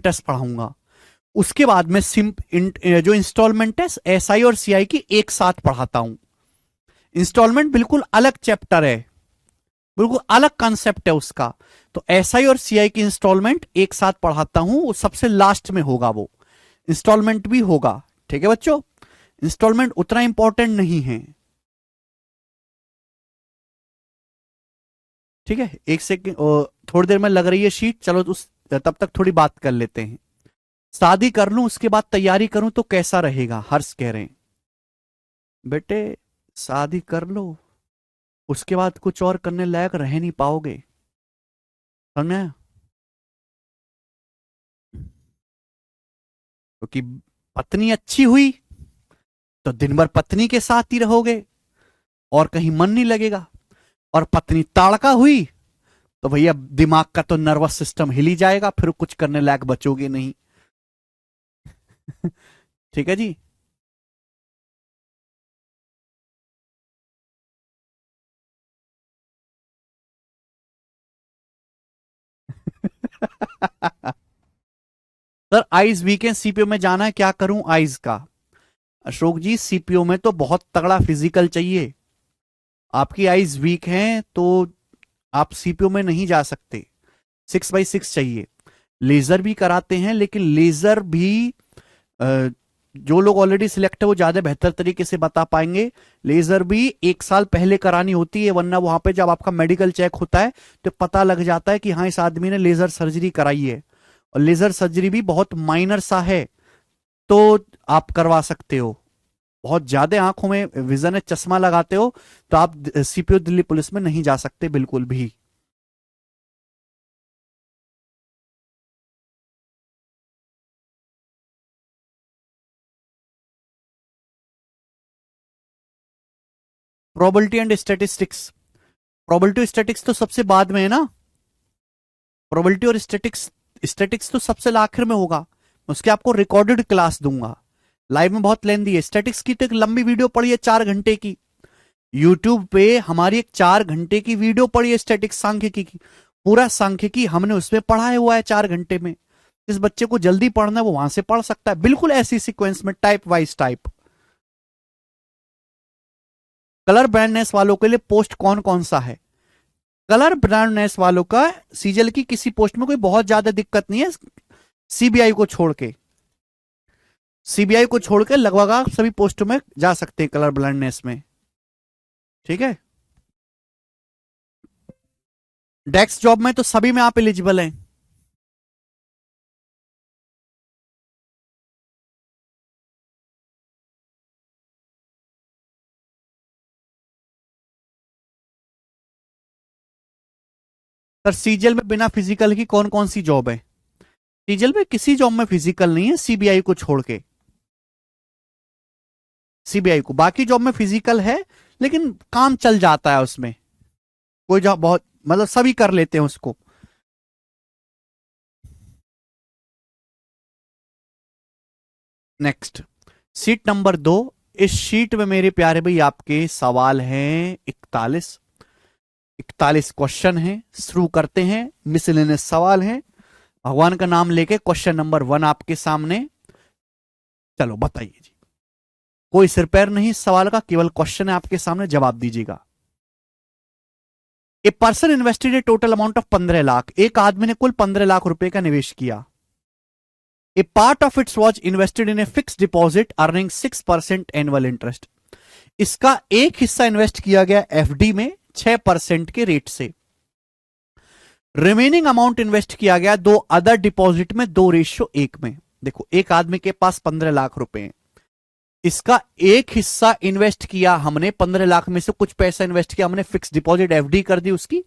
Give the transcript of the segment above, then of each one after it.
Interest पढ़ाऊंगा। उसके बाद में जो इंस्टॉलमेंट है एसआई और सीआई की एक साथ पढ़ाता हूं। इंस्टॉलमेंट बिल्कुल अलग चैप्टर है, बिल्कुल अलग कंसेप्ट है उसका। तो एसआई और सीआई की इंस्टॉलमेंट एक साथ पढ़ाता हूं, वो सबसे लास्ट में होगा, वो इंस्टॉलमेंट भी होगा। ठीक है बच्चों, इंस्टॉलमेंट उतना इंपॉर्टेंट नहीं है। ठीक है, एक सेकंड, थोड़ी देर में लग रही है शीट, चलो तो तब तक थोड़ी बात कर लेते हैं। शादी कर लूं उसके बाद तैयारी करूं तो कैसा रहेगा, हर्ष कह रहे हैं। बेटे शादी कर लो, उसके बाद कुछ और करने लायक रह नहीं पाओगे, समझे? क्योंकि पत्नी अच्छी हुई तो दिन भर पत्नी के साथ ही रहोगे और कहीं मन नहीं लगेगा, और पत्नी ताड़का हुई तो भैया दिमाग का तो नर्वस सिस्टम हिल ही जाएगा, फिर कुछ करने लायक बचोगे नहीं। ठीक है जी। सर आइज वीक है, सीपीओ में जाना है, क्या करूं आइज का? अशोक जी सीपीओ में तो बहुत तगड़ा फिजिकल चाहिए, आपकी आइज वीक हैं तो आप सीपीओ में नहीं जा सकते, 6x6 चाहिए। लेजर भी कराते हैं, लेकिन लेजर भी जो लोग ऑलरेडी सिलेक्ट है वो ज्यादा बेहतर तरीके से बता पाएंगे। लेजर भी 1 साल पहले करानी होती है, वरना वहां पे जब आपका मेडिकल चेक होता है तो पता लग जाता है कि हाँ इस आदमी ने लेजर सर्जरी कराई है, और लेजर सर्जरी भी बहुत माइनर सा है, तो आप करवा सकते हो। बहुत ज्यादा आंखों में विजन है, चश्मा लगाते हो तो आप सीपीओ दिल्ली पुलिस में नहीं जा सकते बिल्कुल भी। Probability and statistics, probability statics तो सबसे बाद में है ना, प्रोबेबिलिटी और स्टेटिक्स, स्टेटिक्स तो सबसे आखिर में होगा, उसके आपको रिकॉर्डेड क्लास दूंगा। लाइव में बहुत लेंदी है, स्टेटिक्स की तो एक लंबी वीडियो पड़ी है 4 घंटे की, यूट्यूब पे हमारी एक 4 घंटे की वीडियो पड़ी है स्टैटिक्स सांख्यिकी की, पूरा सांख्यिकी हमने उसमें पढ़ाया हुआ है 4 घंटे में। जिस बच्चे को जल्दी पढ़ना है वो वहां से पढ़ सकता है, बिल्कुल ऐसी सीक्वेंस में, type wise type. Colour brightness वालों के लिए पोस्ट कौन कौन सा है? कलर ब्राइटनेस वालों का सीजल की किसी पोस्ट में कोई बहुत ज्यादा दिक्कत नहीं है, सीबीआई को छोड़ के, सीबीआई को छोड़ के लगभग आप सभी पोस्टों में जा सकते हैं कलर ब्लाइंडनेस में। ठीक है, डेस्क जॉब में तो सभी में आप एलिजिबल हैं। सर सीजल में बिना फिजिकल की कौन कौन सी जॉब है? सीजल में किसी जॉब में फिजिकल नहीं है सीबीआई को छोड़ के, सीबीआई को, बाकी जॉब में फिजिकल है लेकिन काम चल जाता है उसमें, कोई जॉब बहुत मतलब सभी कर लेते हैं उसको। Next, seat number 2। इस शीट में मेरे प्यारे भाई आपके सवाल हैं 41, 41 क्वेश्चन हैं। शुरू करते हैं, मिसलेनियस सवाल हैं, भगवान का नाम लेके क्वेश्चन नंबर 1 आपके सामने। चलो बताइए जी, कोई सिर पैर नहीं इस सवाल का, केवल क्वेश्चन है आपके सामने, जवाब दीजिएगा। A person invested A total amount of 15 lakh, एक आदमी ने कुल 15 लाख रुपए का निवेश किया। A part of its was invested in a fix deposit earning 6% annual interest, इसका एक हिस्सा इन्वेस्ट किया गया एफडी में 6% के रेट से। रिमेनिंग अमाउंट इन्वेस्ट किया गया दो अदर डिपॉजिट में 2:1 में। देखो एक आदमी के पास 15 लाख रुपए हैं, इसका एक हिस्सा इन्वेस्ट किया हमने, 15 लाख में से कुछ पैसा इन्वेस्ट किया हमने, फिक्स डिपॉजिट एफडी कर दी उसकी,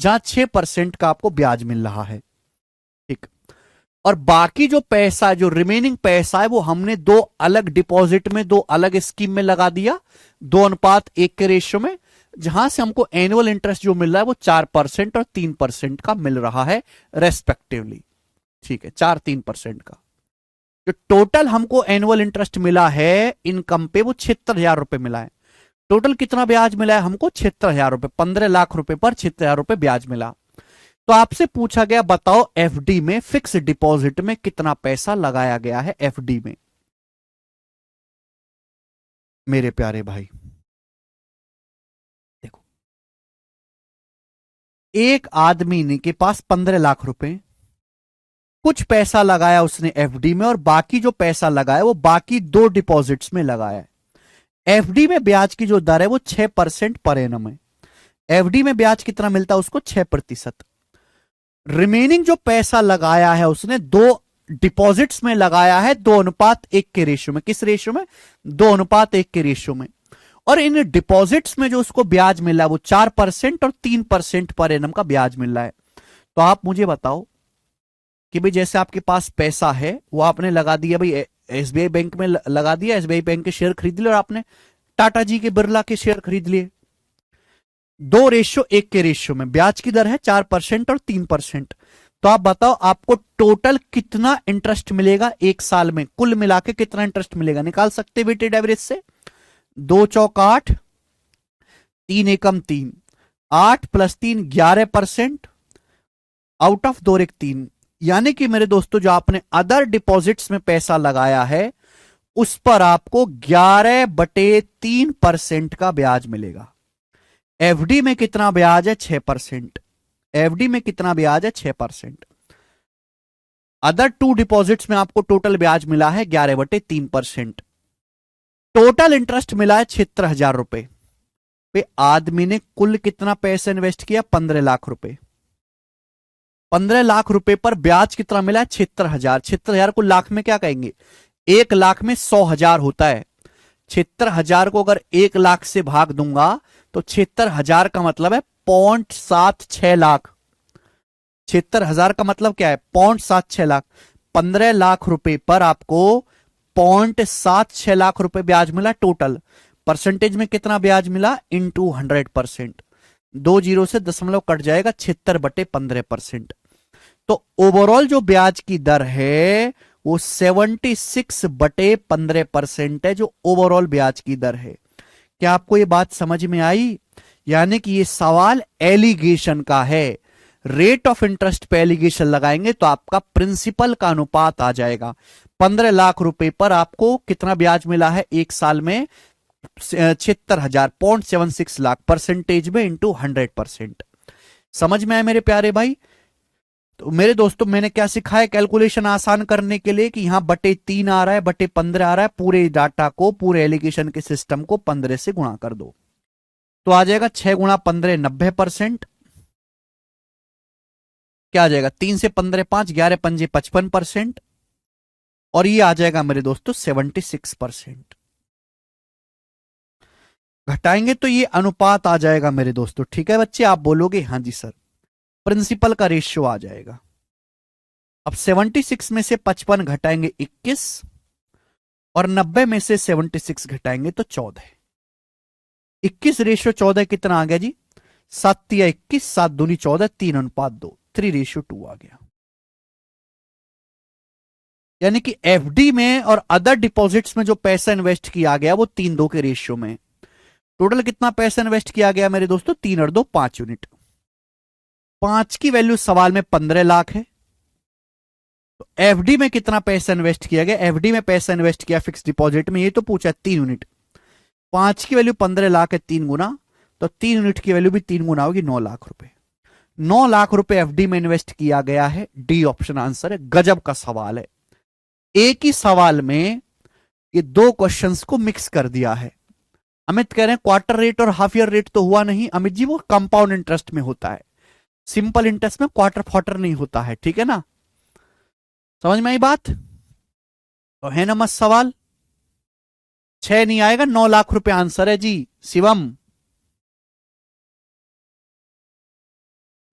जहां 6% का आपको ब्याज मिल रहा है। ठीक, और बाकी जो पैसा, जो रिमेनिंग पैसा है, वो हमने दो अलग डिपॉजिट में, दो अलग स्कीम में लगा दिया, 2:1 के रेशियो में, जहां से हमको एनुअल इंटरेस्ट जो मिल रहा है वो 4% और 3% का मिल रहा है रेस्पेक्टिवली। ठीक है, 4-3% का जो टोटल हमको एनुअल इंटरेस्ट मिला है इनकम पे, वो 76,000 रुपए मिला है। टोटल कितना ब्याज मिला है हमको? 76,000 रुपए, 15 लाख रुपए पर 76,000 रुपए ब्याज मिला। तो आपसे पूछा गया बताओ एफडी में, फिक्स डिपॉजिट में कितना पैसा लगाया गया है एफडी में। मेरे प्यारे भाई देखो, एक आदमी ने के पास 15 लाख रुपए, कुछ पैसा लगाया उसने एफडी में और बाकी जो पैसा लगाया वो बाकी दो डिपॉजिट्स में लगाया है। एफडी में ब्याज की जो दर है वो 6% पर एनम है। एफडी में ब्याज कितना मिलता है उसको? 6%। रिमेनिंग जो पैसा लगाया है उसने दो डिपॉजिट्स में लगाया है, 2:1 के रेशियो में। किस रेशियो में? 2:1 के रेशियो में। और इन डिपॉजिट्स में जो उसको ब्याज मिल रहा है वो 4% और 3% पर एनम का ब्याज मिल रहा है। तो आप मुझे बताओ कि भाई जैसे आपके पास पैसा है वो आपने लगा दिया, भाई एसबीआई बैंक में लगा दिया, एसबीआई बैंक के शेयर खरीद लिए और आपने टाटा जी के, बिरला के शेयर खरीद लिए। 2:1 के रेशियो में ब्याज की दर है 4% और 3%। तो आप बताओ आपको टोटल कितना इंटरेस्ट मिलेगा एक साल में? कुल मिला के कितना इंटरेस्ट मिलेगा निकाल सकते वेटेड एवरेज से। 2×4 = 8, 3×1 = 3, 8 + 3 = 11%, आउट ऑफ 2×3। यानी कि मेरे दोस्तों जो आपने अदर डिपॉजिट्स में पैसा लगाया है उस पर आपको 11/3% का ब्याज मिलेगा। एफडी में कितना ब्याज है? 6%। एफडी में कितना ब्याज है? 6%। अदर टू डिपॉजिट्स में आपको टोटल ब्याज मिला है 11/3%। टोटल इंटरेस्ट मिला है 76,000 रुपए पे। आदमी ने कुल कितना पैसा इन्वेस्ट किया? 15 लाख रुपए। 15 लाख रुपए पर ब्याज कितना मिला है? 76,000। 76,000 को लाख में क्या कहेंगे? 1 लाख में 100,000 होता है। 76,000 को अगर 1 लाख से भाग दूंगा तो 76,000 का मतलब है 0.76 लाख। 76,000 का मतलब क्या है? 0.76 लाख। 15 लाख रुपए पर आपको 0.76 लाख रुपए ब्याज मिला टोटल। परसेंटेज में कितना ब्याज मिला? इंटू 100%। 2 जीरो से दशमलव कट जाएगा, 76/15%। तो ओवरऑल जो ब्याज की दर है वो 76/15% है, जो ओवरऑल ब्याज की दर है। क्या आपको ये बात समझ में आई? यानी कि ये सवाल एलिगेशन का है। रेट ऑफ इंटरेस्ट पे एलिगेशन लगाएंगे तो आपका प्रिंसिपल का अनुपात आ जाएगा। 15 लाख रुपए पर आपको कितना ब्याज मिला है एक साल में? 76,000, 0.76 लाख, परसेंटेज में इंटू 100%। समझ में आया मेरे प्यारे भाई? तो मेरे दोस्तों मैंने क्या सिखाया कैलकुलेशन आसान करने के लिए कि यहां /3 आ रहा है, /15 आ रहा है, पूरे डाटा को, पूरे एलिगेशन के सिस्टम को 15 से गुणा कर दो तो आ जाएगा 6×15 90%। क्या आ जाएगा? 3 से 15 5, 11×5 55%। और ये आ जाएगा मेरे दोस्तों 76%। घटाएंगे तो ये अनुपात आ जाएगा मेरे दोस्तों। ठीक है बच्चे, आप बोलोगे हाँ जी सर। प्रिंसिपल का रेशियो आ जाएगा। अब 76 में से 55 घटाएंगे 21 और 90 में से 76 घटाएंगे तो 14। 21:14 कितना आ गया जी? 7×3 = 21, 7×2 = 14, 3:2, 3:2 आ गया। यानी कि एफडी में और अदर डिपॉजिट्स में जो पैसा इन्वेस्ट किया गया वो 3:2 के रेशियो में। टोटल कितना पैसा इन्वेस्ट किया गया मेरे दोस्तों? 3×2 = 5 यूनिट। 5 की वैल्यू सवाल में 15 लाख है। तो एफडी में कितना पैसा इन्वेस्ट किया गया? एफडी में पैसा इन्वेस्ट किया फिक्स डिपॉजिट में, ये तो पूछा 3 यूनिट। 5 की वैल्यू 15 लाख है, 3 गुना, तो 3 यूनिट की वैल्यू भी 3 गुना होगी, 9 लाख रुपए। 9 लाख रुपए एफडी में इन्वेस्ट किया गया है। डी ऑप्शन आंसर है। गजब का सवाल है। एक ही सवाल में ये दो क्वेश्चंस को मिक्स कर दिया है। अमित कह रहे हैं क्वार्टर रेट और हाफ ईयर रेट तो हुआ नहीं। अमित जी वो कंपाउंड इंटरेस्ट में होता है, सिंपल इंटरेस्ट में क्वार्टर क्वार्टर नहीं होता है। ठीक है ना, समझ में आई बात? तो है ना मस्त सवाल। 6 नहीं आएगा, 9 लाख रुपए आंसर है जी। शिवम,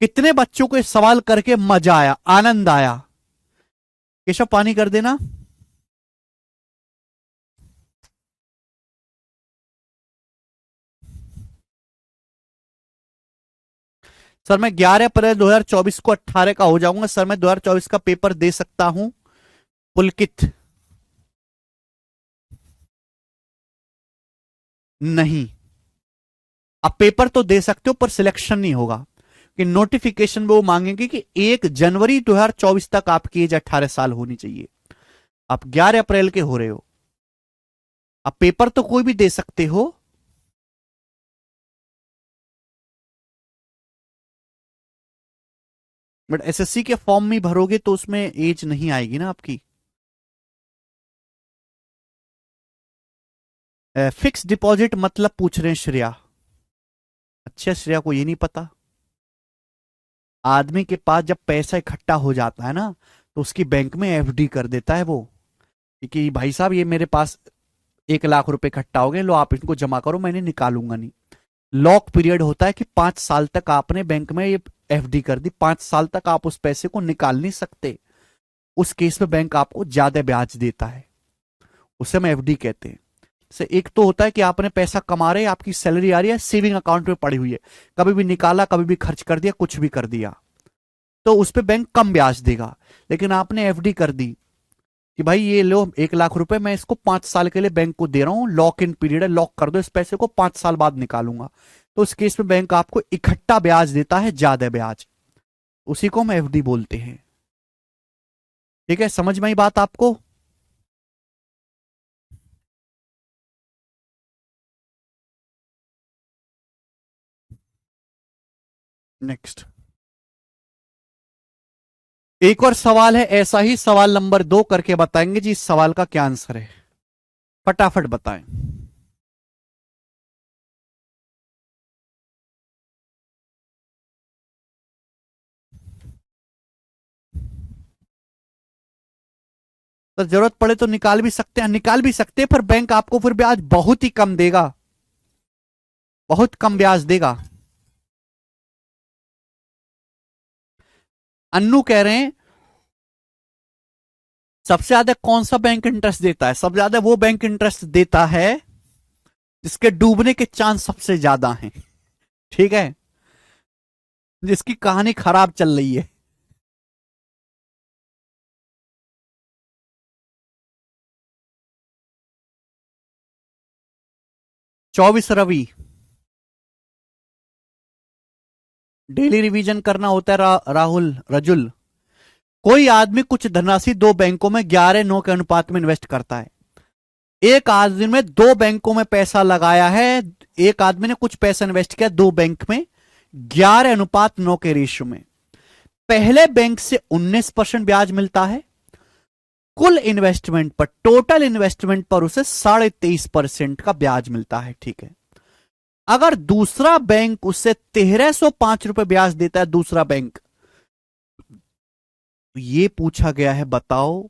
कितने बच्चों को इस सवाल करके मजा आया, आनंद आया? केशव पानी कर देना। सर मैं 11 अप्रैल 2024 को 18 का हो जाऊंगा। सर मैं 2024 का पेपर दे सकता हूं? पुलकित, नहीं। आप पेपर तो दे सकते हो पर सिलेक्शन नहीं होगा, कि नोटिफिकेशन में वो मांगेंगे कि 1 जनवरी 2024 तक आपकी एज 18 साल होनी चाहिए। आप 11 अप्रैल के हो रहे हो, आप पेपर तो कोई भी दे सकते हो, बट एसएससी के फॉर्म में भरोगे तो उसमें एज नहीं आएगी ना आपकी। फिक्स डिपॉजिट मतलब पूछ रहे हैं श्रेया। अच्छा, श्रेया को ये नहीं पता। आदमी के पास जब पैसा इकट्ठा हो जाता है ना, तो उसकी बैंक में एफडी कर देता है वो, कि भाई साहब ये मेरे पास 1 लाख रुपए इकट्ठा हो गए, लो आप इनको जमा करो, मैंने निकालूंगा नहीं। लॉक पीरियड होता है कि 5 साल तक आपने बैंक में ये एफडी कर दी, 5 साल तक आप उस पैसे को निकाल नहीं सकते। उस केस में बैंक आपको ज्यादा ब्याज देता है, उसे हम एफडी कहते हैं। से एक तो होता है कि आपने पैसा कमा रहे, आपकी सैलरी आ रही है, सेविंग अकाउंट में पड़ी हुई है, कभी भी निकाला, कभी भी खर्च कर दिया, कुछ भी कर दिया, तो उस पर बैंक कम ब्याज देगा। लेकिन आपने एफडी कर दी कि भाई ये लो 1 लाख रुपए, मैं इसको 5 साल के लिए बैंक को दे रहा हूं, लॉक इन पीरियड है, लॉक कर दो इस पैसे को, 5 साल बाद निकालूंगा, तो उस केस में बैंक आपको इकट्ठा ब्याज देता है, ज्यादा ब्याज, उसी को हम एफडी बोलते हैं। ठीक है, समझ में आई बात आपको? नेक्स्ट एक और सवाल है, ऐसा ही सवाल नंबर 2 करके बताएंगे जी, इस सवाल का क्या आंसर है, फटाफट बताएं। तो जरूरत पड़े तो निकाल भी सकते हैं, निकाल भी सकते हैं, पर बैंक आपको फिर ब्याज बहुत ही कम देगा, बहुत कम ब्याज देगा। अन्नू कह रहे हैं सबसे ज्यादा कौन सा बैंक इंटरेस्ट देता है? सबसे ज्यादा वो बैंक इंटरेस्ट देता है जिसके डूबने के चांस सबसे ज्यादा हैं। ठीक है, जिसकी कहानी खराब चल रही है। 24 रवि, डेली रिवीजन करना होता है राहुल रजुल। कोई आदमी कुछ धनराशि 2 बैंकों में 11-9 के अनुपात में इन्वेस्ट करता है। एक आदमी में 2 बैंकों में पैसा लगाया है, एक आदमी ने कुछ पैसा इन्वेस्ट किया 2 बैंक में 11:9 के रेशियो में। पहले बैंक से 19% ब्याज मिलता है, कुल इन्वेस्टमेंट पर, टोटल इन्वेस्टमेंट पर उसे 23.5% का ब्याज मिलता है। ठीक है, अगर दूसरा बैंक उसे 1305 रुपए ब्याज देता है, दूसरा बैंक, तो ये पूछा गया है बताओ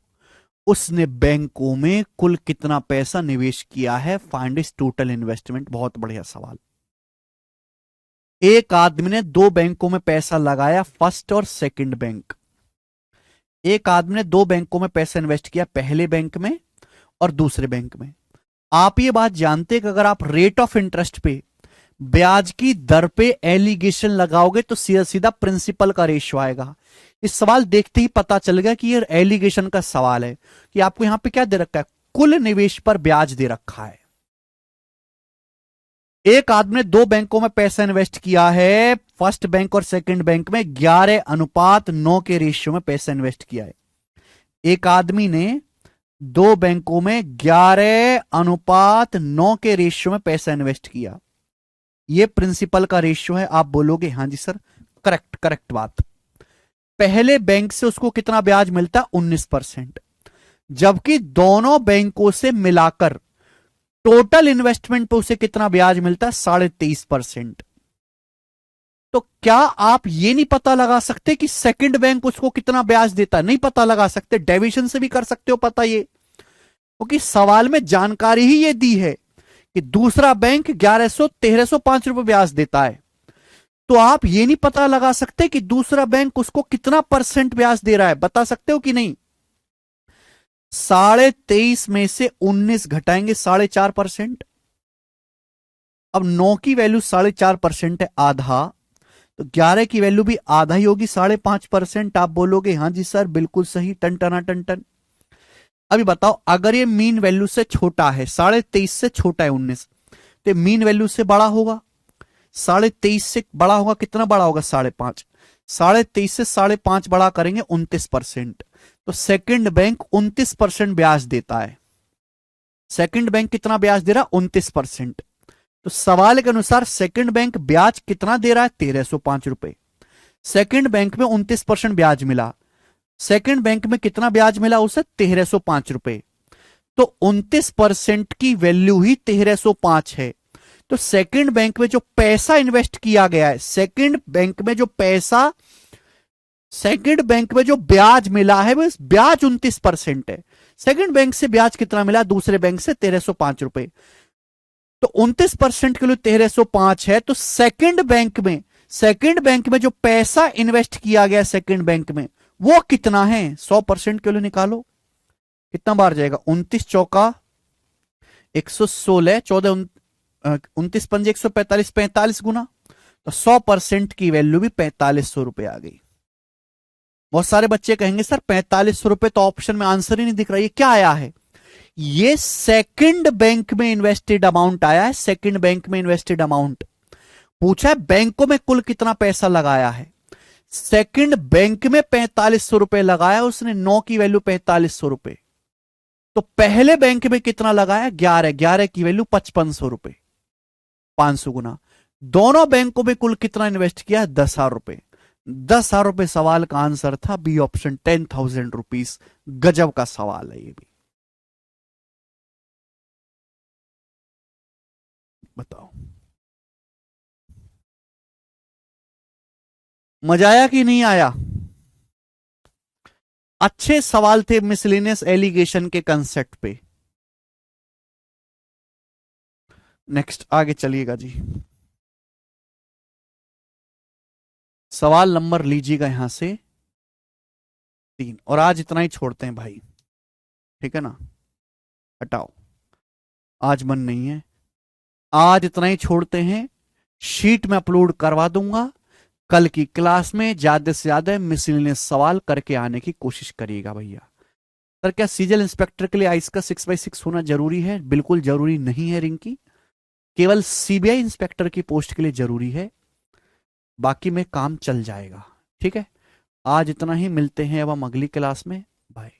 उसने बैंकों में कुल कितना पैसा निवेश किया है, फाइंड इज टोटल इन्वेस्टमेंट। बहुत बढ़िया सवाल। एक आदमी ने 2 बैंकों में पैसा लगाया, फर्स्ट और सेकंड बैंक। एक आदमी ने 2 बैंकों में पैसा इन्वेस्ट किया, पहले बैंक में और दूसरे बैंक में। आप ये बात जानते हैं कि अगर आप रेट ऑफ इंटरेस्ट पे, ब्याज की दर पे एलिगेशन लगाओगे तो सीधा सीधा प्रिंसिपल का रेशियो आएगा। इस सवाल देखते ही पता चल गया कि ये एलिगेशन का सवाल है, कि आपको यहां पे क्या दे रखा है, कुल निवेश पर ब्याज दे रखा है। एक आदमी ने 2 बैंकों में पैसा इन्वेस्ट किया है, फर्स्ट बैंक और सेकंड बैंक में 11:9 के रेशियो में पैसा इन्वेस्ट किया है। एक आदमी ने 2 बैंकों में 11:9 के रेशियो में पैसा इन्वेस्ट किया, ये प्रिंसिपल का रेशियो है। आप बोलोगे हाँ जी सर, करेक्ट, करेक्ट बात। पहले बैंक से उसको कितना ब्याज मिलता है? 19%, जबकि दोनों बैंकों से मिलाकर टोटल इन्वेस्टमेंट पे उसे कितना ब्याज मिलता है? 23.5%। तो क्या आप ये नहीं पता लगा सकते कि सेकंड बैंक उसको कितना ब्याज देता है? नहीं पता लगा सकते, डेविएशन से भी कर सकते हो पता ये, क्योंकि सवाल में जानकारी ही ये दी है कि दूसरा बैंक 1305 रुपए ब्याज देता है। तो आप ये नहीं पता लगा सकते कि दूसरा बैंक उसको कितना परसेंट ब्याज दे रहा है? बता सकते हो कि नहीं? 23.5 में से 19 घटाएंगे 4.5%। अब 9 की वैल्यू 4.5% है, आधा, तो 11 की वैल्यू भी आधा ही होगी, 5.5%। आप बोलोगे हाँ जी सर बिल्कुल सही, टन टना टन टन। अभी बताओ, अगर ये मीन वैल्यू से छोटा है, 23.5 से छोटा है 19, तो मीन वैल्यू से बड़ा होगा, 23.5 से बड़ा होगा, कितना बड़ा होगा? 5.5। 23.5 से 5.5 बड़ा करेंगे 29%। तो सेकंड बैंक 29% ब्याज देता है। सेकंड बैंक कितना ब्याज दे रहा है? 29%। तो सवाल के अनुसार सेकंड बैंक ब्याज कितना दे रहा है? 1305 रुपए। सेकंड बैंक में 29% ब्याज मिला, सेकंड बैंक में कितना ब्याज मिला उसे? 1305 रुपए। तो 29% की वैल्यू ही 1305 है। तो सेकंड बैंक में जो पैसा इन्वेस्ट किया गया है, सेकंड बैंक में जो पैसा, सेकंड बैंक में जो ब्याज मिला है वो ब्याज 29% है। सेकंड बैंक से ब्याज कितना मिला? दूसरे बैंक से 1305 रुपए। तो 29% के लिए 1305 है। तो सेकंड बैंक में जो पैसा इन्वेस्ट किया गया सेकंड बैंक में वो कितना है? 100% के लिए निकालो, कितना बार जाएगा? 29 चौका 116, 14 29 पंजे 145, 45 गुना। तो 100% की वैल्यू भी 4500 रुपए आ गई। बहुत सारे बच्चे कहेंगे सर 4500 रुपए तो ऑप्शन में आंसर ही नहीं दिख रहा, ये क्या आया है? ये सेकंड बैंक में इन्वेस्टेड अमाउंट आया है। सेकंड बैंक में इन्वेस्टेड अमाउंट पूछा है, बैंकों में कुल कितना पैसा लगाया है। सेकंड बैंक में 4500 रुपए लगाया उसने, 9 की वैल्यू 4500 रुपए। तो पहले बैंक में कितना लगाया? 11, 11 की वैल्यू 5500 रुपए, 500 गुना। दोनों बैंकों में कुल कितना इन्वेस्ट किया? 10,000 रुपए। 10,000 रुपए सवाल का आंसर था, बी ऑप्शन, 10,000 रुपीज। गजब का सवाल है ये भी। बताओ मजा आया कि नहीं आया? अच्छे सवाल थे मिसलेनियस एलिगेशन के कंसेप्ट पे। नेक्स्ट आगे चलिएगा जी। सवाल नंबर लीजिएगा यहां से 3, और आज इतना ही छोड़ते हैं भाई, ठीक है ना? हटाओ, आज मन नहीं है, आज इतना ही छोड़ते हैं। शीट में अपलोड करवा दूंगा। कल की क्लास में ज्यादा से ज्यादा मिसलेनियस सवाल करके आने की कोशिश करिएगा भैया। सर क्या सीजल इंस्पेक्टर के लिए आइस का 6x6 होना जरूरी है? बिल्कुल जरूरी नहीं है रिंकी, केवल सीबीआई इंस्पेक्टर की पोस्ट के लिए जरूरी है, बाकी में काम चल जाएगा। ठीक है, आज इतना ही, मिलते हैं अब हम अगली क्लास में। बाय।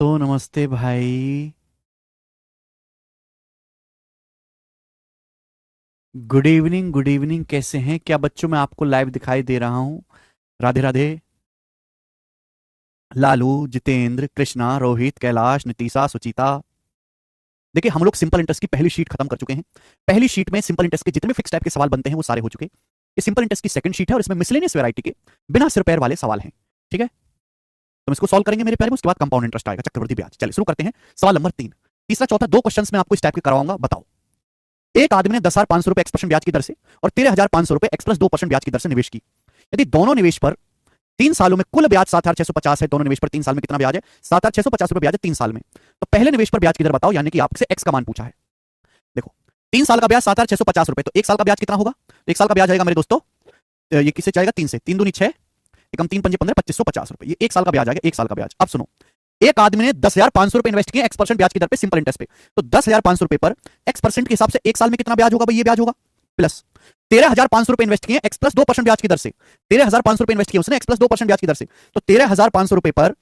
तो नमस्ते भाई, गुड इवनिंग, गुड इवनिंग। कैसे हैं? क्या बच्चों मैं आपको लाइव दिखाई दे रहा हूं? राधे राधे। लालू, जितेंद्र, कृष्णा, रोहित, कैलाश, नितीशा, सुचिता। देखिए हम लोग सिंपल इंटरेस्ट की पहली शीट खत्म कर चुके हैं। पहली शीट में सिंपल इंटरेस्ट के जितने भी फिक्स टाइप के सवाल बनते हैं वो सारे हो चुके। ये सिंपल इंटरेस्ट की सेकंड शीट है और इसमें मिसलेनियस वैरायटी के बिना सिर पैर वाले सवाल हैं। ठीक है, तो हम इसको सॉल्व करेंगे मेरे प्यारे में, उसके बाद कंपाउंड इंटरेस्ट आएगा, चक्रवृद्धि ब्याज। चलिए शुरू करते हैं। सवाल नंबर 3, तीसरा चौथा 2 क्वेश्चन में आपको इस टाइप के करवाऊंगा। बताओ, एक आदमी ने 10,500 रुपए एक्स % ब्याज की दर से और 13,500 रुपए एक्स +2% ब्याज की दर से निवेश की। यदि दोनों निवेश पर 3 सालों में कुल ब्याज 7,650 है, दोनों निवेश पर 3 साल में कितना ब्याज है? 7,650 रुपए ब्याज है 3 साल में। तो पहले निवेश पर ब्याज की दर बताओ, यानी कि आपसे एक्स का मान पूछा है। देखो 3 साल का ब्याज 7,650 रुपए, तो 1 साल का ब्याज कितना होगा? तो 1 साल का ब्याज आएगा मेरे दोस्तों, ये किससे जाएगा? 3 से, 3 दूनी 6, एकम 3 पंजे 15, 2,550 रुपए। ये 1 साल का ब्याज आएगा, 1 साल का ब्याज। अब सुनो, एक आदमी ने 10,500 रुपए इन्वेस्ट किए x% ब्याज की दर पे, सिंपल इंटरेस्ट पे। तो 10,500 रुपए पर x% के हिसाब से 1 साल में कितना ब्याज होगा भाई? ये ब्याज होगा प्लस 13,500 रुपए इन्वेस्ट किए x +2% ब्याज की दर से। 13,500 रुपए इन्वेस्ट किए उसने x +2% ब्याज की दर से। तो 13,500 रुपए पर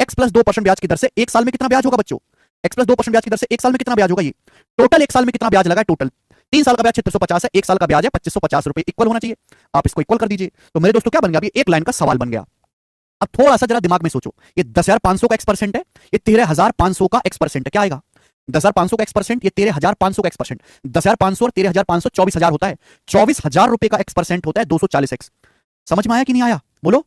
x +2% ब्याज की दर से 1 साल में कितना ब्याज होगा बच्चों? x +2% ब्याज की दर से 1 साल में कितना ब्याज होगा? ये टोटल 1 साल में कितना ब्याज लगा है? टोटल 3 साल का ब्याज 650 है, 1 साल का ब्याज है 2,550 रुपए, इक्वल होना चाहिए। आप इसको इक्वल कर दीजिए। तो मेरे दोस्तों क्या बन गया? अभी एक लाइन का सवाल बन गया। अब थोड़ा सा जरा दिमाग में सोचो, ये 10,500 का x% है, ये 13,500 का x% है। क्या आएगा? 10,500 का x%, ये 13,500 का x%। 10,500 और 13,500 24,000 होता है। 24,000 रुपए का x% होता है 240x। समझ में आया कि नहीं आया? बोलो,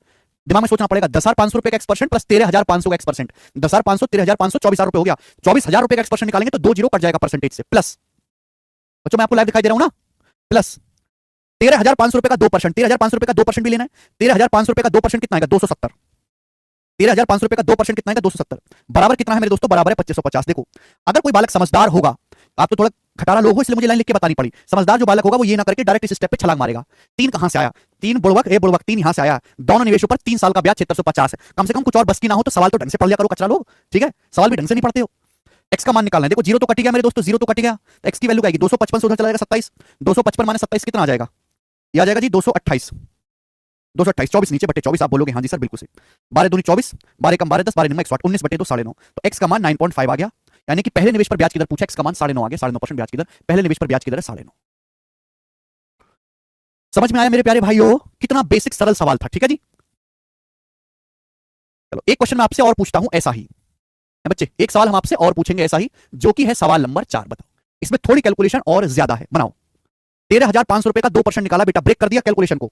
दिमाग में सोचना पड़ेगा। 10,500 रुपए का x% प्लस 13,500 का x%। 10,500, 13,500, 24,000 रुपए हो गया। 24,000 रुपए का x% निकालेंगे तो 2 जीरो कट जाएगा परसेंटेज से, प्लस। बच्चों मैं आपको लाइव दिखाई दे रहा हूं ना? प्लस 13,500 रुपए का 2%, 13,500 रुपए का 2% भी लेना है। 13,500 रुपए का 2% कितना आएगा? 270। 13,500 रुपए का 2% कितना आएगा? 270 बराबर कितना है मेरे दोस्तों? बराबर है 2550। देखो, अगर कोई बालक समझदार होगा, आप तो थोड़ा खटारा लोग हो इसलिए मुझे लाइन लिख के बतानी पड़ी। समझदार जो बालक होगा वो ये ना करके डायरेक्ट इस स्टेप पे छलांग मारेगा। 3 कहां से आया? 3 बुड़वक, ए बुड़वक 3 यहां से आया। दोनों निवेशों पर 3 साल का ब्याज 7650 है। कम से कम कुछ और बस की ना हो तो सवाल तो ढंग से पढ़ लिया करो कचरा लोग, ठीक है? सवाल भी ढंग से नहीं पढ़ते हो। एक्स का मान निकालना है। देखो जीरो तो कट गया मेरे दोस्तों, जीरो तो कट गया, तो एक्स की वैल्यू क्या आएगी? 255 से उधर चला जाएगा 27, 255 माइनस 27 कितना आ जाएगा? ये आ जाएगा जी 228। 228, 24 नीचे बटे 24। आप बोलोगे हाँ जी सर बिल्कुल सही। 12 दूनी 24, 12 कम 12 10, 12 9 108, 19 बटे 2 9.5। तो एक्स का मान 9.5 आ गया, यानी कि पहले निवेश पर ब्याज की दर पूछा, एक्स का मान 9.5 आ गया। 9.5% ब्याज की दर, पहले निवेश पर ब्याज की दर है 9.5। समझ में आया मेरे प्यारे भाइयों? कितना बेसिक सरल सवाल था, ठीक है जी। चलो एक क्वेश्चन मैं आपसे और पूछता हूं ऐसा ही बच्चे, एक सवाल हम आपसे और पूछेंगे ऐसा ही, जो कि है सवाल नंबर 4। बताओ, इसमें थोड़ी कैलकुलेशन और ज्यादा है, बनाओ। 13,500 रुपए का 2% निकाला बेटा, ब्रेक कर दिया कैलकुलेशन को।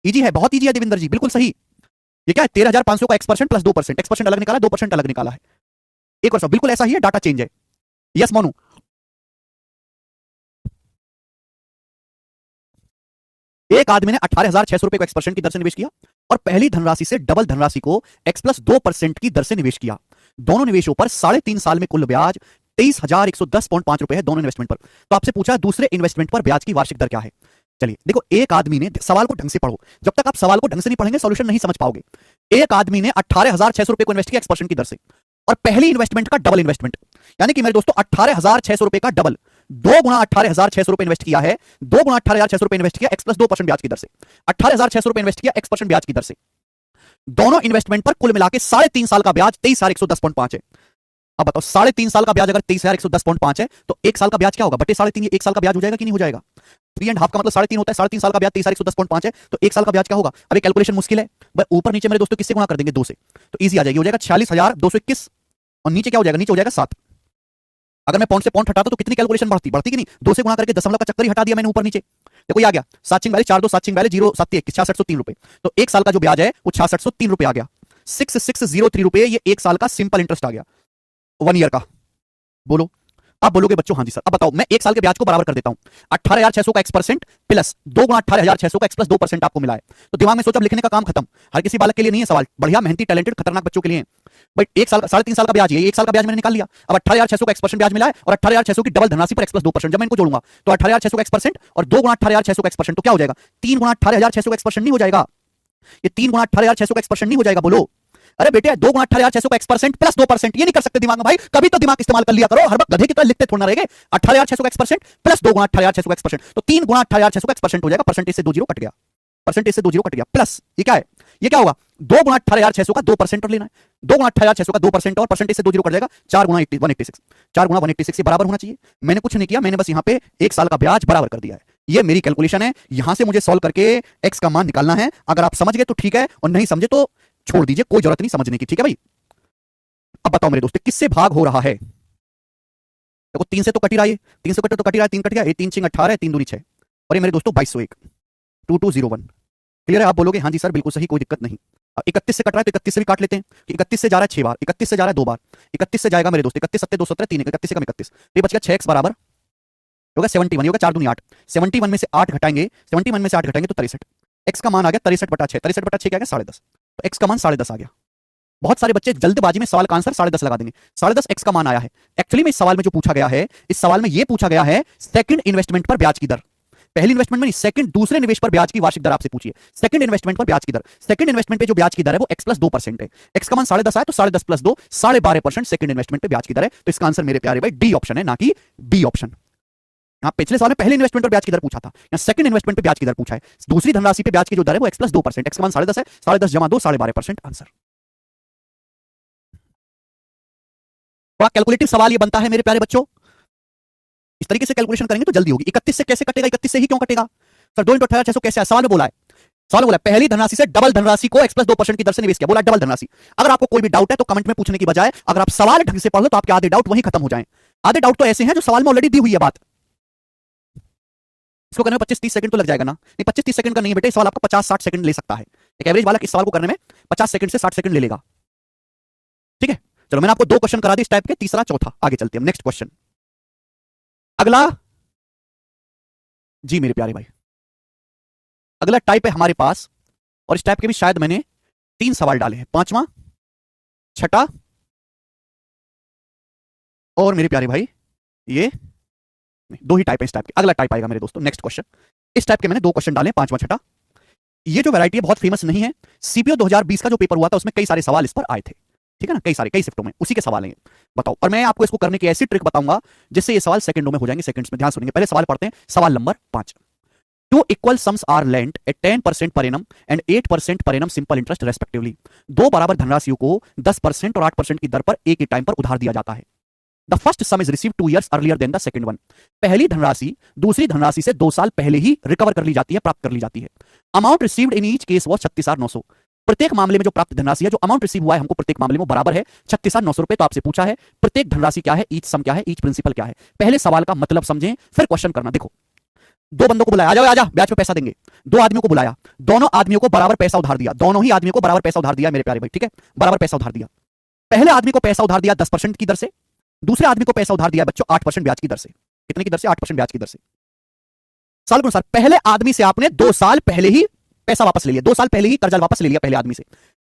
इजी है, बहुत इजी है देवेंद्र जी, बिल्कुल सही। ये क्या है? 13,500 का x% प्लस 2%, x% अलग निकाला, 2% अलग निकाला है। एक और सब बिल्कुल ऐसा ही है, डाटा चेंज है। यस मोनू? एक आदमी ने 18,600 रुपए को x% की दर से निवेश किया और पहली धनराशि से डबल धनराशि को x प्लस 2% की दर से निवेश किया। दोनों निवेशों पर 3.5 साल में कुल ब्याज 23,110.5 रुपए है, दोनों इन्वेस्टमेंट पर। तो आपसे पूछा दूसरे इन्वेस्टमेंट पर ब्याज की वार्षिक दर क्या है। चलिए देखो, एक आदमी ने, सवाल को ढंग से पढ़ो, जब तक आप सवाल को ढंग से नहीं पढ़ेंगे सॉल्यूशन नहीं समझ पाओगे। एक आदमी ने 18,600 रुपए को इन्वेस्ट किया x% की दर से, और पहली इन्वेस्टमेंट का डबल इन्वेस्टमेंट, यानी कि मेरे दोस्तों 18,600 रुपए का डबल, 2 गुना 18,600 रुपए इन्वेस्ट किया है, 2 गुना 18,600 रुपए इन्वेस्ट किया x प्लस 2% ब्याज की दर से, 18,600 रुपए इन्वेस्ट किया x% ब्याज की दर से। दोनों इन्वेस्टमेंट पर कुल मिला के 3.5 साल का ब्याज 23,110.5 है। अब बताओ, 3.5 साल का ब्याज अगर 23,110.5 है तो एक साल का ब्याज क्या होगा? बटे 3.5, एक साल का ब्याज हो जाएगा कि नहीं हो जाएगा? 3.5 का मतलब 3.5 होता है, 3.5 साल का ब्याज 23,110.5 है, तो एक साल का ब्याज क्या होगा? अब कैलकुलेशन मुश्किल है, ऊपर नीचे मेरे दोस्तों किससे गुणा कर देंगे? 2 से, तो इजी आ जाएगी, हो जाएगा 46,221, और नीचे क्या हो जाएगा? नीचे हो जाएगा 7। अगर मैं पॉइंट से पॉइंट हटाता तो कितनी कैलकुलेशन बढ़ती कि नहीं? 2 से गुणा करके दशमलव का चक्कर ही हटा दिया मैंने ऊपर नीचे। देखो ये आ गया 7 वाले 4 2 7 वाले 0 7 21, 6603 रुपए। तो एक साल का जो ब्याज है वो 6603 रुपए आ गया, 6603 रुपए। ये एक साल का सिंपल इंटरेस्ट आ गया, 1 ईयर का। बोलो, आप बोलोगे बच्चों हाँ जी सर। अब बताओ, मैं एक साल के ब्याज को बराबर कर देता हूं। 18,600 का x% प्लस 2 गुना 18,600 का x प्लस 2% आपको मिला है। तो दिमाग में सोच, अब लिखने का काम खत्म। हर किसी बालक के लिए नहीं है सवाल, बढ़िया मेहनती टैलेंटेड खतरनाक बच्चों के लिए है। भाई एक साल, 3.5 साल का ब्याज, ये एक साल का ब्याज मैंने निकाल लिया। अब 18,600 का x% ब्याज मिला है, और 18,600 की डबल धनराशि पर x प्लस 2%, जब मैं इनको जोड़ूंगा तो 18,600 का x% और 2 गुना 18,600 का x% तो क्या हो जाएगा? 3 गुना 18,600 का x% नहीं हो जाएगा? ये 3 गुना 18,600 का x% नहीं हो जाएगा? बोलो। अरे बेटे 2 गुना 18,600 का x% प्लस 2%, ये नहीं कर सकते दिमाग में भाई, कभी तो दिमाग इस्तेमाल कर लिया करो, हर वक्त गधे की तरह लिखते थोड़ा रहेंगे। 18,600 का x% प्लस 2 गुना 18,600 का x%, तो 3 गुना 18,600 का x% हो जाएगा। परसेंटेज से 2 जीरो कट गया, परसेंटेज से 2 जीरो कट गया, प्लस ये क्या है? ये क्या होगा? 2 गुना 18,600 का 2% और लेना है, 2 गुना 18,600 का 2% और परसेंटेज से 2 जीरो कट जाएगा, 4 गुना 186, 4 गुना 186 बराबर होना चाहिए। मैंने कुछ नहीं किया, मैंने बस यहाँ पे एक साल का ब्याज बराबर कर दिया है। ये मेरी कैलकुलेशन है, यहां से मुझे सॉल्व करके एक्स का मान निकालना है। अगर आप समझ गए तो ठीक है, और नहीं समझे तो छोड़ दीजिए, कोई जरूरत नहीं समझने की, ठीक है भाई। अब बताओ मेरे दोस्तों, किससे भाग हो रहा है? देखो 3 से तो कट ही रहा है, 3 से कटे तो कट ही रहा है, 3 कट गया, 3 6 18 3 दूनी 6, और ये मेरे दोस्तों 2201, 2201। क्लियर है? आप बोलोगे हाँ जी सर बिल्कुल सही, कोई दिक्कत नहीं। 31 से कट रहा है तो 31 से भी काट लेते हैं, 31 से जा रहा है 6 बार, 31 से जा रहा है 2 बार, 31 से जाएगा मेरे दोस्त 31 7 217 3 31 से कम 31, ये बच गया 6x बराबर होगा 71, होगा 4 दूनी 8, 71 में से 8 घटाएंगे, 71 में से 8 घटाएंगे तो 63, एक्स का मान आ गया 63 बटा 6, 63 बटा 6 क्या आ गया? 10.5, तो एक्स का मान 10.5 आ गया। बहुत सारे बच्चे जल्दबाजी में सवाल का आंसर 10.5 लगा देंगे, 10.5 एक्स का मान आया है। एक्चुअली में इस सवाल में जो पूछा गया है, इस सवाल में यह पूछा गया है सेकंड इन्वेस्टमेंट पर ब्याज की दर, पहली इन्वेस्टमेंट में नहीं, सेकंड दूसरे निवेश पर ब्याज की वार्षिक दर आपसे पूछिए। सेकंड इन्वेस्टमेंट पर ब्याज की दर, सेकंड इन्वेस्टमेंट पे जो ब्याज की दर है वो x प्लस 2% है। x का मान 10.5 आया तो 10.5 प्लस 2 12.5% सेकंड इन्वेस्टमेंट पे ब्याज की दर है। तो इसका आंसर मेरे प्यारे भाई डी ऑप्शन है, ना कि बी ऑप्शन। यहां पिछले सवाल में पहले इन्वेस्टमेंट पर ब्याज की दर पूछा था, यहां सेकंड इन्वेस्टमेंट पे ब्याज की दर पूछा है। दूसरी धनराशि पे ब्याज की जो दर है वो x प्लस 2%, x का मान 10.5 है, 10.5 जमा 2 12.5% आंसर। बड़ा कैलकुलेटिव सवाल ये बनता है मेरे प्यारे बच्चों। इस तरीके से कैलकुलेशन करेंगे तो जल्दी होगी। 31 से कैसे कटेगा? 31 से ही क्यों कटेगा सर? 2 × 18,600 कैसे है? सवाल में बोला है, सवाल बोला पहली धनराशि से डबल धनराशि को x प्लस 2% की दर से निवेश किया, बोला डबल धनराशि। अगर आपको कोई भी डाउट है तो कमेंट में पूछने की बजाय अगर आप सवाल ढंग से पढ़ लो तो आपके आधे डाउट वहीं खत्म हो जाएं। आधे डाउट तो ऐसे हैं जो सवाल में ऑलरेडी दी हुई है बात। इसको करने में 25-30 सेकंड तो लग जाएगा ना? नहीं 25-30 सेकंड का नहीं बेटे, सवाल आपका 50-60 सेकंड ले सकता है। एक एवरेज वाला इस सवाल को करने में 50 सेकंड से 60 सेकंड ले लेगा, ठीक है। चलो मैंने आपको 2 क्वेश्चन करा दिए इस टाइप के, तीसरा चौथा आगे चलते हैं। नेक्स्ट क्वेश्चन, अगला जी मेरे प्यारे भाई, अगला टाइप है हमारे पास, और इस टाइप के भी शायद मैंने 3 सवाल डाले हैं, 5वां, छठा और मेरे प्यारे भाई ये नहीं, 2 ही टाइप है इस टाइप के। अगला टाइप आएगा मेरे दोस्तों, नेक्स्ट क्वेश्चन। इस टाइप के मैंने 2 क्वेश्चन डाले, 5वां छठा। ये जो वैरायटी है बहुत फेमस नहीं है। सीपीओ 2020 का जो पेपर हुआ था उसमें कई सारे सवाल इस पर आए थे, ठीक है ना, कई शिफ्टों में उसी के सवाल हैं। बताओ, और मैं आपको इसको करने की ऐसी ट्रिक बताऊंगा जिससे ये सवाल सेकंडों में हो जाएंगे, सेकंड्स में। ध्यान सुनेंगे, पहले सवाल पढ़ते हैं, सवाल number 5। Two equal sums are lent at 10% per annum and 8% per annum simple interest respectively. 2 बराबर धनराशियों को 10% और 8% की दर पर एक ही टाइम पर उधार दिया जाता है। The first sum is receive 2 years earlier than the second one. पहली धनराशि दूसरी धनराशि से 2 साल पहले ही रिकवर कर ली जाती है, प्राप्त कर ली जाती है। Amount received in each case was 36,900। प्रत्येक मामले में जो प्राप्त धनराशि है, जो अमाउंट रिसीव हुआ है हमको प्रत्येक मामले में बराबर है 36,900 रुपए। तो आपसे पूछा है प्रत्येक धनराशि क्या है, ईच सम क्या है, ईच प्रिंसिपल क्या है। पहले सवाल का मतलब समझें, फिर क्वेश्चन करना। देखो, 2 बंदों को बुलाया, आ जाओ आजा, ब्याज पे पैसा देंगे। 2 आदमियों को बुलाया, दोनों आदमियों को बराबर पैसा उधार दिया, दोनों ही आदमियों को बराबर पैसा उधार दिया मेरे प्यारे भाई, ठीक है, बराबर पैसा उधार दिया। पहले आदमी को पैसा उधार दिया 10% की दर से, दूसरे आदमी को पैसा उधार दिया बच्चों 8% ब्याज की दर से। कितने की दर से? 8% ब्याज की दर से। साल के अनुसार पहले आदमी से आपने 2 साल पहले ही पैसा वापस ले लिया, 2 साल पहले ही कर्जा वापस ले लिया पहले आदमी से।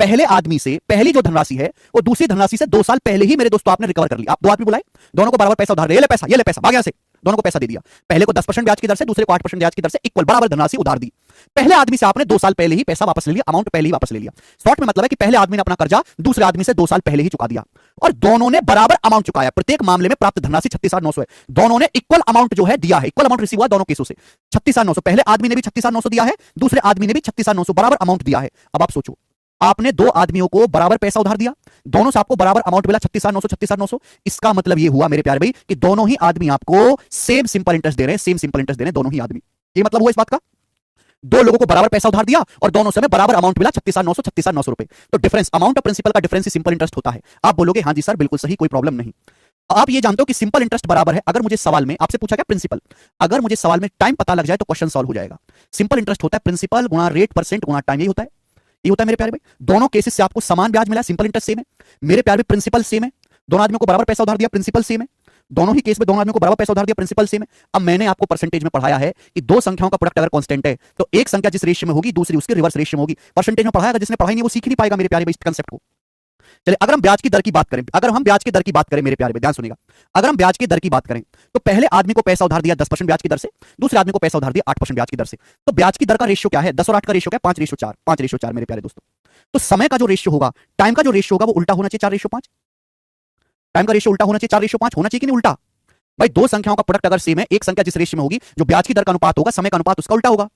पहले आदमी से पहली जो धनराशि है वो दूसरी धनराशि से 2 साल पहले ही मेरे दोस्तों आपने रिकवर कर लिया। आप 2 आदमी बुलाए, दोनों को बराबर पैसा उधार दे, ये ले पैसा भाग यहां से, दोनों को पैसा दे दिया। पहले को 10% ब्याज की दर से, दूसरे को 8% ब्याज की दर से, इक्वल बराबर धनराशि उधार दी। पहले आदमी से आपने 2 साल पहले ही पैसा वापस ले लिया, अमाउंट पहले ही वापस ले लिया। शॉर्ट में मतलब है कि पहले आदमी ने अपना कर्जा दूसरे आदमी से 2 साल पहले ही चुका दिया और दोनों ने बराबर अमाउंट चुकाया। प्रत्येक मामले में प्राप्त धनराशि 36,900 है। दोनों ने इक्वल अमाउंट जो है दिया है, इक्वल अमाउंट रिसीव हुआ दोनों केसों से 36,900। पहले आदमी ने भी 36,900 दिया है, दूसरे आदमी ने भी 36,900 बराबर अमाउंट दिया है। अब आप सोचो, आपने 2 आदमियों को बराबर पैसा उधार दिया, दोनों से आपको बराबर अमाउंट मिला 36,900 36,900। इसका मतलब ये हुआ मेरे प्यारे भाई कि दोनों ही आदमी आपको सेम सिंपल इंटरेस्ट दे रहे हैं, सेम सिंपल इंटरेस्ट दे रहे हैं दोनों ही आदमी। ये मतलब हुआ इस बात का, 2 लोगों को बराबर पैसा उधार दिया और दोनों से हमें बराबर अमाउंट मिला 36,900 रुपए। तो डिफरेंस, अमाउंट और प्रिंसिपल का डिफरेंस ही सिंपल इंटरेस्ट होता है। आप बोलोगे हां जी सर बिल्कुल सही, कोई प्रॉब्लम नहीं। आप ये जानते हो कि सिंपल इंटरेस्ट बराबर है, अगर मुझे सवाल में आपसे पूछा क्या प्रिंसिपल, अगर मुझे सवाल में टाइम पता लग जाए तो क्वेश्चन सॉल्व हो जाएगा। सिंपल इंटरेस्ट होता है प्रिंसिपल गुणा रेट परसेंट गुणा टाइम, यही होता है, ये होता है मेरे प्यारे भाई। दोनों केसेस से आपको समान ब्याज मिला, सिंपल इंटरेस्ट सेम है मेरे प्यारे भाई, प्रिंसिपल सेम है, दोनों आदमियों को बराबर पैसा उधार दिया, प्रिंसिपल सेम है, दोनों ही केस में दोनों आदमियों को बराबर पैसा उधार दिया, प्रिंसिपल सेम है। अब मैंने आपको परसेंटेज में पढ़ाया है कि 2 संख्याओं का प्रोडक्ट अगर कांस्टेंट है तो एक संख्या जिस रेशियो में होगी दूसरी उसके रिवर्स रेशियो में होगी। परसेंटेज में पढ़ाया, जिसने पढ़ाई नहीं वो सीख नहीं पाएगा मेरे प्यारे भाई इस कांसेप्ट को। चलिए, अगर हम ब्याज की दर की बात करें, अगर हम ब्याज की दर की बात करें मेरे प्यारे भाई, ध्यान सुनिएगा, अगर हम ब्याज की दर की बात करें तो पहले आदमी को पैसा उधार दिया 10% ब्याज की दर से, दूसरे आदमी को पैसा उधार दिया 8% ब्याज की दर से। तो ब्याज की दर का रेशियो क्या है? 10 और 8 का रेशियो क्या है? 5:4, 5:4 मेरे प्यारे दोस्तों। तो समय का जो रेशियो होगा, टाइम का जो रेशियो होगा वो उल्टा होना चाहिए, 4:5। टाइम का रेशियो उल्टा होना चाहिए, 4:5 होना चाहिए कि नहीं उल्टा? भाई 2 संख्याओं का प्रोडक्ट अगर सेम है, एक संख्या जिस रेशियो में होगी, जो ब्याज की दर का अनुपात होगा, समय का अनुपात उसका उल्टा होगा।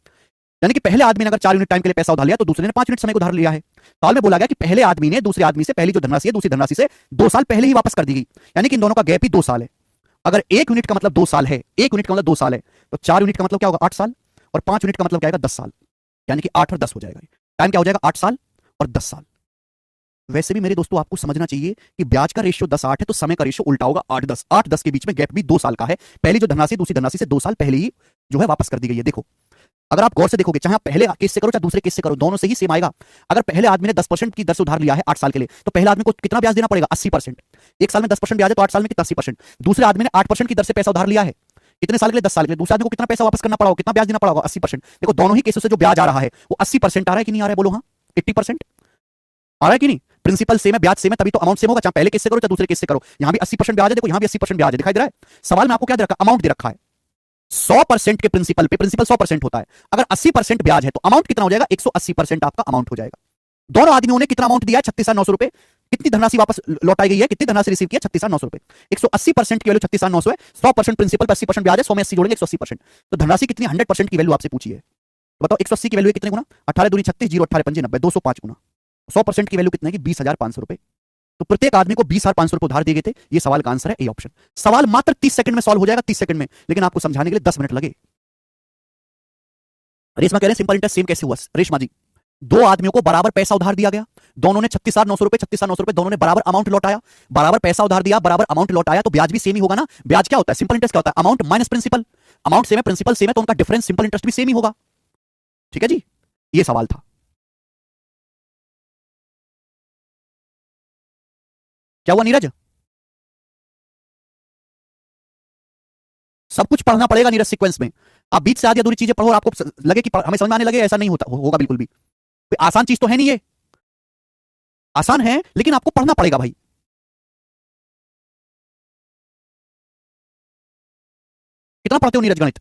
यानी कि पहले आदमी ने अगर 4 यूनिट टाइम के लिए पैसा उधार लिया तो दूसरे ने 5 यूनिट समय को उधार लिया है। साल में बोला गया कि पहले आदमी ने दूसरे आदमी से पहली जो धनराशि है दूसरी धनराशि से 2 साल पहले ही वापस कर दी गई, यानी कि इन दोनों का गैप ही 2 साल है। अगर 1 यूनिट का मतलब 2 साल है, 1 यूनिट का मतलब 2 साल है, तो 4 यूनिट का मतलब क्या होगा? 8 साल, और 5 यूनिट का मतलब क्या आएगा? 10 साल, यानी कि 8 और 10 हो जाएगा। टाइम क्या हो जाएगा? 8 साल और 10 साल। वैसे भी मेरे दोस्तों आपको समझना चाहिए कि ब्याज का रेशियो 10-8 है तो समय का रेशियो उल्टा होगा 8-10। 8-10 के बीच में गैप भी 2 साल का है। पहली जो धनराशि दूसरी धनराशि से 2 साल पहले ही जो है वापस कर दी गई है। देखो, अगर आप गौर से देखोगे, चाहे आप पहले केस से करो चाहे दूसरे केस से करो, दोनों से ही सेम आएगा। अगर पहले आदमी ने 10% की दर से उधार लिया है 8 साल के लिए, तो पहले आदमी को कितना ब्याज देना पड़ेगा? 80%। एक साल में 10% ब्याज है तो 8 साल में कितना? 80%। दूसरे आदमी ने 8% की दर से पैसा उधार लिया है, कितने साल के लिए? 10 साल के लिए। दूसरे आदमी को कितना पैसा वापस करना पड़ा होगा, कितना ब्याज देना पड़ा होगा? 80%। देखो, दोनों ही केसों से जो ब्याज आ रहा है वो 80% आ रहा है कि नहीं आ रहा है? बोलो हाँ। 80% आ रहा है कि नहीं? प्रिंसिपल सेम है, ब्याज सेम है, तभी तो अमाउंट सेम होगा, चाहे पहले केस से करो चाहे दूसरे केस से करो। यहां भी 80% ब्याज है, देखो यहां भी 80% ब्याज है, दिखाई दे रहा है? सवाल में आपको क्या दे रखा है? अमाउंट दे रखा है 100% के प्रिंसिपल पे। प्रिंसिपल 100% होता है, अगर 80% ब्याज है तो अमाउंट कितना हो जाएगा? 180% आपका अमाउंट हो जाएगा। दोनों आदमियों ने कितना अमाउंट दिया है? 36,900 रुपए। कितनी धनराशि वापस लौटाई गई है? कितनी धनराशि रिसीव की है? 36,900 रुपए। 180% की वैल्यू 36,900 है, 100% प्रिंसिपल पर 80% ब्याज है, 100 में 80 जोड़ेंगे 180%। तो धनराशि कितनी? 100% की वैल्यू आपसे पूछी है, तो बताओ 180 की वैल्यू कितने गुना? 18 दूनी 36, 0 18 पंजे 90, 205 गुना। 100% की वैल्यू कितने की? 20,500 रुपए। तो प्रत्येक आदमी को 20,500 रुपए उधार दिए गए थे। ये सवाल का आंसर है ए ऑप्शन। सवाल मात्र 30 सेकंड में सॉल्व हो जाएगा, 30 सेकंड में, लेकिन आपको समझाने के लिए 10 मिनट लगे। रेशमा कह रहे हैं सिंपल इंटरेस्ट सेम कैसे हुआ? रेशमा जी, 2 आदमियों को बराबर पैसा उधार दिया गया, दोनों ने 36,900 रुपए 36,900 रुपए, दोनों ने बराबर अमाउंट लौटाया, बराबर पैसा उधार दिया, बराबर अमाउंट लौटाया, तो ब्याज भी सेम ही होगा ना। ब्याज क्या होता है? सिंपल इंटरेस्ट क्या होता है? Amount minus principal. Amount same है, प्रिंसिपल सेम है, तो उनका डिफरेंस सिंपल इंटरेस्ट भी सेम ही होगा। ठीक है जी, ये सवाल था। क्या हुआ नीरज? सब कुछ पढ़ना पड़ेगा नीरज सीक्वेंस में। आप बीच से आधी अधूरी चीजें पढ़ो और आपको लगे कि हमें समझ में आने लगे, ऐसा नहीं होता होगा बिल्कुल भी। आसान चीज तो है नहीं ये, आसान है लेकिन आपको पढ़ना पड़ेगा भाई। कितना पढ़ते हो नीरज गणित?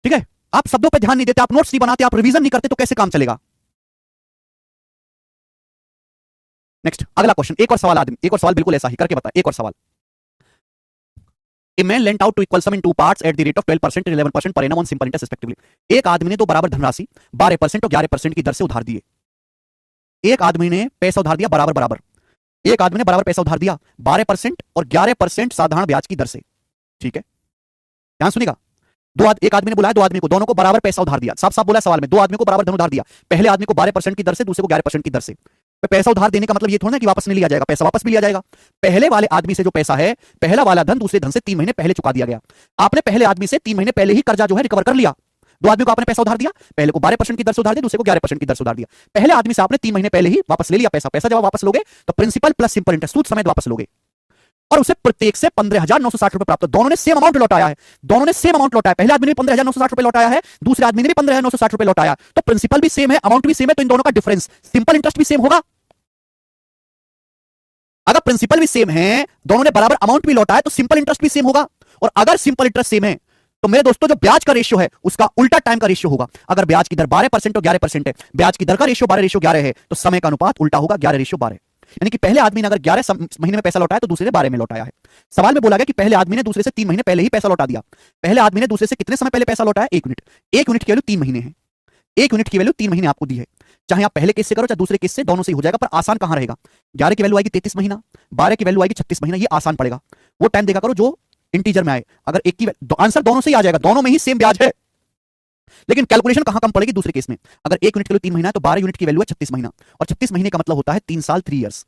ठीक है, आप शब्दों पे ध्यान नहीं देते, आप नोट्स नहीं बनाते, आप रिवीजन नहीं करते, तो कैसे काम चलेगा? नेक्स्ट अगला क्वेश्चन, एक और सवाल आदमी, एक और सवाल बिल्कुल ऐसा ही करके बता, एक और सवाल। A man lent out to equal sum in two parts at the rate of 12% and 11% per annum on simple interest respectively. एक आदमी ने दो बराबर धनराशि 12% और 11% की दर से उधार दिए। एक आदमी ने पैसा उधार दिया बराबर बराबर, एक आदमी ने बराबर पैसा उधार दिया 12% और 11% साधारण ब्याज की दर से। ठीक है, ध्यान सुनिएगा। एक आदमी ने बुलाया दो आदमी को, दोनों को बराबर पैसा उधार दिया। साफ साफ बोला सवाल में, दो आदमी को बराबर धन उधार दिया। पहले आदमी को 12% की दर से, दूसरे को 11% की दर से। पैसा उधार देने का मतलब ये थोड़ा ना कि वापस नहीं लिया जाएगा, पैसा वापस भी लिया जाएगा। पहले वाले आदमी से जो पैसा है, पहला वाला धन दूसरे धन से 3 महीने पहले चुका दिया गया। आपने पहले आदमी से 3 महीने पहले ही कर्जा जो है रिकवर कर लिया। दो आदमी को आपने पैसा उधार दिया, पहले को 12% की दर से उधार दिया, दूसरे को 11% की दर से उधार दिया। पहले आदमी से आपने 3 महीने पहले ही वापस ले लिया पैसा। पैसा जब वापस लोगे तो प्रिंसिपल प्लस सिंपल इंटरेस्ट सूद समेत वापस लोगे, और उसे प्रत्येक से 15,960 रुपए प्राप्त। दोनों ने सेम अमाउंट लौटाया है, दोनों ने सेम अमाउंट लौटाया। पहले आदमी ने 15,960 रुपए लौटाया है, दूसरे आदमी ने भी 15,960 रुपए लौटाया। तो प्रिंसिपल भी सेम है, अमाउंट भी सेम है, तो इन दोनों का डिफरेंस सिंपल इंटरेस्ट भी सेम होगा। अगर प्रिंसिपल भी सेम है, दोनों ने बराबर अमाउंट भी लौटाया, तो सिंपल इंटरेस्ट भी सेम होगा। और अगर सिंपल इंटरेस्ट सेम है तो मेरे दोस्तों जो ब्याज का रेशियो है उसका उल्टा टाइम का रेशियो होगा। अगर ब्याज की दर 12% और 11% है, ब्याज की दर का रेशियो 12:11 है, तो समय का अनुपात उल्टा होगा 11:12। यानी कि पहले आदमी ने अगर 11 महीने में पैसा लौटाया तो दूसरे ने 12 में लौटाया है। सवाल में बोला गया कि पहले आदमी ने दूसरे से 3 महीने पहले ही पैसा लौटा दिया। पहले आदमी ने दूसरे से कितने समय पहले पैसा लौटाया? 1 यूनिट। 1 यूनिट की वैल्यू 3 महीने है, 1 यूनिट की वैल्यू 3 महीने आपको दी है। चाहे आप पहले केस से करो चाहे दूसरे केस से, दोनों से ही हो जाएगा। पर आसान कहां रहेगा? 11 की वैल्यू आएगी 33 महीना, 12 की वैल्यू आएगी 36 महीना। ये आसान पड़ेगा। वो टाइम देखा करो जो इंटीजर में आए। अगर एक की आंसर दोनों से ही आ जाएगा, दोनों में ही सेम ब्याज है, लेकिन कैलकुलेशन कहां कम पड़ेगी? दूसरे केस में। अगर 1 यूनिट की वैल्यू 3 महीना है तो 12 यूनिट की वैल्यू है 36 महीना, और 36 महीने का मतलब होता है 3 साल, 3 ईयर्स।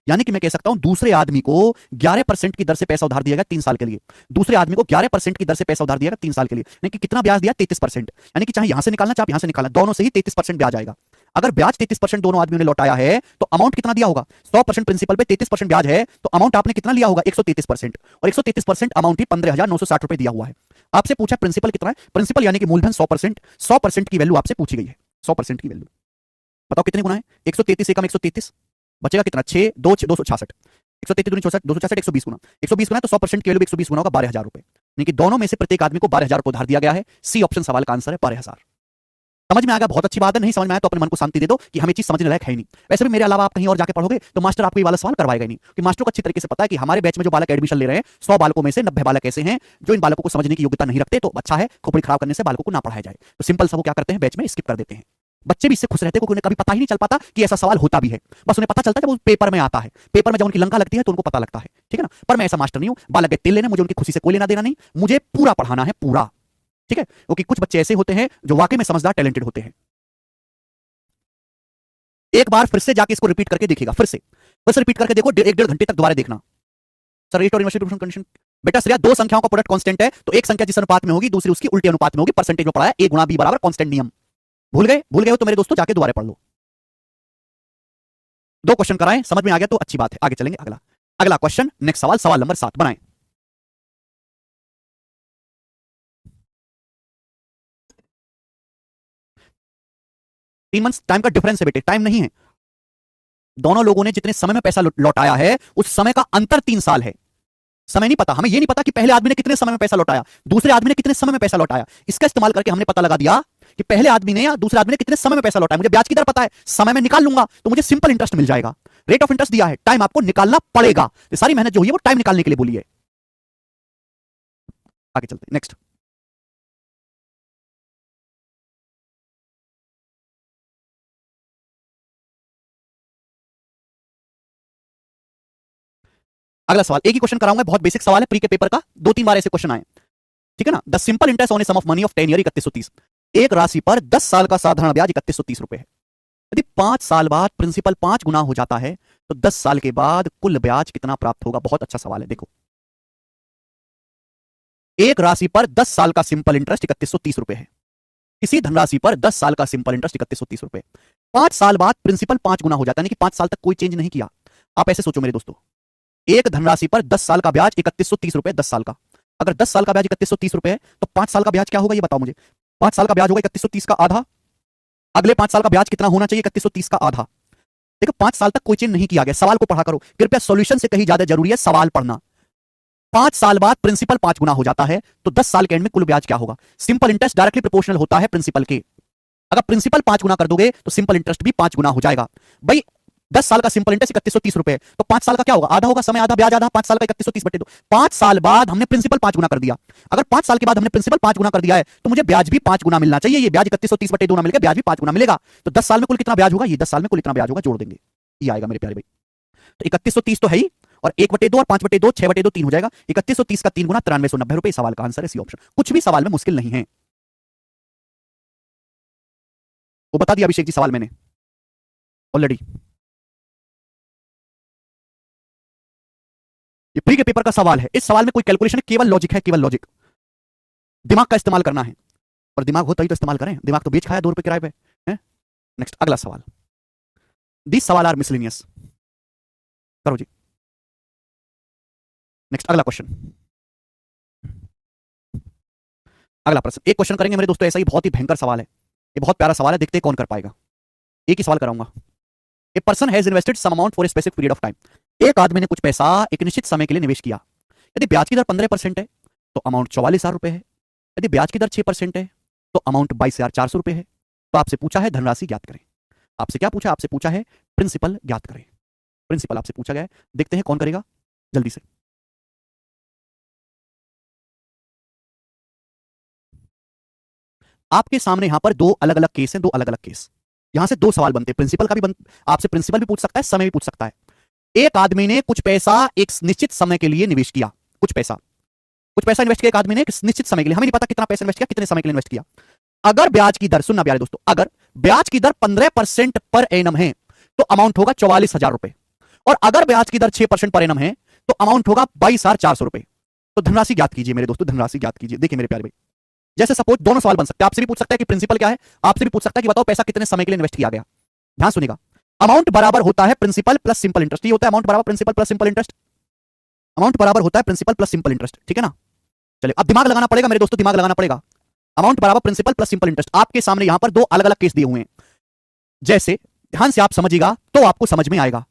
यानी कि मैं कह सकता हूं दूसरे आदमी को 11% की दर से पैसा उधार दिया गया 3 साल के लिए। दूसरे आदमी को 11% की दर से पैसा उधार दिया गया 3 साल के लिए। यानी कि कितना ब्याज दिया? 33%। यानी कि चाहे यहां से निकालना चाहे यहां से निकालना, दोनों से ही 33% ब्याज आएगा। अगर ब्याज 33% दोनों आदमियों ने लौटाया है तो अमाउंट कितना दिया होगा? 100% प्रिंसिपल पे 33% ब्याज है, तो अमाउंट आपने कितना लिया होगा? 133%। और 133% अमाउंट ही 15,960 रुपए दिया हुआ है। आपसे पूछा प्रिंसिपल कितना है? प्रिंसिपल यानी कि मूलधन 100%, 100% की वैल्यू आपसे पूछी गई है, 100% की वैल्यू। बताओ कितने गुना है? 133 एकम 133, बचेगा कितना? 6 2 266। 133 दूनी 64, 266, 120 गुना। 120 गुना तो 100% की वैल्यू 120 गुना होगा 12,000 रुपए। यानी कि दोनों में से प्रत्येक आदमी को 12,000 रुपए उधार दिया गया है। सी ऑप्शन सवाल का आंसर है 12,000। समझ में आ गया? बहुत अच्छी बात है। नहीं समझ में आया तो अपने मन को शांति दे दो कि हमें चीज समझने लायक है ही नहीं। वैसे भी मेरे अलावा आप कहीं और जाके पढ़ोगे तो मास्टर आपको ये वाला सवाल करवाएगा नहीं, कि मास्टर को अच्छी तरीके से पता है कि हमारे बैच में जो बालक एडमिशन ले रहे हैं 100 बालकों में से 90 बालक ऐसे हैं जो इन बालकों को समझने की योग्यता नहीं रखते। तो अच्छा है, खोपड़ी खराब करने से बालकों को ना पढ़ाया जाए। तो सिंपल सा वो क्या करते हैं, बैच में स्किप कर देते हैं। बच्चे भी इससे खुश रहते हैं क्योंकि उन्हें कभी पता ही नहीं चल पाता कि ऐसा सवाल होता भी है। बस उन्हें पता चलता है जब वो पेपर में आता है, पेपर में जब उनकी लंका लगती है तो उनको पता लगता है। ठीक है ना? पर मैं ऐसा मास्टर नहीं हूं, बालक के तेल लेने, मुझे उनकी खुशी से कोई लेना देना नहीं, मुझे पूरा पढ़ाना है, पूरा। ठीक है? क्योंकि कुछ बच्चे ऐसे होते हैं जो वाकई में समझदार, टैलेंटेड होते हैं। एक बार फिर से जाके इसको रिपीट करके देखिएगा, फिर से रिपीट करके देखो, 1-1.5 घंटे तक दोबारा देखना। सर रेट और इनवर्स कंडीशन, बेटा श्रेया दो संख्याओं का प्रोडक्ट कांस्टेंट है तो एक संख्या जिस अनुपात में होगी दूसरी उसकी उल्टे अनुपात में होगी। परसेंटेज में पढ़ा है, a गुणा b बराबर कांस्टेंट नियम। भूल गए हो तो मेरे दोस्तों जाके दोबारा पढ़ लो। 2 क्वेश्चन कराएं, समझ में आ गया तो अच्छी बात है, आगे चलेंगे। अगला क्वेश्चन, नेक्स्ट सवाल, सवाल नंबर 7 बनाएं। तीन मंथ टाइम का डिफरेंस है बेटे, टाइम नहीं है। दोनों लोगों ने जितने समय में पैसा लौटाया है उस समय का अंतर 3 साल है। समय नहीं पता, हमें यह नहीं पता कि पहले आदमी ने कितने समय में पैसा लौटाया, दूसरे आदमी ने कितने समय में पैसा लौटाया। इसका इस्तेमाल करके हमने पता लगा दिया कि पहले आदमी ने या दूसरे आदमी ने कितने समय में पैसा लौटाया। मुझे ब्याज की दर पता है, समय में निकाल लूंगा तो मुझे सिंपल इंटरेस्ट मिल जाएगा। रेट ऑफ इंटरेस्ट दिया है, टाइम आपको निकालना पड़ेगा। तो सारी मेहनत जो हुई है वो टाइम निकालने के लिए बोली है। आगे चलते हैं, नेक्स्ट। अगला सवाल एक ही क्वेश्चन कराऊंगा, बहुत बेसिक सवाल है, प्री के पेपर का 2-3 बार ऐसे क्वेश्चन आए। ठीक है ना? The simple interest on a sum of money of 10 year 3130। एक राशि पर 10 साल का साधारण ब्याज 3130 रुपए है। यदि 5 साल बाद प्रिंसिपल 5 गुना हो जाता है तो 10 साल के बाद कुल ब्याज कितना प्राप्त होगा? बहुत अच्छा सवाल है। देखो, एक राशि पर 10 साल का सिंपल इंटरेस्ट 3130 रुपए है। इसी धनराशि पर 10 साल का सिंपल इंटरेस्ट 3130 रुपए। 5 साल बाद प्रिंसिपल 5 गुना हो जाता है, यानी कि 5 साल तक कोई चेंज नहीं किया। आप ऐसे सोचो मेरे दोस्तों, एक धनराशि पर 10 साल का ब्याज 3130 रुपए 10 साल का, अगर 10 साल का ब्याज 3130 रुपए है तो 5 साल का ब्याज क्या होगा ये बताओ मुझे। 5 साल का ब्याज होगा 3130 का आधा, अगले 5 साल का ब्याज कितना होना चाहिए 3130 का आधा। देखो 5 साल तक कोई चेंज नहीं किया गया, सवाल को पढ़ा करो कृपया, सॉल्यूशन से कहीं ज्यादा जरूरी है सवाल पढ़ना। 5 साल बाद प्रिंसिपल 5 गुना हो जाता है तो 10 साल के एंड में कुल ब्याज क्या होगा। सिंपल इंटरेस्ट डायरेक्टली प्रोपोर्शनल होता है प्रिंसिपल के, अगर प्रिंसिपल 5 गुना कर दोगे तो सिंपल इंटरेस्ट भी 5 गुना हो जाएगा। भाई 10 साल का सिंपल इंटरेस्ट 3130 रुपए, तो 5 साल का क्या होगा, आधा होगा, समय आधा ब्याज आधा, 5 साल का 3130/2। 5 साल बाद हमने प्रिंसिपल 5 गुना कर दिया, अगर 5 साल के बाद हमने प्रिंसिपल 5 गुना कर दिया है तो मुझे ब्याज भी 5 गुना मिलना चाहिए। ये ब्याज 3130/2 ना मिलेगा, ब्याज भी 5 गुना मिलेगा। तो 10 साल में कुल कितना ब्याज होगा, ये 10 साल में कुल कितना ब्याज होगा जोड़ देंगे, ये आएगा मेरे प्यारे भाई। तो 3130 तो है ही, और 1/2 और 5/2 6/2 3 हो जाएगा, 3130 का 3 गुना 9390 रुपए। सवाल का आंसर है सी ऑप्शन। कुछ भी सवाल में मुश्किल नहीं है, वो बता दिया अभिषेक जी सवाल मैंने ऑलरेडी। ये प्री के पेपर का सवाल है, इस सवाल में कोई कैलकुलेशन है, केवल लॉजिक है, केवल लॉजिक, दिमाग का इस्तेमाल करना है, और दिमाग होता ही तो इस्तेमाल करें, दिमाग तो बेच खाया 2 रुपए किराए पे है। नेक्स्ट अगला सवाल, दिस सवाल आर मिसलेनियस, करो जी। नेक्स्ट अगला क्वेश्चन, अगला प्रश्न, एक क्वेश्चन करेंगे मेरे दोस्तों, ऐसा ही बहुत ही भयंकर सवाल है, ये बहुत प्यारा सवाल है, देखते हैं कौन कर पाएगा। एक ही सवाल कराऊंगा। A person has invested sum amount for a specific period of time, एक आदमी ने कुछ पैसा एक निश्चित समय के लिए निवेश किया। यदि ब्याज की दर 15% है तो अमाउंट 44,000 रुपए है, यदि ब्याज की दर 6% है तो अमाउंट 22,400 रुपए है। तो आपसे पूछा है धनराशि ज्ञात करें। आपसे क्या पूछा, आपसे पूछा है प्रिंसिपल ज्ञात करें, प्रिंसिपल आपसे पूछा गया है, देखते हैं कौन करेगा जल्दी से। आपके सामने यहां पर 2 अलग अलग केस हैं, 2 अलग अलग केस, यहां से 2 सवाल बनते हैं, प्रिंसिपल का भी आपसे प्रिंसिपल भी पूछ सकता है, समय भी पूछ सकता है। एक आदमी ने कुछ पैसा एक निश्चित समय के लिए निवेश किया, कुछ पैसा इन्वेस्ट किया एक आदमी ने एक निश्चित समय के लिए, हमें नहीं पता कितना पैसा इन्वेस्ट किया, कितने समय के लिए इन्वेस्ट किया। अगर ब्याज की दर, सुनना प्यारे दोस्तों, अगर ब्याज की दर 15% पर एनम है तो अमाउंट होगा 44,000 रुपए, और अगर ब्याज की दर 6% पर एनम है तो अमाउंट होगा 22,400 रुपए। तो धनराशि ज्ञात कीजिए मेरे दोस्तों, धनराशि ज्ञात कीजिए। देखिए मेरे प्यारे भाई, जैसे सपोज दोनों सवाल बन सकते हैं, आपसे भी पूछ सकता है कि प्रिंसिपल क्या है, आपसे भी पूछ सकता है कि बताओ पैसा कितने समय के लिए इन्वेस्ट किया गया। ध्यान सुनिएगा, अमाउंट बराबर होता है प्रिंसिपल प्लस सिंपल इंटरेस्ट, ये होता है अमाउंट बराबर principal plus simple interest, amount बराबर होता है प्रिंसिपल प्लस सिंपल इंटरेस्ट, ठीक है ना। चलिए अब दिमाग लगाना पड़ेगा मेरे दोस्तों, दिमाग लगाना पड़ेगा। अमाउंट बराबर प्रिंसिपल प्लस सिंपल इंटरेस्ट, आपके सामने यहां पर 2 अलग अलग केस दिए हुए हैं, जैसे ध्यान से आप समझिएगा तो आपको समझ में आएगा।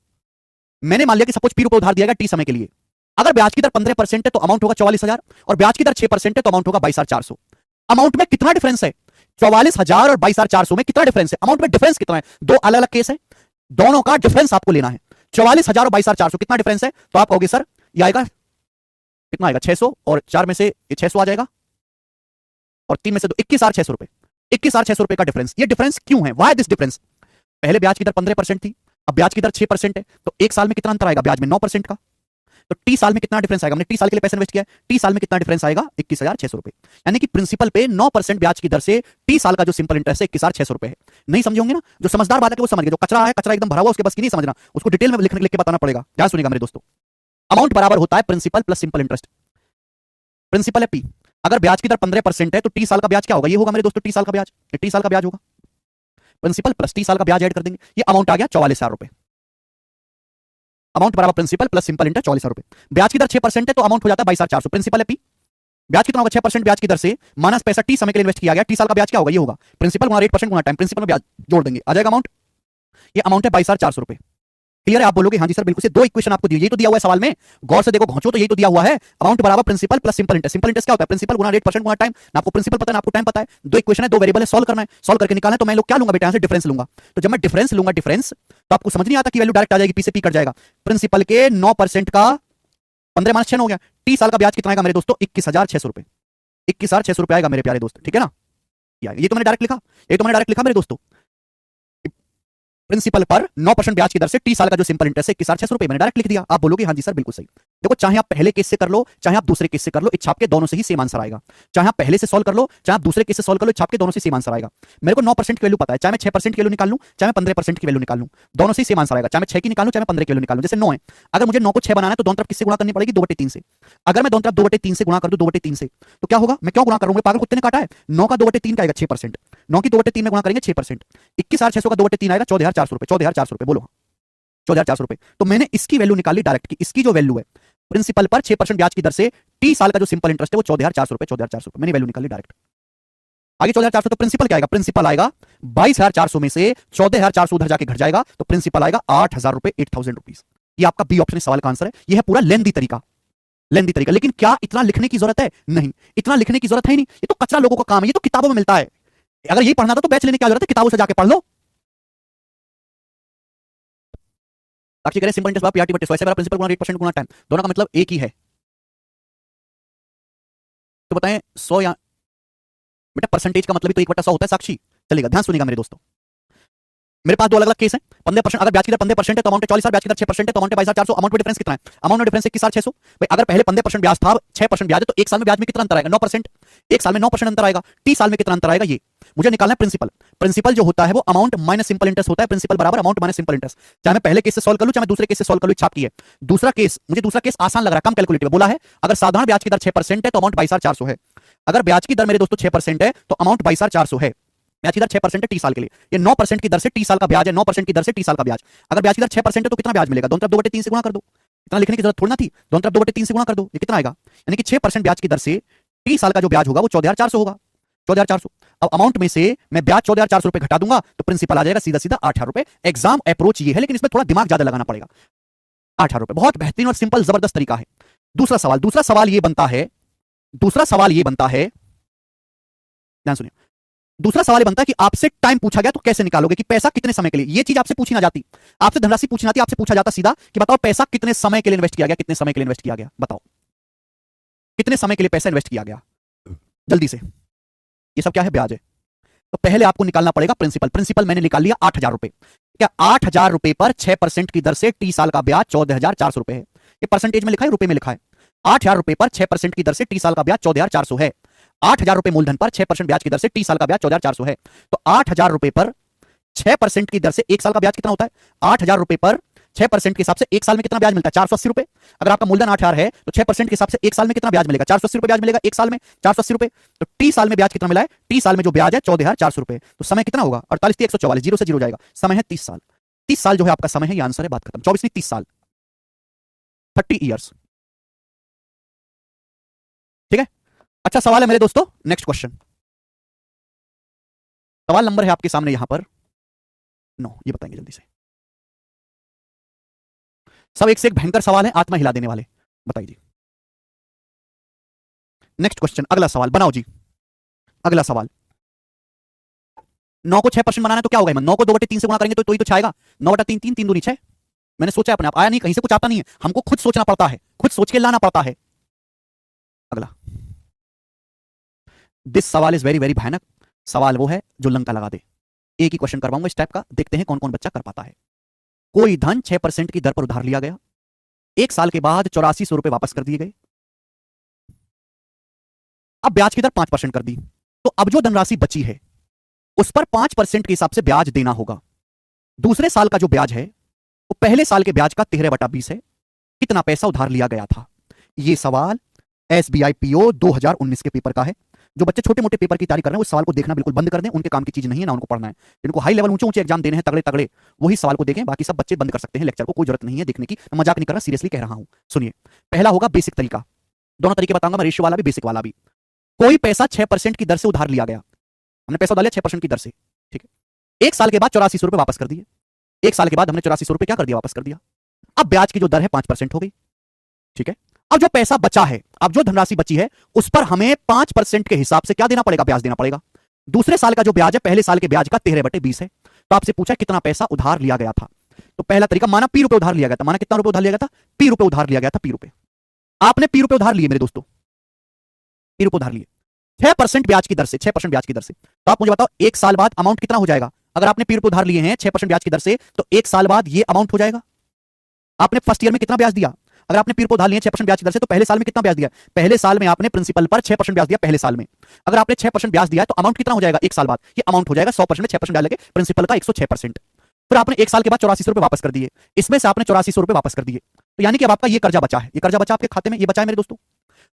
मैंने मान लिया कि सपोज पी रुपए उधार दिया गया टी समय के लिए, अगर ब्याज की दर 15% है तो अमाउंट होगा 44,000, और ब्याज की दर 6% है तो अमाउंट होगा 22,400। अमाउंट में कितना डिफरेंस है, 44,000 और 22,400 में कितना डिफरेंस है, अमाउंट में डिफरेंस कितना है, 2 अलग अलग केस है, दोनों का डिफरेंस आपको लेना है। 44,000 और 22,400 कितना डिफरेंस है, तो आप कहोगे सर ये आएगा कितना आएगा 600, और 4 में से 600 आ जाएगा, और 3 में से 2 21,600 रुपए, 21,600 रुपए का डिफरेंस। ये डिफरेंस क्यों है, वाई दिस डिफरेंस। पहले ब्याज की दर 15% थी, अब ब्याज की दर 6% है, तो 1 साल में कितना अंतर आएगा ब्याज में 9% का, तो टी साल में कितना डिफरेंस आएगा, हमने टी साल के लिए पैसा इन्वेस्ट किया, टी साल में कितना डिफरेंस आएगा 21,600 रुपए। यानी कि प्रिंसिपल पे 9% ब्याज की दर से टी साल का जो सिंपल इंटरेस्ट है 21,600 रुपए है। नहीं समझे होंगे ना, जो समझदार बात है वो समझ गए, जो कचरा है, कचरा एकदम भरा हुआ उसके बस की नहीं समझना, उसको डिटेल में लिख के बताना पड़ेगा। ध्यान सुनिएगा मेरे दोस्तों, अमाउंट बराबर होता है principal plus simple interest, principal है पी, अगर ब्याज की दर 15% है तो टी साल का ब्याज क्या होगा, ये होगा मेरे दोस्तों टी साल का ब्याज, टी साल का ब्याज होगा प्रिंसिपल प्लस टी साल का ब्याज ऐड कर देंगे, ये अमाउंट आ गया 44,000 रुपए। अमाउंट बराबर प्रिंसिपल प्लस सिंपल इंटरेस्ट 44,000 रुपए, ब्याज की दर 6% है तो अमाउंट हो जाता है 22,400, प्रिंसिपल है पी, ब्याज कितना होगा 6% ब्याज की दर से, माइनस पैसा टी समय के लिए इन्वेस्ट किया गया, टी साल का ब्याज क्या होगा, ये होगा प्रिंसिपल गुना 8% गुना टाइम, प्रिंसिपल में ब्याज जोड़ देंगे, आ जाएगा अमाउंट, ये अमाउंट है 22,400 रुपए। क्लियर है, आप बोलोगे हाँ जी सर बिल्कुल से, 2 इक्वेशन आपको दी, यही तो दिया हुआ है सवाल में, गौर से देखो घोंचो तो यही तो दिया हुआ है, अमाउंट बराबर principal plus simple interest, simple interest क्या होता है प्रिंसिपल गुना 8% गुना टाइम, ना आपको प्रिंसिपल पता है ना आपको टाइम पता है, 2 इक्वेशन है, 2 वेरिएबल है, सॉल्व करना है, सॉल्व करके निकालना है, तो मैं लोग क्या लूंगा बेटा यहां से डिफरेंस लूंगा, तो जब मैं डिफरेंस लूंगा, डिफरेंस तो आपको समझ नहीं आता कि वैल्यू डायरेक्ट आ जाएगी, पी से पी कट जाएगा, प्रिंसिपल के 9% का 15 माइनस 6 हो गया, टी साल का ब्याज कितना आएगा मेरे दोस्तों 21,600 रुपए, 21,600 रुपए आएगा मेरे प्यारे दोस्त, ठीक है ना। ये तो मैंने डायरेक्ट लिखा, ये तो मैंने डायरेक्ट लिखा मेरे दोस्तों, प्रिंसिपल पर 9% ब्याज की दर से टी साल का जो सिंपल इंटरेस्ट है 21,600 रुपए, मैंने डायरेक्ट लिख दिया। आप बोलोगे हाँ जी सर बिल्कुल सही। देखो चाहे आप पहले केस से कर लो चाहे आप दूसरे केस से कर लो, इस छाप के दोनों से ही सेम आंसर आएगा, चाहे आप पहले से सॉल्व कर लो चाहे आप दूसरे केस से सॉल्व कर लो, छाप के दोनों से सेम आंसर आएगा। मेरे को 9% की वैल्यू पता है, चाहे मैं 6% की वैल्यू निकाल लूं चाहे मैं 15% की वैल्यू निकाल लूं, दोनों से ही सेम आंसर आएगा, चाहे मैं 6 की निकालूं चाहे मैं 15 की वैल्यू निकालूं। जैसे 9 है, अगर मुझे 9 को 6 बनाना है तो दोनों तरफ किससे गुणा करनी पड़ेगी 2/3 से, अगर मैं दोनों तरफ 2/3 से गुणा कर दूं 2/3 से तो क्या होगा, मैं क्यों गुणा करूंगा, पागल कुत्ते ने काटा है, 9 का 2/3 का आएगा 6%, 9 की 2/3 में गुणा करेंगे 6%, 21,600 का 2/3 आएगा 14,400 रुपए, 14,400 रुपए बोलो 14,400 रुपए। तो मैंने इसकी वैल्यू निकाली डायरेक्ट की, इसकी जो वैल्यू है प्रिंसिपल पर 6% ब्याज की दर से टी साल का जो सिंपल इंटरेस्ट है वो 14,400 रुपए, 14,400 रुपए मैंने वैल्यू निकाली डायरेक्ट। आगे 14,400 तो प्रिंसिपल क्या आएगा, प्रिंसिपल आएगा 22,400 में से 14,400 उधर जाके घट जाएगा तो प्रिंसिपल आएगा 8,000 रुपए, 8,000 रुपीज। ये आपका बी ऑप्शन सवाल का आंसर है। ये है पूरा लेंदी तरीका, लेंदी तरीका। लेकिन क्या इतना लिखने की जरूरत है? नहीं, इतना लिखने की जरूरत है नहीं। ये तो कचरा लोगों का काम है, ये तो किताबों में मिलता है। अगर यही पढ़ना था तो बैच लेने की क्या जरूरत है, किताबों से जाके पढ़ लो। साक्षी करें सिंपल इंटरेस्ट पीआरटी बटे 100 ऐसे प्रिंसिपल गुना रेट परसेंट गुना टाइम, दोनों का मतलब एक ही है। तो बताएं 100 या बेटा परसेंटेज का मतलब ही तो 1/100 होता है साक्षी। चलेगा, ध्यान सुनिएगा मेरे दोस्तों। मेरे पास दो अलग अलग केस है। 15%, अगर ब्याज की दर 15% है तो अमाउंट है 40,000, ब्याज की दर 6% है तो अमाउंट है 22,400। अमाउंट में डिफरेंस कितना है? अमाउंट में डिफरेंस 21,600। भाई अगर पहले 15% ब्याज था, 6% ब्याज है तो एक साल में ब्याज में कितना अंतर आएगा? 9%। एक साल में 9% अंतर आएगा। टी साल में कितना अंतर आएगा? ये मुझे निकालना है प्रिंसिपल। प्रिंसिपल जो होता है वो अमाउंट माइनस सिंपल इंटरेस्ट होता है। प्रिंसिपल बराबर अमाउंट माइनस सिंपल इंटरेस्ट। चाहे मैं पहले केस से सॉल्व कर लूं, चाहे मैं दूसरे केस से सॉल्व कर लूं, छाप की है। दूसरा केस मुझे दूसरा केस आसान लग रहा है, कम कैलकुलेटिव बोला है। अगर साधारण ब्याज की दर 6% है तो अमाउंट 22,400 है। अगर ब्याज की दर मेरे दोस्तों 6% है तो अमाउंट 22,400 है। ब्याज की दर 6% है टी साल के लिए। ये 9% की दर से टी साल का ब्याज है, 9% की दर से टी साल का ब्याज। अगर ब्याज की दर 6% है तो कितना ब्याज मिलेगा? दोनों तरफ 2/3 से गुणा कर दो। इतना लिखने की जरूरत थोड़ी ना थी, दोनों तरफ 2/3 से गुणा कर दो। ये कितना आएगा? यानी कि 6% ब्याज की दर से टी साल का जो ब्याज होगा वो 14,400 होगा। 14,400। अब अमाउंट में से मैं ब्याज 14,400 रुपए घटा दूंगा तो प्रिंसिपल आ जाएगा सीधा सीधा 8,000 रुपए। एग्जाम अप्रोच ये है, लेकिन इसमें थोड़ा दिमाग ज्यादा लगाना पड़ेगा। 8,000 रुपए बहुत बेहतरीन और सिंपल जबरदस्त तरीका है। दूसरा सवाल ये बनता है, ध्यान सुनिए। दूसरा सवाल बनता है कि आपसे टाइम पूछा गया तो कैसे निकालोगे, कि पैसा कितने समय के लिए। ये चीज आपसे पूछी ना जाती, आपसे धनराशि पूछी जाती, आपसे पूछा जाता सीधा कि बताओ पैसा कितने समय के लिए इन्वेस्ट किया गया, कितने समय के लिए इन्वेस्ट किया गया, बताओ कितने समय के लिए पैसा इन्वेस्ट किया गया, जल्दी से। ये सब क्या है? ब्याज है। तो पहले आपको निकालना पड़ेगा प्रिंसिपल मैंने निकाल लिया 8,000 रुपए। क्या 8,000 रुपए पर 6% की दर से टी साल का ब्याज 14,400 रुपए है। ये परसेंटेज में लिखा है, रुपए में लिखा है। 8,000 रुपए पर 6% की दर से टी साल का ब्याज 14,400 है। 8,000 रुपए मूलधन पर 6% ब्याज की दर से टी साल का ब्याज 14,400 है। तो 8,000 रुपए पर 6% की दर से एक साल का ब्याज कितना होता है? 8,000 रुपए पर 6% के हिसाब से एक साल में कितना ब्याज मिलता है? 480 रुपए। अगर आपका मूलधन 8,000 है तो 6% के हिसाब से एक साल में कितना ब्याज मिलेगा? 480 रुपए ब्याज मिलेगा एक साल में, 480 रुपए। तो टी साल में ब्याज कितना मिला है? टी साल में जो ब्याज है 14,400 रुपए। तो समय कितना होगा? 48 144, जीरो से जीरो जाएगा। समय है 30 साल। 30 साल जो है आपका समय है, ये आंसर है, बात खत्म। 24 नहीं 30 साल, 30 ईयर्स। ठीक है, अच्छा सवाल है मेरे दोस्तों। नेक्स्ट क्वेश्चन, सवाल नंबर है आपके सामने यहां पर 9। ये बताएंगे जल्दी से। सब एक से एक भयंकर सवाल है, आत्मा हिला देने वाले। बताइए जी। नेक्स्ट क्वेश्चन, अगला सवाल बनाओ जी। अगला सवाल, 9 को 6% बनाना है तो क्या होगा? 9 को 2/3 से गुणा करेंगे तो ही तो छाएगा। 9/3, 3 दूनी 6। मैंने सोचा अपने आप, आया नहीं, कहीं से कुछ आता नहीं है, हमको खुद सोचना पड़ता है, खुद सोच के लाना पड़ता है। अगला, दिस सवाल इज वेरी वेरी भयानक। सवाल वो है जो लंका लगा दे। एक ही क्वेश्चन करवाऊंगा इस टाइप का, देखते हैं कौन कौन बच्चा कर पाता है। कोई धन 6% की दर पर उधार लिया गया, एक साल के बाद 8400 रुपए वापस कर दिए गए। अब ब्याज की दर 5% कर दी, तो अब जो धनराशि बची है उस पर 5% के हिसाब से ब्याज देना होगा। दूसरे साल का जो ब्याज है वो पहले साल के ब्याज का 13/20 है। कितना पैसा उधार लिया गया था? यह सवाल एसबीआई पीओ 2019 के पेपर का है। जो बच्चे छोटे मोटे पेपर की तैयारी कर रहे हैं उस सवाल को देखना बिल्कुल बंद कर दें, उनके काम की चीज नहीं है ना उनको पढ़ना है। जिनको हाई लेवल ऊंचे ऊंचे एग्जाम देने हैं, तगड़े तगड़े, वही सवाल को देखें। बाकी सब बच्चे बंद कर सकते हैं लेक्चर को, कोई जरूरत नहीं है देखने की। मैं मजाक नहीं कर रहा, सीरियसली कह रहा हूं। सुनिए, पहला होगा बेसिक तरीका, दोनों तरीके बताऊंगा मैं, रेशियो वाला भी बेसिक वाला भी। कोई पैसा 6% की दर से उधार लिया गया, हमने पैसा उधार लिया 6% की दर से, ठीक है। एक साल के बाद 8400 रुपए वापस कर दिए। एक साल के बाद हमने 8400 रुपए क्या कर दिया? वापस कर दिया। अब ब्याज की जो दर है 5% हो गई, ठीक है। अब जो पैसा बचा है, अब जो धनराशि बची है उस पर हमें 5% के हिसाब से क्या देना पड़ेगा? ब्याज देना पड़ेगा। दूसरे साल का जो ब्याज है पहले साल के ब्याज का 13/20 है। तो आपसे पूछा कितना पैसा उधार लिया गया था। तो पहला तरीका, माना पी रुपए उधार लिया गया था। माना कितना रुपए उधार लिया गया था? पी रुपए उधार लिया गया था। पी रुपए, आपने पी रुपए उधार लिए मेरे दोस्तों, पी रुपए उधार लिए 6% ब्याज की दर से, 6% ब्याज की दर से। तो आप मुझे बताओ एक साल बाद अमाउंट कितना हो जाएगा? अगर आपने पी रुपए उधार लिए हैं 6% ब्याज की दर से, तो एक साल बाद ये अमाउंट हो जाएगा। आपने फर्स्ट ईयर में कितना ब्याज दिया? अगर आपने पी रुपए उधार लिए 6% ब्याज की दर से, तो पहले साल में कितना ब्याज दिया? पहले साल में आपने प्रिंसिपल पर 6% ब्याज दिया पहले साल में। अगर आपने 6% ब्याज दिया तो अमाउंट कितना हो जाएगा एक साल बाद? ये अमाउंट हो जाएगा 100% में 6% ब्याज लगे प्रिंसिपल का 106%। फिर आपने एक साल के बाद 8400 रुपए वापस कर दिए, इसमें से आपने 8400 रुपए वापस कर दिए। तो यानी कि अब आपका ये कर्जा बचा है, ये कर्जा बचा आपके खाते में, ये बचा है मेरे दोस्तों।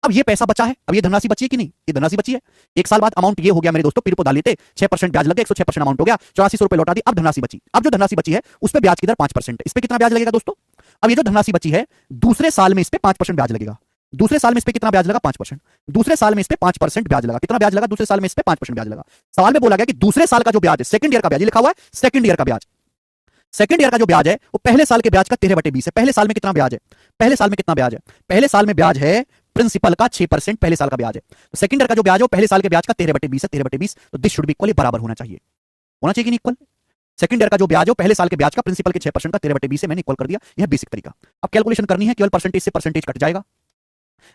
अब ये पैसा बचा है, अब ये धनराशि बची है कि नहीं? ये धनराशि बची है। एक साल बाद अमाउंट ये हो गया मेरे दोस्तों, पी रुपए उधार लिए थे, 6% ब्याज लग गया, 106% अमाउंट हो गया, 8400 रुपए लौटा दी। अब धनराशि बची, अब जो धनराशि बची है उस पर ब्याज की दर 5% है। इस पे कितना ब्याज लगेगा दोस्तों? अब ये जो धनराशि बची है दूसरे साल में इस पे 5% ब्याज लगेगा। दूसरे साल में इस पे कितना ब्याज लगा? 5%। दूसरे साल में इस पे 5% ब्याज लगा। कितना ब्याज लगा दूसरे साल में? इस पे 5% ब्याज लगा। सवाल में बोला गया कि दूसरे साल का जो ब्याज है, सेकंड ईयर का ब्याज, ये लिखा हुआ है सेकंड ईयर का ब्याज। सेकंड ईयर का जो ब्याज है वो पहले साल के ब्याज का 13/20 है। पहले साल में कितना ब्याज है? पहले साल में कितना ब्याज है? पहले साल में ब्याज है प्रिंसिपल का 6%, पहले साल का ब्याज है। तो सेकंड ईयर का जो ब्याज है वो पहले साल के ब्याज का 13/20 है। 13/20, तो दिस शुड बी इक्वली, बराबर होना चाहिए। होना चाहिए कि नहीं इक्वल? सेकंड ईयर का जो ब्याज है पहले साल के ब्याज का प्रिंसिपल के 6% का 13/20 से मैंने इक्वल कर दिया। यह बेसिक तरीका। अब कैलकुलेशन करनी है, केवल परसेंटेज से परसेंटेज कट जाएगा।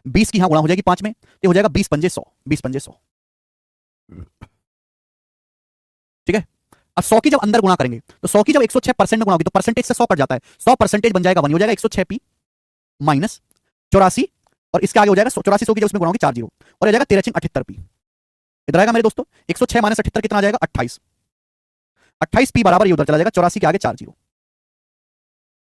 20 की यहां गुणा हो जाएगी 5 में, ये हो जाएगा 20 पंजे 100, 20 पंजे 100। ठीक है। अब 100 की जब अंदर गुणा करेंगे तो 100 की जब 106% में गुणा होगी तो परसेंटेज से 100 कट जाता है। 100% बन जाएगा 1, हो जाएगा 106p माइनस 84, और इसके आगे हो जाएगा 84, 100 की जब उसमें गुणा होगी 4 जीरो, और हो जाएगा 13 78p। इधर आएगा मेरे दोस्तों 106 माइनस 78 कितना आ जाएगा? 28। 28p बराबर, ये उधर चला जाएगा 84 के आगे 4 जीरो।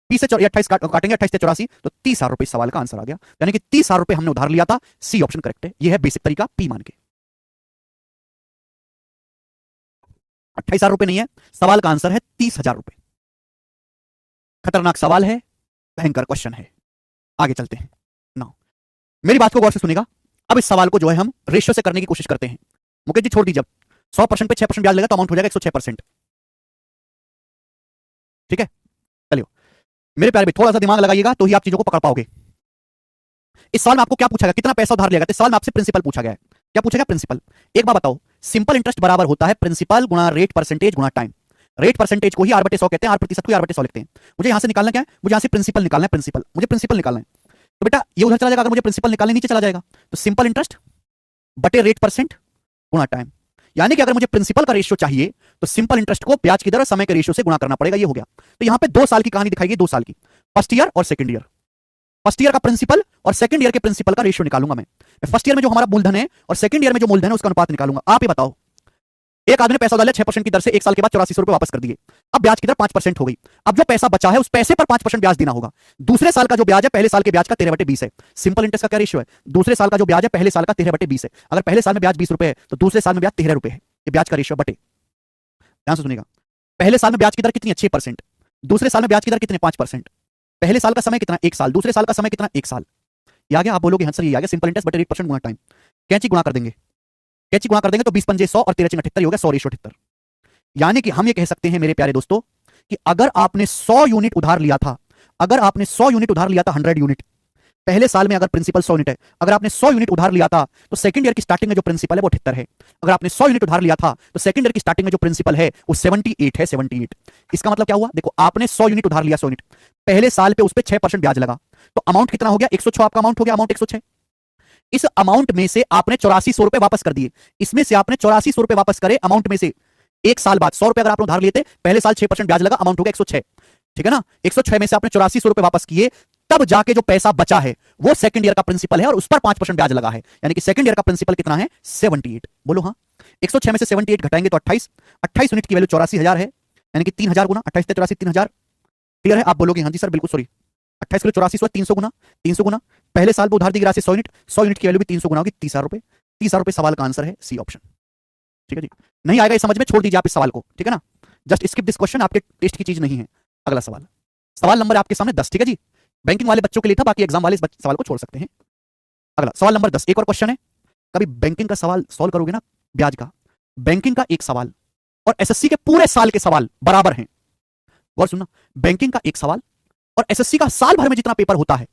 पी से 28 काटेंगे, 28 से 84, तो 30,000 रुपए सवाल का आंसर आ गया। यानी कि 30,000 रुपए हमने उधार लिया था। सी ऑप्शन करेक्ट है। यह है बेसिक तरीका, पी मान के। 28,000 रुपए नहीं है, सवाल का आंसर है 30,000 रुपए। खतरनाक सवाल है, भयंकर क्वेश्चन है। आगे चलते हैं ना, मेरी बात को गौर से सुनेगा। अब इस सवाल को जो है हम रेशियो से करने की कोशिश करते हैं। मुकेश जी छोड़ दीजिए, 100% पे 6% ब्याज लगेगा तो अमाउंट हो जाएगा 106%। ठीक है, चलिए मेरे प्यारे, थोड़ा सा दिमाग लगाइएगा तो ही आप चीजों को पकड़ पाओगे। इस साल में आपको क्या पूछा गया? कितना पैसा उधार लिया गया? इस साल में आपसे प्रिंसिपल पूछा गया है। क्या पूछा गया? प्रिंसिपल। एक बात बताओ, सिंपल इंटरेस्ट बराबर होता है प्रिंसिपल गुणा रेट परसेंटेज गुणा टाइम। रेट परसेंटेज को ही R/100 कहते हैं, R% को R/100 लिखते हैं। मुझे यहां से निकालना क्या है? मुझे यहां से प्रिंसिपल निकालना है। प्रिंसिपल, मुझे प्रिंसिपल निकालना है। तो बेटा ये उधर चला जाएगा, अगर मुझे प्रिंसिपल निकालने नीचे चला जाएगा तो सिंपल इंटरेस्ट बटे रेट परसेंट गुणा टाइम। यानी कि अगर मुझे प्रिंसिपल का रेशियो चाहिए तो सिंपल इंटरेस्ट को ब्याज की दर और समय के रेशियो से गुणा करना पड़ेगा। ये हो गया। तो यहां पे 2 साल की कहानी दिखाई गई, 2 साल की, फर्स्ट ईयर और सेकंड ईयर। फर्स्ट ईयर का प्रिंसिपल और सेकंड ईयर के प्रिंसिपल का रेशियो निकालूंगा मैं। फर्स्ट ईयर में जो हमारा मूलधन है और सेकंड ईयर में जो मूलधन है उसका अनुपात निकालूंगा। आप ये बताओ, एक आदमी ने पैसा डाला 6% की दर से, 1 साल के बाद 8400 रुपए वापस कर दिए। अब ब्याज की दर 5% हो गई। अब जो पैसा बचा है उस पैसे पर 5% ब्याज देना होगा। दूसरे साल का जो ब्याज है पहले साल के ब्याज का 13/20 है। सिंपल इंटरेस्ट का क्या रेशियो है? दूसरे साल का जो ब्याज है पहले साल का 13/20 है। अगर पहले साल में ब्याज 20 रुपए है तो दूसरे साल में ब्याज 13 रुपए है। ये ब्याज का रेशियो बटे, ध्यान से सुनिएगा, पहले साल में ब्याज की दर कितनी है? 6%। दूसरे साल में ब्याज की दर कितनी? 5%। पहले साल का समय कितना? 1 साल। दूसरे साल का समय कितना? 1 साल। ये आ गया। आप बोलोगे हाँ सर ये आ गया, सिंपल इंटरेस्ट बटे रेट परसेंट गुणा टाइम। कैंची गुणा कर देंगे, कैंची गुणा कर देंगे तो 20 पंजे 100 और 13 78 हो गया, 100:78। यानी कि हम ये कह सकते हैं मेरे प्यारे दोस्तों कि अगर आपने 100 यूनिट उधार लिया था, अगर आपने 100 यूनिट उधार लिया था, 100 यूनिट पहले साल में, अगर प्रिंसिपल 100 यूनिट है, अगर आपने 100 यूनिट उधार लिया था तो सेकंड ईयर की स्टार्टिंग में जो प्रिंसिपल है वो 78 है। अगर आपने 100 यूनिट उधार लिया था तो सेकंड ईयर की स्टार्टिंग में जो प्रिंसिपल है वो 78 है, 78। इसका मतलब क्या हुआ? देखो आपने 100 यूनिट उधार लिया, 100 यूनिट, पहले साल पे उस पर 6% ब्याज लगा, तो अमाउंट कितना हो गया? 106 आपका अमाउंट हो गया, अमाउंट 106। इस अमाउंट में से आपने 8400 रुपए वापस कर दिए। इसमें से आपने 8400 रुपए वापस करे अमाउंट में से। 1 साल बाद 100 रुपए अगर आपने उधार लिए थे, पहले साल 6% ब्याज लगा, अमाउंट हो गया 106। ठीक है ना? 106 में से आपने 8400 रुपए वापस किए, तब जाके जो पैसा बचा है वो सेकंड ईयर का प्रिंसिपल है और उस पर 5% ब्याज लगा है। यानी कि सेकंड ईयर का प्रिंसिपल कितना है? 78। बोलो हाँ। 106 में से 78 घटाएंगे तो 28। 28 यूनिट की वैल्यू 84,000 है, यानी कि 3000 गुना 28 से 84, 3000। क्लियर है? आप बोलोगे हाँ जी सर बिल्कुल, सॉरी 28 किलो 84 300 गुना, 300 गुना, पहले साल पे उधार दी राशि 100 यूनिट, 100 यूनिट की वैल्यू भी 300 गुना होगी, 30,000 रुपए। 30,000 रुपए सवाल का आंसर है, सी ऑप्शन। ठीक है जी, नहीं आएगा इस समझ में, छोड़ दीजिए आप इस सवाल को। ठीक है ना, जस्ट स्किप दिस क्वेश्चन, आपके टेस्ट की चीज नहीं है। अगला सवाल, सवाल नंबर आपके सामने 10। ठीक है जी, बैंकिंग वाले बच्चों के लिए था, बाकी एग्जाम वाले इस सवाल को छोड़ सकते हैं। अगला सवाल नंबर 10, एक और क्वेश्चन है। कभी बैंकिंग का सवाल सॉल्व करोगे ना, ब्याज का, बैंकिंग का एक सवाल और एसएससी के पूरे साल के सवाल बराबर हैं। गौर सुनना, बैंकिंग का एक सवाल और एसएससी का साल भर में जितना पेपर होता है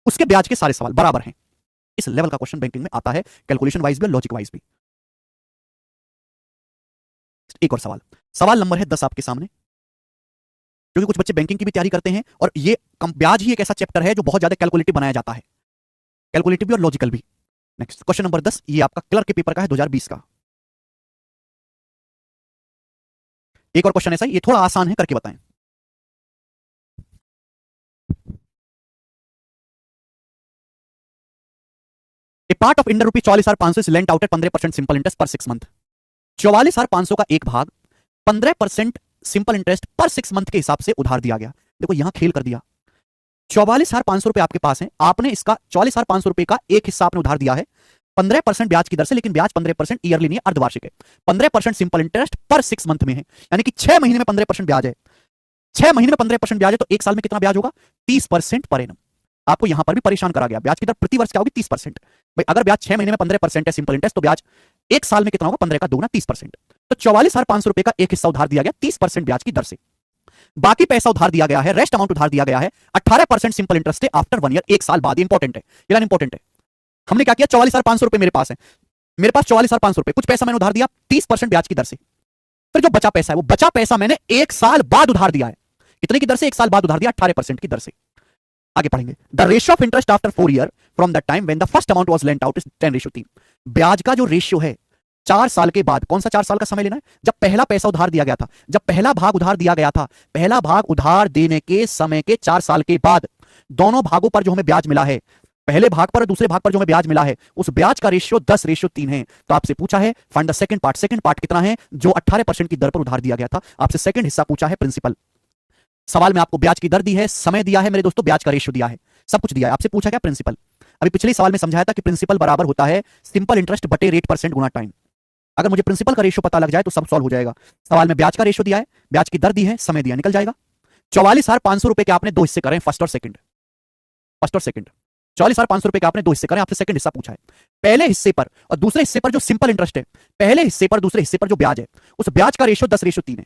उसके ब्याज के सारे सवाल बराबर हैं। इस लेवल का क्वेश्चन बैंकिंग में आता है, कैलकुलेशन वाइज भी और लॉजिक वाइज भी। एक और सवाल, सवाल नंबर है 10 आपके सामने, क्योंकि कुछ बच्चे बैंकिंग की भी तैयारी करते हैं और ये ब्याज ही एक ऐसा चैप्टर है जो बहुत ज्यादा कैलकुलेटिव बनाया जाता है, कैलकुलेटिव भी और लॉजिकल भी। नेक्स्ट क्वेश्चन नंबर 10, ये आपका क्लर्क के पेपर का है 2020 का। एक और क्वेश्चन ऐसा, ये थोड़ा आसान है, करके बताएं। A part of Indian rupees 44,500 is lent out at 15% simple interest पर 6 मंथ। 44,500 का एक भाग 15% सिंपल इंटरेस्ट पर 6 मंथ के हिसाब से उधार दिया गया। देखो यहां खेल कर दिया, 44,500 रुपए आपके पास है, आपने इसका 44,500 रुपए का एक हिस्सा आपने उधार दिया है 15% ब्याज की दर से, लेकिन ब्याज 15% ईयरली नहीं है, अर्धवार्षिक है। 15% सिंपल इंटरेस्ट पर 6 मंथ में है, यानी कि 6 महीने में 15% ब्याज है। 6 महीने में 15% ब्याज है तो एक साल में कितना ब्याज होगा? 30% पर एनम। आपको यहां पर भी परेशान करा गया। ब्याज की दर प्रति वर्ष क्या होगी? 30%। भाई अगर ब्याज 6 महीने में 15% है सिंपल इंटरेस्ट, तो ब्याज एक साल में कितना होगा? 15 का दोगुना 30%। तो 44,500 रुपए का एक हिस्सा उधार दिया गया 30% ब्याज की दर से। बाकी पैसा उधार दिया गया है, रेस्ट अमाउंट उधार दिया गया है 18% सिंपल इंटरेस्ट है आफ्टर 1 ईयर, एक साल बाद। इंपॉर्टेंट है, ये इंपॉर्टेंट है। हमने क्या किया? 44,500 रुपए मेरे पास है, मेरे पास 44,500 रुपए, कुछ पैसा मैंने उधार दिया 30% ब्याज की दर से। फिर जो बचा पैसा है, वो बचा पैसा मैंने एक साल बाद उधार दिया है। कितने की दर से? एक साल बाद उधार दिया, 18% की दर से। आगे पढ़ेंगे। The ratio of interest after 4 year from the time when the first amount was lent out is 10:3। ब्याज का जो रेशियो है 4 साल के बाद, कौन सा 4 साल का समय लेना है? जब पहला पैसा उधार दिया गया था, जब पहला भाग उधार दिया गया था, पहला भाग उधार देने के समय के 4 साल के बाद दोनों भागों पर जो हमें ब्याज मिला है, पहले भाग पर और दूसरे भाग पर जो हमें ब्याज मिला है, उस ब्याज का रेशियो 10:3 है। तो आपसे पूछा है find the second part. Second part कितना है? जो 18% की दर पर उधार दिया गया था। आपसे सेकंड हिस्सा पूछा है प्रिंसिपल। सवाल में आपको ब्याज की दर दी है, समय दिया है मेरे दोस्तों, ब्याज का रेशियो दिया है, सब कुछ दिया है। आपसे पूछा क्या? प्रिंसिपल। अभी पिछले सवाल में समझाया था कि प्रिंसिपल बराबर होता है सिंपल इंटरेस्ट बटे रेट परसेंट गुना टाइम। अगर मुझे प्रिंसिपल का रेशियो पता लग जाए तो सब सॉल्व हो जाएगा। सवाल में ब्याज का रेशियो दिया है, ब्याज की दर दी है, समय दिया, निकल जाएगा। 44,500 रुपए के आपने दो हिस्से करें, फर्स्ट और सेकंड। 44,500 रुपए के आपने दो हिस्से करें, आपसे सेकंड हिस्सा पूछा है। पहले हिस्से पर और दूसरे हिस्से पर जो सिंपल इंटरेस्ट है, पहले हिस्से पर दूसरे हिस्से पर जो ब्याज है, उस ब्याज का रेशियो 10:3 है।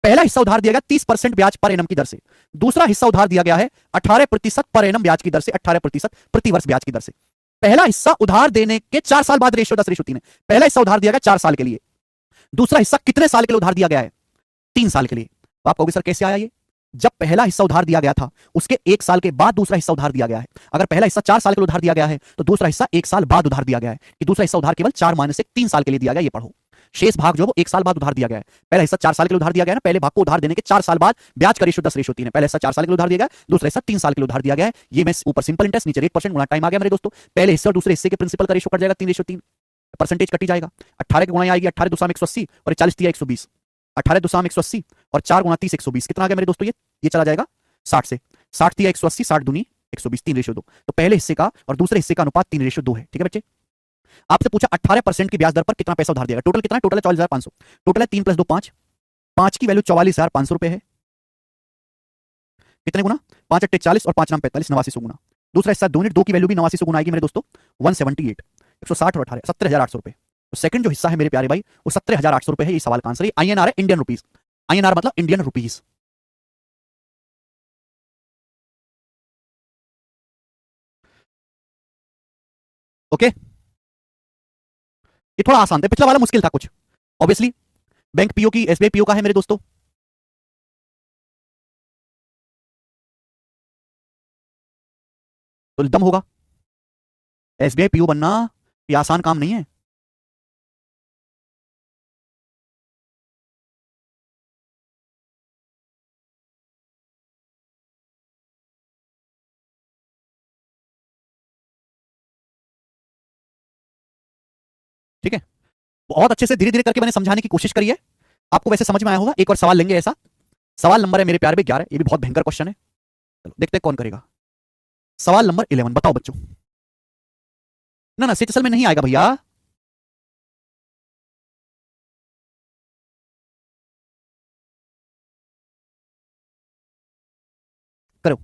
पहला हिस्सा उधार दिया गया 30% ब्याज पर एनम की दर से, दूसरा हिस्सा उधार दिया गया है 18% पर एनम ब्याज की दर से, 18% प्रति वर्ष ब्याज की दर से। पहला हिस्सा उधार देने के 4 साल बाद रेशियो 10:3 है। पहला हिस्सा उधार दिया गया 4 साल के लिए, दूसरा हिस्सा कितने साल के लिए उधार दिया गया है? 3 साल के लिए। तो आप कहोगे सर कैसे आया ये? जब पहला हिस्सा उधार दिया गया था उसके 1 साल के बाद दूसरा हिस्सा उधार दिया गया है। अगर पहला हिस्सा 4 साल के लिए उधार दिया गया है तो दूसरा हिस्सा 1 साल बाद उधार दिया गया है, कि दूसरा हिस्सा उधार केवल 4 माइनस 1 3 साल के लिए दिया गया। ये पढ़ो, शेष भाग जो वो 1 साल बाद उधार दिया गया है। पहला हिस्सा 4 साल के लिए उधार दिया गया है ना, पहले भाग को उधार देने के 4 साल बाद ब्याज का रेशियो 10:3 है। पहला हिस्सा 4 साल के लिए उधार दिया गया, दूसरा हिस्सा 3 साल के लिए उधार दिया गया है। ये मैं ऊपर सिंपल इंटरेस्ट, नीचे रेट परसेंट गुना टाइम आ गया मेरे दोस्तों। पहले हिस्से और दूसरे हिस्से के प्रिंसिपल का रेशियो कट जाएगा 3:3, परसेंटेज कटी जाएगा। 18 के गुणा आएगी 18 2 180 और 40 3 120, 18 2 180 और 4 गुणा 30 120, कितना आ गया मेरे दोस्तों? ये चला जाएगा 60 से, 60 3 180, 60 दूनी 120, 3:2। तो पहले हिस्से का और दूसरे हिस्से का अनुपात 3:2 है। ठीक है बच्चे। आपसे पूछा 18% की ब्याज दर पर कितना पैसा उधार दिया गया। टोटल कितना है? टोटल है 44,500। टोटल है 3 + 2 5, 5 की वैल्यू 44,500 रुपए है। कितने गुना? 5 8 40 और 5 9 45, 8900 गुना। दूसरा हिस्सा 2 यूनिट, 2 की वैल्यू भी 8900 गुना आएगी मेरे दोस्तों, 178, 160 और 18, 17,800 रुपए। तो सेकंड जो हिस्सा है मेरे प्यारे भाई वो 17,800 रुपए है। ये सवाल का आंसर है। INR है, इंडियन रुपीज। INR मतलब इंडियन रुपीज। ओके, ये थोड़ा आसान था, पिछला वाला मुश्किल था कुछ ऑब्वियसली। बैंक पीओ की, SBI पीओ का है मेरे दोस्तों। तो दम होगा, SBI पीओ बनना ये आसान काम नहीं है। ठीक है, बहुत अच्छे से धीरे धीरे करके मैंने समझाने की कोशिश करी है। आपको वैसे समझ में आया होगा। एक और सवाल लेंगे ऐसा। सवाल नंबर है मेरे प्यारे भाई 11। ये भी बहुत भयंकर क्वेश्चन है, चलो देखते हैं कौन करेगा। सवाल नंबर 11, बताओ बच्चों। ना ना सिचुएशन में नहीं आएगा भैया। करो,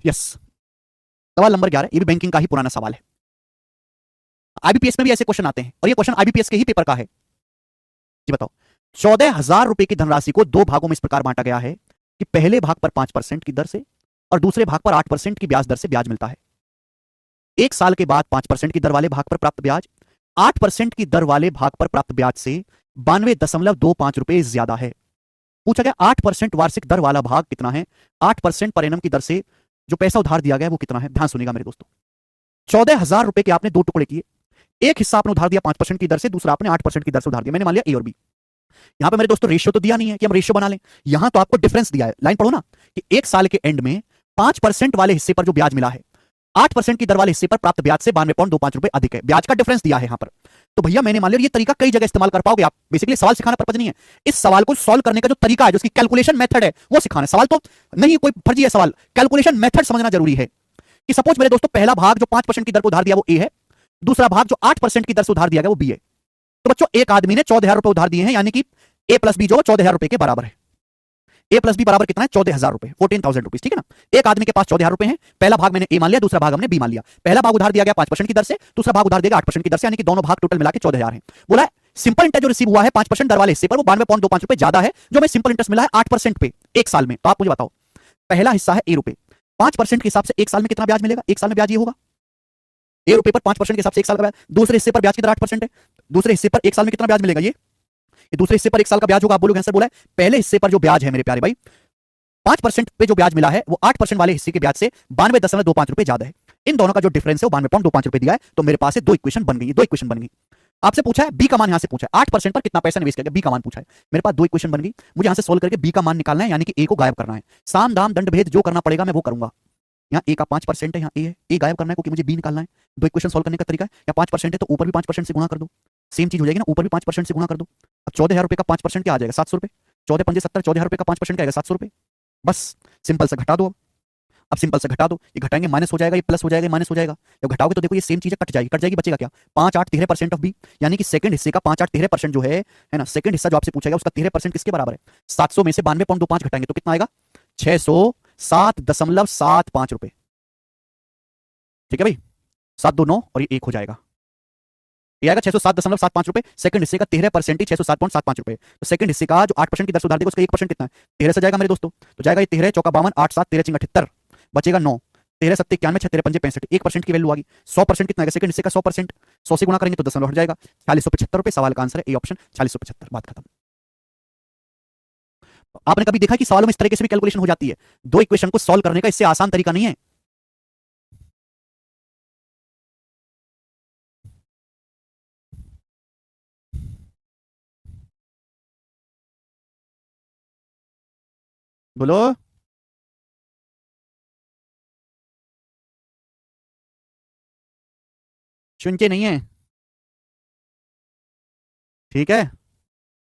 यस। सवाल नंबर 11, ये भी बैंकिंग का ही पुराना सवाल है। IBPS में भी ऐसे क्वेश्चन आते हैं और ये क्वेश्चन IBPS के ही पेपर का है। जी बताओ। 14,000 रुपए की धनराशि को दो भागों में इस प्रकार बांटा गया है कि पहले भाग पर 5% की दर से और दूसरे भाग पर 8% की ब्याज दर से ब्याज मिलता है। एक साल के बाद 5% की दर वाले भाग पर प्राप्त ब्याज 8% की दर वाले भाग पर प्राप्त ब्याज से 92.25 रुपए ज्यादा है। पूछा गया 8% वार्षिक दर वाला भाग कितना है, 8% पर एनम की दर से जो पैसा उधार दिया गया है वो कितना है। ध्यान सुनिएगा मेरे दोस्तों। 14,000 रुपए के आपने दो टुकड़े किए, एक हिस्सा आपने उधार दिया 5% की दर से, दूसरा आपने 8% की दर से उधार दिया। मैंने मान लिया A और B। यहां पे मेरे दोस्तों रेशियो तो दिया नहीं है कि हम रेशियो बना लें, यहां तो आपको डिफरेंस दिया है। लाइन पढ़ो ना कि एक साल के एंड में 5% वाले हिस्से पर जो ब्याज मिला है 8% की दर वाले हिस्से पर प्राप्त ब्याज से 92.25 रुपए अधिक है। ब्याज का डिफरेंस दिया है यहां पर। तो भैया मैंने मान लिया ये तरीका कई जगह इस्तेमाल कर पाओगे आप। बेसिकली सवाल सिखाना पर्पज नहीं है, इस सवाल को सॉल्व करने का जो तरीका है, जो इसकी कैलकुलेशन मेथड है वो सिखाना है। सवाल तो नहीं कोई फर्जी है, सवाल कैलकुलेशन मेथड समझना जरूरी है। कि सपोज मेरे दोस्तों पहला भाग जो 5% की दर को उधार दिया वो A है, दूसरा भाग जो 8% की दर से उधार दिया गया वो B है। तो बच्चों एक आदमी ने 14,000 रुपए उधार दिए हैं, यानी कि A + B जो 14,000 रुपए के बराबर है। ए प्लस बी बराबर कितना है? 14,000 रुपए, 14,000 रुपीज, ठीक है ना। एक आदमी के पास 14,000 रुपए हैं, पहला भाग मैंने ए मान लिया, दूसरा भाग हमने बी मान लिया। पहला भाग उधार दिया गया 5% की दर से, दूसरा भाग उधार दिया 8% की दर से, यानी कि दोनों भाग टोटल मिला के 14,000 है। बोला है सिंपल इंटरेस्ट जो रिसीव हुआ है 5% दर वाले हिस्से पर, वो 92.25 रुपए ज्यादा है जो हमें सिंपल इंटरेस्ट मिला है 8% पे एक साल में। तो आप मुझे बताओ, पहला हिस्सा है ए रुपए, 5% के हिसाब से एक साल में कितना ब्याज मिलेगा? एक साल में ब्याज ये होगा, ए रुपए पर 5% के हिसाब से एक साल का ब्याज। दूसरे हिस्से पर ब्याज की दर 8% है, दूसरे हिस्से पर एक साल में कितना ब्याज मिलेगा? ये दूसरे हिस्से पर एक साल का ब्याज होगा। आप बोलोगे सर, बोला है पहले हिस्से पर जो ब्याज है मेरे प्यारे भाई 5% पे जो ब्याज मिला है वो 8% वाले हिस्से के ब्याज से 92.25 रुपए ज्यादा है। इन दोनों का जो डिफरेंस है वो 92.25 रुपए दिया है। तो मेरे पास दो इक्वेशन बन गई, दो इक्वेशन बन गई। आपसे पूछा है बी का मान, यहां से पूछा है 8% पर कितना पैसा निवेश किया गया, बी का मान पूछा है। मेरे पास दो इक्वेशन बन गई, मुझे यहां से सोल्व करके बी का मान निकालना है, यानी कि ए को गायब करना है। साम दाम दंड भेद जो करना पड़ेगा मैं वो करूंगा। यहाँ ए का 5% है, यहाँ ए है, ए गायब करना है क्योंकि मुझे बी निकालना है। दो इक्वेशन सोल्व करने का तरीका है, या 5% है तो ऊपर भी 5% से गुणा कर दो, सेम चीज हो जाएगी ना, ऊपर भी 5% से गुणा कर दो। अब 14,000 रुपए का 5% क्या आ जाएगा? 700 रुपए। 14 पंजे 70, 14,000 रुपए का 5% क्या आएगा? 700 रुपए। बस सिंपल से घटा दो। अब सिंपल से घटा दो, ये घटाएंगे माइनस हो जाएगा, ये प्लस हो जाएगा, माइनस हो जाएगा। जब घटाओगे तो देखो ये सेम चीजें कट जाएगी, कट जाएगी, बचेगा क्या? 5 8 13% ऑफ बी, यानी कि सेकंड हिस्से का 5 8 13% जो है ना, सेकंड हिस्सा जो आपसे पूछा गया उसका 13% किसके बराबर है? 700 में से 92.25 घटाएंगे तो कितना आएगा? 607.75 रुपए। ठीक है भाई, 7 2 9 और ये 1 हो जाएगा, ये आएगा 607.75 रुपए। सेकंड हिस्से का 13% ही 607.75 रुपए। तो सेकंड हिस्से का जो 8% की दर से उधार देगा उसका 1% कितना है? 13 से जाएगा मेरे दोस्तों, तो जाएगा ये 13 चौका 52, 8 7 13 चिंग 78, बचेगा 9, 13 7 91, 6 13 पंजे 65, 1% की वैल्यू आ गई। 100% कितना आएगा? सेकंड हिस्से का 100%, 100 से गुणा करेंगे तो 10 हट जाएगा, 4675 रुपए। सवाल का आंसर है ए ऑप्शन 4675। बात खत्म। आपने कभी देखा कि सवालों में इस तरीके से भी कैलकुलेशन हो जाती है? दो इक्वेशन को सॉल्व करने का इससे आसान तरीका नहीं है। बोलो, सुनते नहीं है? ठीक है,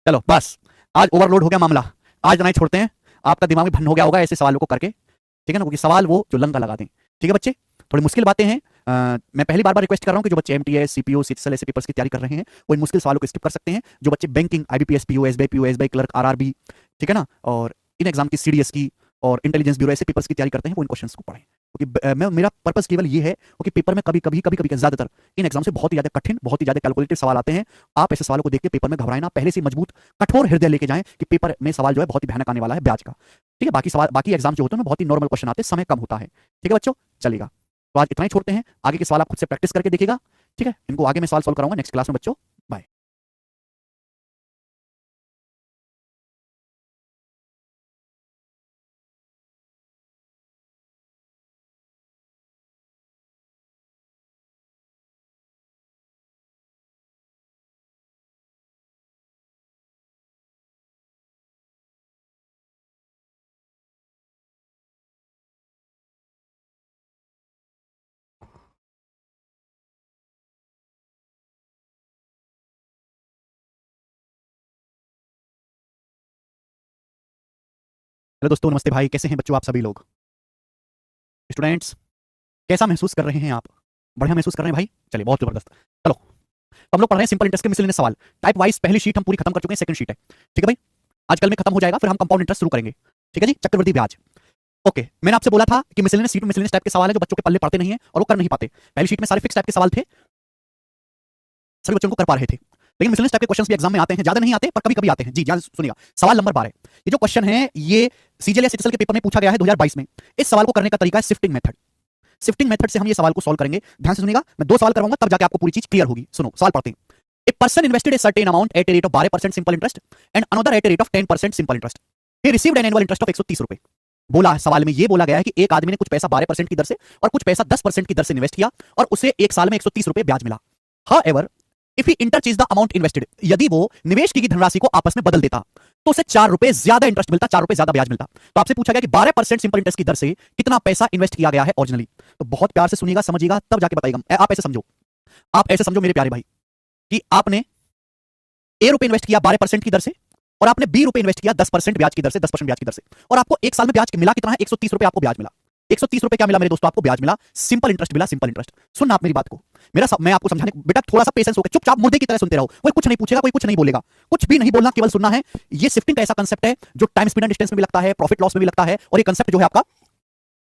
चलो बस, आज ओवरलोड हो गया मामला, आज इतना ही छोड़ते हैं। आपका दिमाग भी भन्न हो गया होगा ऐसे सवालों को करके, ठीक है ना, क्योंकि सवाल वो जो लंका लगा दें। ठीक है बच्चे, थोड़ी मुश्किल बातें हैं। मैं पहली बार रिक्वेस्ट कर रहा हूं कि जो बच्चे एमटीएस सीपीओ सीएसएल ऐसे पेपर्स की तैयारी कर रहे हैं वो इन मुश्किल सवालों को स्किप कर सकते हैं। जो बच्चे banking IBPS PO SBI clerk RRB, ठीक है ना, और इन एग्जाम की सीडीएस की और इंटेलिजेंस ब्यूरो ऐसे पेपर्स की तैयारी करते हैं वो इन क्वेश्चंस को पढ़ें, क्योंकि मैं मेरा पर्पस केवल ये है कि पेपर में कभी कभी ज्यादातर इन एग्जाम से बहुत ही ज्यादा कठिन, बहुत ही ज्यादा कैलकुलेटिव सवाल आते हैं। आप ऐसे सवालों को देख के पेपर में घबराए ना, पहले से मजबूत कठोर हृदय लेके जाएं कि पेपर में सवाल जो है बहुत ही भयानक आने वाला है ब्याज का। ठीक है, बाकी सवाल, बाकी एग्जाम जो होते हैं बहुत ही नॉर्मल क्वेश्चन आते हैं, समय कम होता है। ठीक है बच्चों, चलेगा, तो आज इतना ही छोड़ते हैं, आगे के सवाल आप खुद से प्रैक्टिस करके देखिएगा। ठीक है, इनको आगे मैं सवाल सॉल्व कराऊंगा नेक्स्ट क्लास में बच्चों। बाय। हेलो दोस्तों, नमस्ते भाई, कैसे हैं बच्चों आप सभी लोग? स्टूडेंट्स, कैसा महसूस कर रहे हैं आप? बढ़िया महसूस कर रहे हैं भाई? चलिए, बहुत जबरदस्त। चलो, हम लोग पढ़ रहे हैं सिंपल इंटरेस्ट के मिसलेनियस सवाल टाइप वाइज। पहली शीट हम पूरी खत्म कर चुके हैं, सेकंड शीट है। ठीक है भाई, आज कल में खत्म हो जाएगा, फिर हम कंपाउंड इंटरेस्ट शुरू करेंगे। ठीक है जी, चक्रवृद्धि ब्याज। ओके, मैंने आपसे बोला था कि मिसलेनियस शीट में मिसलेनियस टाइप के सवाल है जो बच्चों के पल्ले पड़ते नहीं है और वो कर नहीं पाते। पहली शीट में सारे फिक्स टाइप के सवाल थे, सभी बच्चों को कर पा रहे थे, लेकिन मिसलेनियस टाइप के क्वेश्चंस भी एग्जाम में आते हैं, ज्यादा नहीं आते पर कभी कभी आते हैं। जी ध्यान सुनिएगा, सवाल नंबर 12। ये जो क्वेश्चन है ये सीजीएल या सीटीएल के पेपर में पूछा गया है 2022 में। इस सवाल को करने का तरीका है शिफ्टिंग मेथड। शिफ्टिंग मेथड से हम ये सवाल को सॉल्व करेंगे। ध्यान से सुनिएगा, मैं दो सवाल करवाऊंगा तब जाके आपको पूरी चीज क्लियर होगी। सुनो, सवाल पढ़ते हैं। A person invested a certain amount at a rate of 12% simple interest and another at a rate of 10% simple interest. He received an annual interest of 130 रुपए। बोला, सवाल में ये बोला गया है कि एक आदमी ने कुछ पैसा 12% की दर से और कुछ पैसा 10% की दर से इन्वेस्ट किया और उसे एक साल में 130 रुपए ब्याज मिला। However, if he interchange the amount invested, यदि वो निवेश की धनराशि को आपस में बदल देता तो उसे 4 रुपए ज्यादा इंटरेस्ट मिलता, 4 रुपए ज्यादा ब्याज मिलता। तो आपसे पूछा गया कि 12% सिंपल इंटरेस्ट की दर से कितना पैसा इन्वेस्ट किया गया है ओरिजिनली। तो बहुत प्यार से सुनिएगा, समझिएगा, तब जाके बताइएगा। आप ऐसे समझो, आप ऐसे समझो मेरे प्यारे भाई कि आपने ए रुपए इन्वेस्ट किया 12% की दर से और आपने बी रुपए इन्वेस्ट किया 10% ब्याज की दर से, 10% ब्याज की दर से, और आपको एक साल में ब्याज मिला कितना है? 130 रुपए आपको ब्याज मिला। 130 रुपए क्या मिला मेरे दोस्तों? आपको ब्याज मिला, सिंपल इंटरेस्ट मिला, सिंपल इंटरेस्ट। सुनना आप मेरी बात को, मैं आपको समझाने, बेटा थोड़ा सा पेशेंस होकर चुपचाप मुर्दे की तरह सुनते रहो। कोई कुछ नहीं पूछेगा, कोई कुछ नहीं बोलेगा, कुछ भी नहीं बोलना, केवल सुनना है। ये शिफ्टिंग का ऐसा कंसेप्ट है जो टाइम स्पीड एंड डिस्टेंस में भी लगता है, प्रॉफिट लॉस में भी लगता है, और ये कंसेप्ट जो है आपका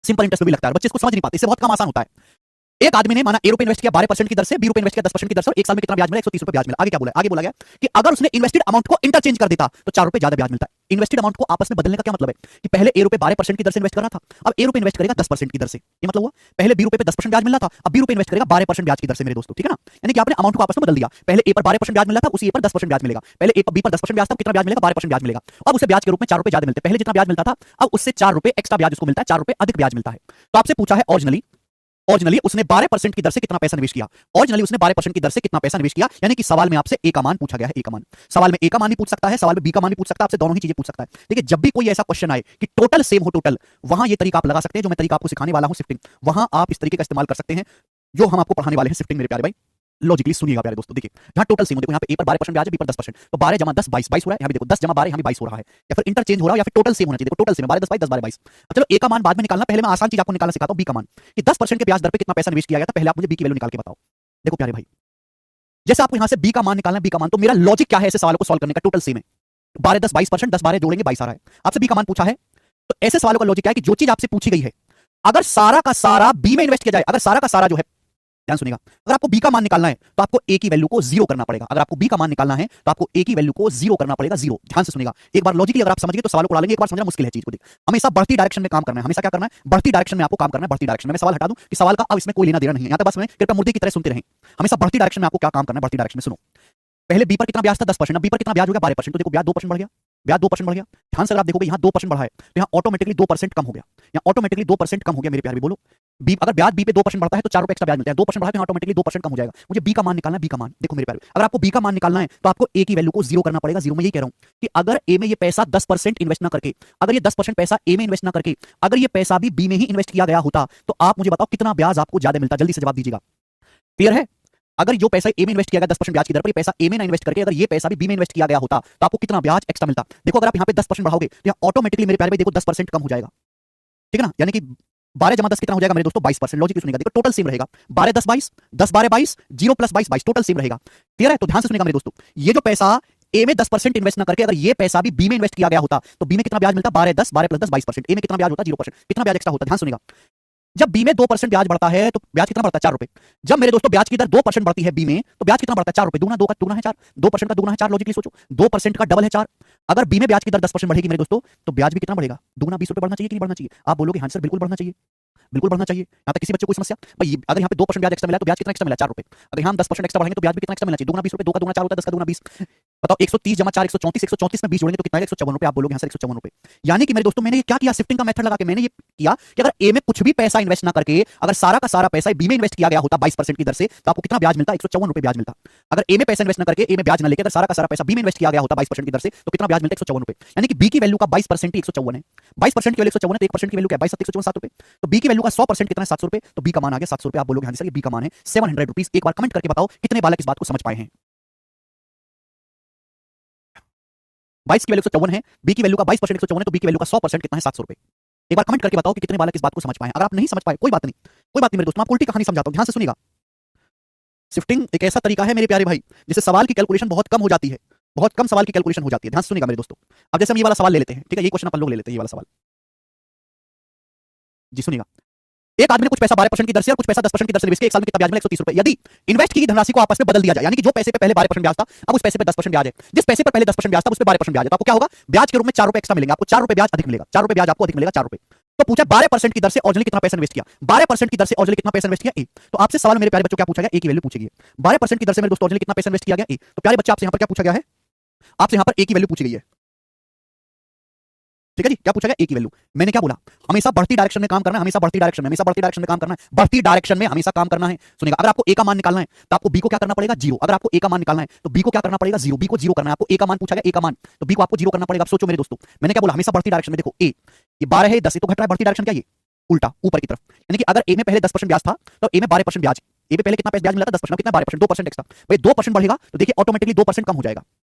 सिंपल इंटरेस्ट में भी लगता है। बच्चे इसको समझ नहीं पाते, इससे बहुत कम आसान होता है। एक आदमी ने माना ए रुपए इन्वेस्ट किया 12% की दर से, बी रुपए इन्वेस्ट किया 10% की दर से, और एक साल में कितना ब्याज मिला? 130 रुपए ब्याज मिला। आगे क्या बोला? आगे बोला गया कि अगर उसने इन्वेस्टेड अमाउंट को इंटरचेंज कर देता तो 4 रुपए ज्यादा ब्याज मिलता है। इन्वेस्टेड अमाउंट को आपस में बदलने का क्या मतलब है कि पहले ए रुपए 12% की दर से इन्वेस्ट कर रहा था, अब ए रुपए इन्वेस्ट करेगा 10% की दर से। ये मतलब हुआ पहले बी रुपए पे 10% ब्याज मिल रहा था, अब बी रुपए इन्वेस्ट करेगा 12% ब्याज की दर से मेरे दोस्तों, ठीक है ना? यानी कि आपने अमाउंट को आपस में बदल दिया। पहले ए पर 12% ब्याज मिला था, उसी ए पर 10% ब्याज मिलेगा। पहले ए पर बी पर 10% ब्याज था, कितना ब्याज मिलेगा? 12% ब्याज मिलेगा। अब उसे ब्याज के रूप में 4 रुपए ज्यादा मिलते हैं। पहले जितना ब्याज मिलता था, अब उससे 4 रुपए एक्स्ट्रा ब्याज उसको मिलता है, 4 रुपए अधिक ब्याज मिलता है। तो आपसे पूछा है ओरिजिनली उसने 12% की दर से कितना पैसा निवेश किया? ओरिजिनली उसने 12% की दर से कितना पैसा निवेश किया? यानी कि सवाल में आपसे ए का मान पूछा गया है, ए का मान। सवाल में ए का मान भी पूछ सकता है, सवाल में बी का मान भी पूछ सकता है, आपसे दोनों ही चीजें पूछ सकता है। देखिए, जब भी कोई ऐसा क्वेश्चन आए कि टोटल सेम हो, टोटल, वहां ये तरीका आप लगा सकते हैं जो मैं तरीका आपको सिखाने वाला हूं, शिफ्टिंग, वहां आप इस तरीके का इस्तेमाल कर सकते हैं जो हम आपको पढ़ाने वाले हैं, शिफ्टिंग, मेरे प्यारे भाई। लॉजिकली सुनिएगा प्यारे दोस्तों। देखिए, जहां टोटल सेम हो, देखो यहाँ पे ए पर 12% ब्याज है, बी पर 10%, तो 12 जमा 10 22 हो रहा है। यहाँ पे देखो 10 जमा 12, यहाँ भी 22 हो रहा है, या फिर इंटरचेंज हो रहा है, या फिर टोटल सेम होना चाहिए। देखो टोटल सेम है, 12 10 22 10 12 22। अब चलो ए का मान बाद में निकालना, पहले मैं आसान चीज आपको निकालना सिखाता हूं, बी का मान, कि 10% के ब्याज दर पे कितना पैसा निवेश किया गया था। पहले आप मुझे बी की वैल्यू निकाल के बताओ। देखो प्यारे भाई, जैसे आपको यहां से बी का मान निकालना है, बी का मान, तो मेरा लॉजिक क्या है ऐसे सवालों को सॉल्व करने का? टोटल सेम है, 12 10 22%, 10 12 जोड़ेंगे 22 आ रहा है। आपसे बी का मान पूछा है, तो ऐसे सवालों का लॉजिक क्या है कि जो चीज आपसे पूछी गई है, अगर सारा का सारा बी में इन्वेस्ट किया जाए, अगर सारा का सारा जो है, ध्यान सुनिएगा, अगर आपको बी का मान निकालना है तो आपको ए की वैल्यू को जीरो करना पड़ेगा। अगर आपको बी का मान निकालना है तो आपको ए की वैल्यू को जीरो करना पड़ेगा, जीरो। ध्यान से सुनिएगा, एक बार लॉजिकली अगर आप समझिए तो सवालों को उड़ा लेंगे, एक बार समझना मुश्किल है चीज को। हमेशा बढ़ती डायरेक्शन में काम करना है, हमेशा क्या करना है? बढ़ती डायरेक्शन में आपको काम करना है, बढ़ती डायरेक्शन में। मैं सवाल हटा दूं कि सवाल का अब इसमें कोई लेना देना नहीं है, यहां तक बस मैं कृपया मुर्दे की तरह सुनते रहें। हमेशा बढ़ती डायरेक्शन में आपको क्या काम करना है? बढ़ती डायरेक्शन में। सुनो, पहले बी पर कितना ब्याज था? 10%, अब बी पर कितना ब्याज हो गया? 12%, तो देखो ब्याज 2% बढ़ गया, ब्याज 2% बढ़ गया। ध्यान से अगर आप देखोगे यहाँ 2% बढ़ा है, तो यहाँ ऑटोमेटिकली 2% कम हो गया, यहाँ ऑटोमेटिकली 2% कम हो गया मेरे प्यारे। बोलो, बी, अगर ब्याज बी पे 2% बढ़ता है तो 4 रुपए एक्स्ट्रा ब्याज मिलता है, 2% बढ़ा है तो ऑटोमेटिकली 2% कम हो जाएगा। मुझे बी का मान निकालना है, बी का मान। देखो मेरे प्यारे, अगर आपको बी का मान निकालना है तो आपको ए की वैल्यू को जीरो करना पड़ेगा, जीरो। मैं यही कह रहा हूं कि अगर ए में ये पैसा 10% इन्वेस्ट ना करके, अगर ये 10% पैसा ए में इन्वेस्ट ना करके, अगर ये पैसा भी बी में ही इन्वेस्ट किया गया होता, तो आप मुझे बताओ कितना ब्याज आपको ज्यादा मिलता? जल्दी से जवाब दीजिएगा। क्लियर है? अगर जो पैसा ए में इन्वेस्ट किया गया 10% ब्याज की दर पर, ये पैसा ए में ना इन्वेस्ट करके अगर ये पैसा भी बी में इन्वेस्ट किया गया होता, तो आपको कितना ब्याज एक्स्ट्रा मिलता? देखो, अगर आप यहाँ पे 10% बढ़ाओगे तो यहाँ ऑटोमेटिकली मेरे प्यारे भाई देखो 10% कम हो जाएगा, ठीक है ना? यानी कि 12 जमा 10 कितना हो जाएगा मेरे दोस्तों? 22%। लॉजिक सुनिएगा, देखो टोटल सेम रहेगा, 12 10 22, 10 12 22, 0 प्लस 22 22, टोटल सेम रहेगा। क्लियर है? तो ध्यान से सुनिएगा मेरे दोस्तों, ये जो पैसा ए में 10% इन्वेस्ट ना करके अगर ये पैसा भी बी में इन्वेस्ट किया गया होता, तो बी में कितना ब्याज मिलता? 12 10, 12 प्लस 10 22%। ए में कितना ब्याज होता? 0%। कितना ब्याज एक्स्ट्रा होता? ध्यान सुनिएगा, जब बी में 2% ब्याज बढ़ता है तो ब्याज कितना बढ़ता है? 4 रुपए। जब मेरे दोस्तों ब्याज की दर 2% बढ़ती है बी में, तो ब्याज कितना बढ़ता है? 4 रुपए। दूना, 2 का दूना है 4, 2% का दूना है 4। लॉजिकली सोचो, 2% का डबल है 4। अगर बी में ब्याज की दर 10% बढ़ेगी मेरे दोस्तों, तो ब्याज भी कितना बढ़ेगा? दूना, 20 रुपए बढ़ना चाहिए कि नहीं बढ़ना चाहिए? आप बोलोगे हाँ सर बिल्कुल बढ़ना चाहिए, बिल्कुल बढ़ना चाहिए। यहाँ तक किसी बच्चे को कोई समस्या? भाई अगर यहाँ पे 2% ब्याज एक्स्ट्रा मिला तो ब्याज कितना एक्स्ट्रा मिला? 4 रुपए। अगर यहाँ हम 10% एक्स्ट्रा बढ़ेंगे तो ब्याज भी कितना एक्स्ट्रा मिलना चाहिए? दूना 20 रुपए, 2 का दूना 4 होता है, 10 का दूना 20। बताओ 130 जमा 4 134, 134 में 20 जोड़ेंगे तो कितना है? 154 रुपए। आप बोलोगे यहाँ सर 154 रुपए। यानी कि मेरे दोस्तों मैंने ये क्या किया? शिफ्टिंग का मेथड लगा के मैंने ये किया कि अगर ए में कुछ भी पैसा इन्वेस्ट ना करके अगर सारा का सारा पैसा बी में इन्वेस्ट किया गया होता 22% की दर से, तो आपको कितना ब्याज मिलता? 154 रुपए ब्याज मिलता। अगर ए में पैसा इन्वेस्ट ना करके, ए में ब्याज ना लेके अगर सारा का सारा पैसा बी में इन्वेस्ट किया गया होता 22% की दर से, तो कितना ब्याज मिलता? 154 रुपए। यानी कि बी की वैल्यू का 22% ही 154 है। 22% की वैल्यू 154 है, तो 1% की वैल्यू क्या है? 22 154 7 रुपए। तो बी की वैल्यू का 100% कितना है? 700 रुपए। तो बी का मान आ गया 700 रुपए। आप बोलोगे हाँ सर ये बी का मान है 700 रुपीज। एक बार कमेंट करके बताओ कितने बालक इस बात को समझ पाए हैं? 22 की वैल्यू 154 है, बी की वैल्यू का 22% 154 है, तो बी की वैल्यू का 100% कितना है? 700 रुपए। एक बार कमेंट करके बताओ कि कितने बालक इस बात को समझ पाए। अगर आप नहीं समझ पाए कोई बात नहीं, कोई बात नहीं मेरे दोस्तों, मैं आपको उल्टी कहानी समझाता हूं, ध्यान से सुनिएगा। शिफ्टिंग एक ऐसा तरीका है मेरे प्यारे भाई जिससे सवाल की कैलकुलेशन बहुत कम हो जाती है, बहुत कम सवाल की कैलकुलेशन हो जाती है। ध्यान से सुनिएगा मेरे दोस्तों। अब जैसे हम ये वाला सवाल ले लेते हैं, ठीक है, ये क्वेश्चन अपन लोग ले लेते हैं, ये वाला सवाल जी सुनिएगा। एक आदमी ने कुछ पैसा 12% की दर से और कुछ पैसा 10% की दर से निवेश किया, एक साल में कितना ब्याज मिला? 130 रुपए। यदि इन्वेस्ट की धनराशि को आपस में बदल दिया जाए, यानी कि जो पैसे पे पहले 12% ब्याज था अब उस पैसे पे 10% ब्याज है, जिस पैसे पर पहले 10% ब्याज था उस पे 12% ब्याज है, तो आपको क्या होगा? ब्याज के रूप में 4 रुपए एक्स्ट्रा मिलेंगे, आपको 4 रुपए ब्याज अधिक मिलेगा, 4 रुपए ब्याज आपको अधिक मिलेगा, 4 रुपए। तो पूछा 12% की दर से ओरिजिनली कितना पैसा इन्वेस्ट किया? 12% की दर से ओरिजिनली कितना पैसा इन्वेस्ट किया? ए। तो आपसे सवाल मेरे प्यारे बच्चों क्या पूछा गया? ए की वैल्यू पूछी गई है। 12% की दर से मेरे दोस्तों ओरिजिनली कितना पैसा इन्वेस्ट किया गया? ए। तो प्यारे बच्चे आपसे यहाँ पर क्या पूछा गया है? आपसे यहाँ पर ए की वैल्यू पूछी गई है, ठीक है जी। क्या पूछा गया? ए की वैल्यू। मैंने क्या बोला? हमेशा बढ़ती डायरेक्शन में काम करना है, हमेशा बढ़ती डायरेक्शन में, हमेशा बढ़ती डायरेक्शन में काम करना है, बढ़ती डायरेक्शन में हमेशा काम करना है। सुनिएगा, अगर आपको ए का मान निकालना है तो आपको बी को क्या करना पड़ेगा? 0। अगर आपको ए का मान निकालना है तो बी को क्या करना पड़ेगा? 0। बी को 0 करना है। आपको ए का मान पूछा गया, ए का मान, तो बी को आपको 0 करना पड़ेगा। अब सोचो मेरे दोस्तों, मैंने क्या बोला? हमेशा बढ़ती डायरेक्शन में। देखो ए ये 12 है, 10 है, तो घट रहा है। बढ़ती डायरेक्शन क्या? ये उल्टा ऊपर की तरफ। यानी कि अगर ए में पहले 10% ब्याज था तो ए में 12% ब्याज, ए में पहले कितना ब्याज मिला था? 10%, कितना? 12%, 2% एक्स्ट्रा। भाई 2% बढ़ेगा तो देखिए ऑटोमेटिकली 2% कम हो जाएगा।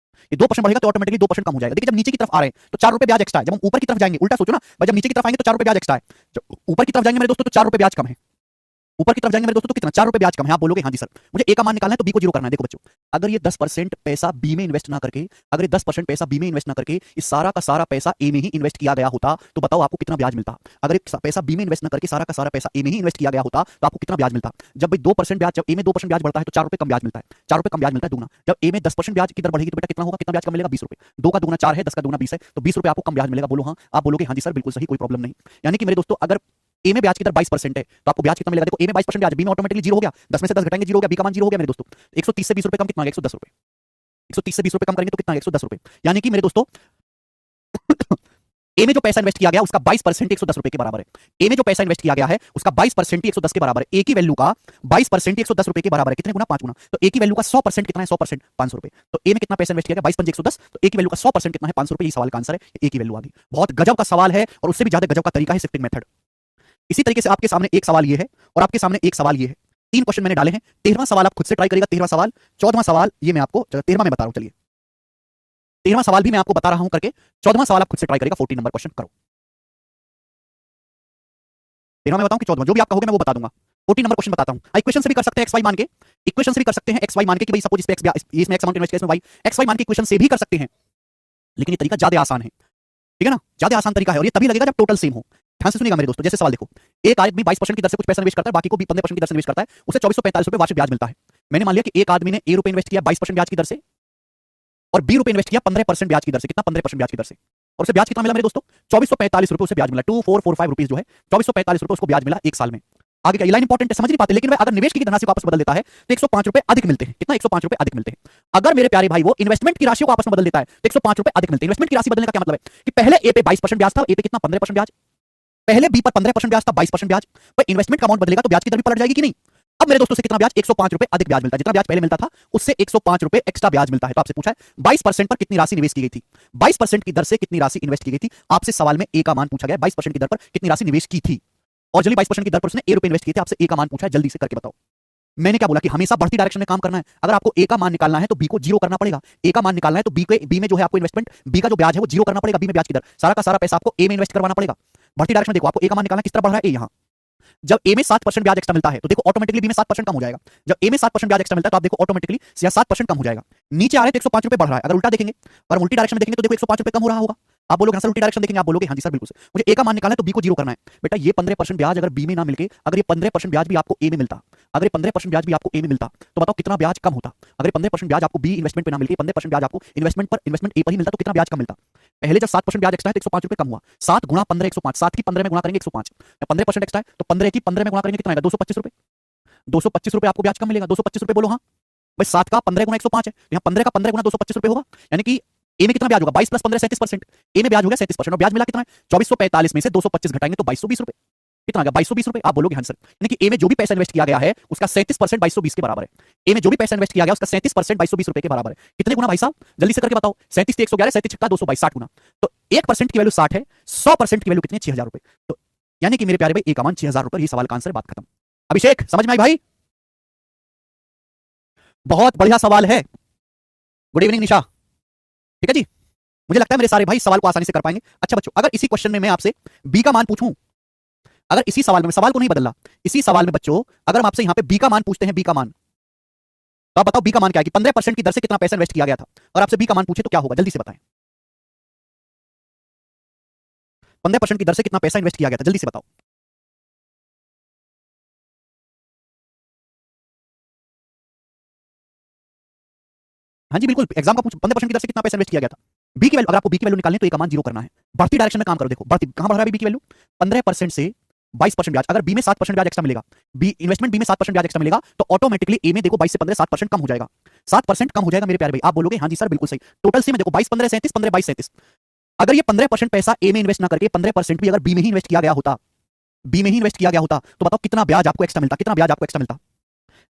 ये 2% बढ़ेगा तो ऑटोमेटिकली 2% कम हो जाएगा। देखिए जब नीचे की तरफ आ रहे हैं तो 4 रुपए ब्याज एक्स्ट्रा है, जब हम ऊपर की तरफ जाएंगे उल्टा सोचो ना भाई, जब नीचे की तरफ आएंगे तो 4 रुपए ब्याज एक्स्ट्रा है, जब ऊपर की तरफ जाएंगे मेरे दोस्तों तो 4 रुपए ब्याज कम है। ऊपर की तरफ जाएंगे मेरे दोस्तों तो कितना 4 रुपए ब्याज कम है। आप बोलोगे हाँ जी सर मुझे ए का मान निकालना है तो बी को जीरो करना है। देखो बच्चों अगर ये 10% पैसा बी में इन्वेस्ट ना करके, अगर ये 10% पैसा बी में इन्वेस्ट ना करके इस सारा का सारा पैसा ए में ही इन्वेस्ट किया गया होता तो बताओ आपको कितना ब्याज मिलता। अगर एक पैसा बी में इन्वेस्ट ना करके सारा का सारा पैसा ए में ही इन्वेस्ट किया गया होता तो आपको कितना ब्याज मिलता। जब भाई 2% ब्याज, जब ए में 2% ब्याज बढ़ता है तो 4 रुपए कम ब्याज मिलता है, 4 रुपए कम ब्याज मिलता है दुगना। जब ए में 10% ब्याज की दर बढ़ेगी तो बेटा कितना होगा, कितना ब्याज कम मिलेगा 20 रुपए। 2 का दुगना 4 है, 10 का दुगना 20 है, तो 20 रुपए आपको कम ब्याज मिलेगा। बोलो हाँ, आप बोलोगे हाँ जी सर बिल्कुल सही, कोई प्रॉब्लम नहीं। यानी कि मेरे दोस्तों अगर ए में ब्याज की दर 22% है तो आपको ब्याज कितना मिलेगा। देखो ए में 22% ब्याज, बी में ऑटोमेटिकली जीरो हो गया, 10 में से 10 घटाएंगे जीरो हो गया, बी का मान जीरो हो गया मेरे दोस्तों। 130 से 20 रुपए कम कितना आ गया, 110 रुपए। 130 से 20 रुपए कम करेंगे तो कितना आ गया, 110 रुपए। यानी कि मेरे दोस्तों ए में जो पैसा इन्वेस्ट किया गया उसका 22% 110 रुपए के बराबर है। ए में जो पैसा इन्वेस्ट किया गया है उसका 22% 110 के बराबर है। ए की वैल्यू का 22% 110 रुपए के बराबर है, कितने गुना, 5 गुना। तो ए की वैल्यू का 100% कितना है, 100% 500 रुपए। तो ए में कितना पैसा इन्वेस्ट किया गया, 22 पंजे 110, तो ए की वैल्यू का 100% कितना है, 500 रुपए। ये सवाल का आंसर है, ए की वैल्यू आ गई। बहुत गजब का सवाल है और उससे भी ज्यादा गजब का तरीका है शिफ्टिंग मेथड। इसी तरीके से आपके सामने एक सवाल ये है और आपके सामने एक सवाल ये है, 3 क्वेश्चन मैंने डाले हैं। 13वां सवाल आप खुद से ट्राई करिएगा, 13वां सवाल, 14वां सवाल ये मैं आपको 13वां में बता रहा हूं। चलिए 13वां सवाल भी मैं आपको बता रहा हूं करके, 14वां सवाल आप खुद से ट्राई करिएगा। 14 नंबर क्वेश्चन करो। 13वां में बताऊं कि 14वां, जो भी आप कहोगे मैं वो बता दूंगा। 14 नंबर क्वेश्चन बताता हूं। इक्वेशन से भी कर सकते हैं एक्स वाई मान के, इक्वेशन से भी कर सकते हैं एक्स वाई मान के कि भाई सपोज इस पे एक्स, इसमें एक्स अमाउंट इन्वेस्ट किया, इसमें वाई, एक्स वाई मान के इक्वेशन से भी कर सकते हैं, लेकिन ये तरीका ज्यादा आसान है, ठीक है ना, ज्यादा आसान तरीका है और ये तभी लगेगा जब टोटल सेम हो। ध्यान से सुनिएगा मेरे दोस्तों। जैसे सवाल देखो, एक आदमी 22% की दर से कुछ पैसा निवेश करता है, बाकी को भी 15% की दर से निवेश करता है, उसे 2445 रुपए वार्षिक ब्याज मिलता है। मैंने मान लिया कि एक आदमी ने ए रुपए इन्वेस्ट किया 22% ब्याज की दर से और बी रुपए इन्वेस्ट किया 15% ब्याज की दर से। कितना, 15% ब्याज की दर से। और उसे ब्याज कितना मिला मेरे दोस्तों, 2445 रुपए उसे ब्याज मिला। 2445 रुपीज जो है, 2445 रुपए उसको ब्याज मिला एक साल में। आगे का ये लाइन इंपॉर्टेंट है, समझ नहीं पाते, लेकिन अगर निवेश की धनराशि को आपस में बदल देता है तो 105 रुपए अधिक मिलते हैं। कितना, 105 रुपए अधिक मिलते हैं। अगर मेरे प्यारे भाई वो इन्वेस्टमेंट की राशि को आपस में बदल देता है तो 105 रुपए अधिक मिलते हैं। इन्वेस्टमेंट की राशि बदलने का क्या मतलब है कि पहले ए पे 22% ब्याज था, ए पे कितना, 15% ब्याज। पहले बी पर 15% ब्याज था, 22% ब्याज। भाई इन्वेस्टमेंट का अमाउंट बदलेगा तो ब्याज की दर भी पलट जाएगी कि नहीं। अब मेरे दोस्तों से कितना ब्याज, 105 रुपए अधिक ब्याज मिलता है। जितना ब्याज पहले मिलता था उससे 105 रुपए एक्स्ट्रा ब्याज मिलता है। तो आपसे पूछा है 22% पर कितनी राशि निवेश की गई थी, 22% की दर से कितनी राशि इन्वेस्ट की गई थी। आपसे सवाल में ए का मान पूछा गया, 22% की दर पर कितनी राशि निवेश की थी और जल्दी 22% की दर पर उसने ए रुपए इन्वेस्ट किए थे। आपसे ए का मान पूछा है, जल्दी से करके बताओ। मैंने क्या बोला कि हमेशा बढ़ती डायरेक्शन में काम करना है। अगर आपको ए का मान निकालना है तो बी को जीरो करना पड़ेगा। ए का मान निकालना है तो बी में जो है आपको इन्वेस्टमेंट, बी का जो ब्याज है वो जीरो करना पड़ेगा। बी में ब्याज की दर, सारा का सारा पैसा आपको ए में इन्वेस्ट करवाना पड़ेगा। बढ़ती डायरेक्शन में देखो, आपको ए का मान निकालना, किस तरह बढ़ रहा है, ए यहां। जब ए में 7% ब्याज एक्स्ट्रा मिलता है तो देखो ऑटोमेटिकली बी में 7% कम हो जाएगा। जब ए में 7% ब्याज एक्स्ट्रा मिलता है तो आप देखो ऑटोमेटिकली 7% कम हो जाएगा। नीचे आ रहे हैं तो 105 रुपए बढ़ रहा है। अगर उल्टा देखेंगे, अगर उल्टी डायरेक्शन में देखेंगे तो देखो 105 रुपए कम हो रहा होगा। आप बोलोगे सर उल्टी डायरेक्शन देखेंगे, आप बोलोगे हाँ जी सर बिल्कुल सर। मुझे ए का मान निकालना है तो बी को जीरो करना है। बेटा ये 15% ब्याज अगर बी में ना मिलके अगर ये 15% ब्याज भी आपको ए में मिलता, अगर ये 15% ब्याज भी आपको ए में मिलता तो बताओ कितना ब्याज कम होता। अगर 15% ब्याज आपको बी इन्वेस्टमेंट पे ना मिलके 15% ब्याज आपको इन्वेस्टमेंट ए पर ही मिलता तो कितना ब्याज कम मिलता। पहले जब 7% ब्याज एक्स्ट्रा है तो 105 रुपए कम हुआ। 7 गुणा 15 105, 7 की 15 में गुणा करेंगे 105। 15% एक्स्ट्रा है तो 15 की 15 में गुणा करेंगे कितना आएगा, 225 रुपए। 225 रुपए आपको ब्याज कम मिलेगा। 225 रुपए बोलो हाँ भाई, 7 का 15 गुना 105 है, यहाँ 15 का 15 गुना 225 रुपए होगा। यानी कि ए में कितना ब्याज होगा, 22 प्लस 15 37%। ए में ब्याज हो गया 37% और ब्याज मिला कितना है, 2445 में से 225 घटाएंगे तो 2220 रुपए। कितना आ गया, 2220 रुपए। आप बोलोगे हाँ सर, यानी कि ए में जो भी पैसा इन्वेस्ट किया गया है उसका 37% 2220 के बराबर है। ए में जो भी पैसा इन्वेस्ट किया गया उसका 37% 2220 रुपए के बराबर है। कितने गुना भाई साहब, जल्दी से करके बताओ। 37 111, 37 छक्का 222, 60 गुना। तो 1% की वैल्यू 60 है, 100% की वैल्यू कितनी है, 6000 रुपए। तो यानी कि मेरे प्यारे भाई ए का मान 6000 रुपए। ये सवाल का आंसर है, बात खत्म। अभिषेक समझ में आई भाई, बहुत बढ़िया सवाल है। गुड इवनिंग निशा, ठीक है जी। मुझे लगता है मेरे सारे भाई सवाल को आसानी से कर पाएंगे। अच्छा बच्चों, अगर इसी क्वेश्चन में मैं आपसे बी का मान पूछूं, अगर इसी सवाल में, सवाल को नहीं बदला, इसी सवाल में बच्चों अगर हम आपसे यहां पे बी का मान पूछते हैं, बी का मान, तो आप बताओ बी का मान क्या है कि 15% की दर से कितना पैसा इन्वेस्ट किया गया था, और आपसे बी का मान पूछे तो क्या होगा, जल्दी से बताएं। 15% की दर से कितना पैसा इन्वेस्ट किया गया था, जल्दी से बताओ। हाँ जी बिल्कुल, एग्जाम का पूछ, 15% की दर से कितना पैसा इन्वेस्ट किया गया था। बी की वैल्यू, अगर आपको बी की वैल्यू निकालनी है तो ए का मान जीरो करना है। बढ़ती डायरेक्शन में काम करो। देखो बढ़ती, कहां बढ़ रहा है बी की वैल्यू, 15% से 22% ब्याज। अगर बी में 7% ब्याज एक्स्ट्रा मिलेगा, बी इन्वेस्टमेंट बी में 7% ब्याज एक्स्ट्रा मिलेगा तो ऑटोमेटिकली ए में देखो 22 से 15 7% कम हो जाएगा। 7% कम हो जाएगा मेरे प्यारे भाई। आप बोलोगे हाँ जी सर बिल्कुल सही। टोटल से में देखो 22 15 37, 15 22 37। अगर ये 15% पैसा ए में इन्वेस्ट ना करके 15% भी अगर बी में ही इन्वेस्ट किया गया होता, बी में ही इन्वेस्ट किया गया होता तो बताओ कितना ब्याज आपको एक्स्ट्रा मिलता, कितना ब्याज आपको एक्स्ट्रा मिलता।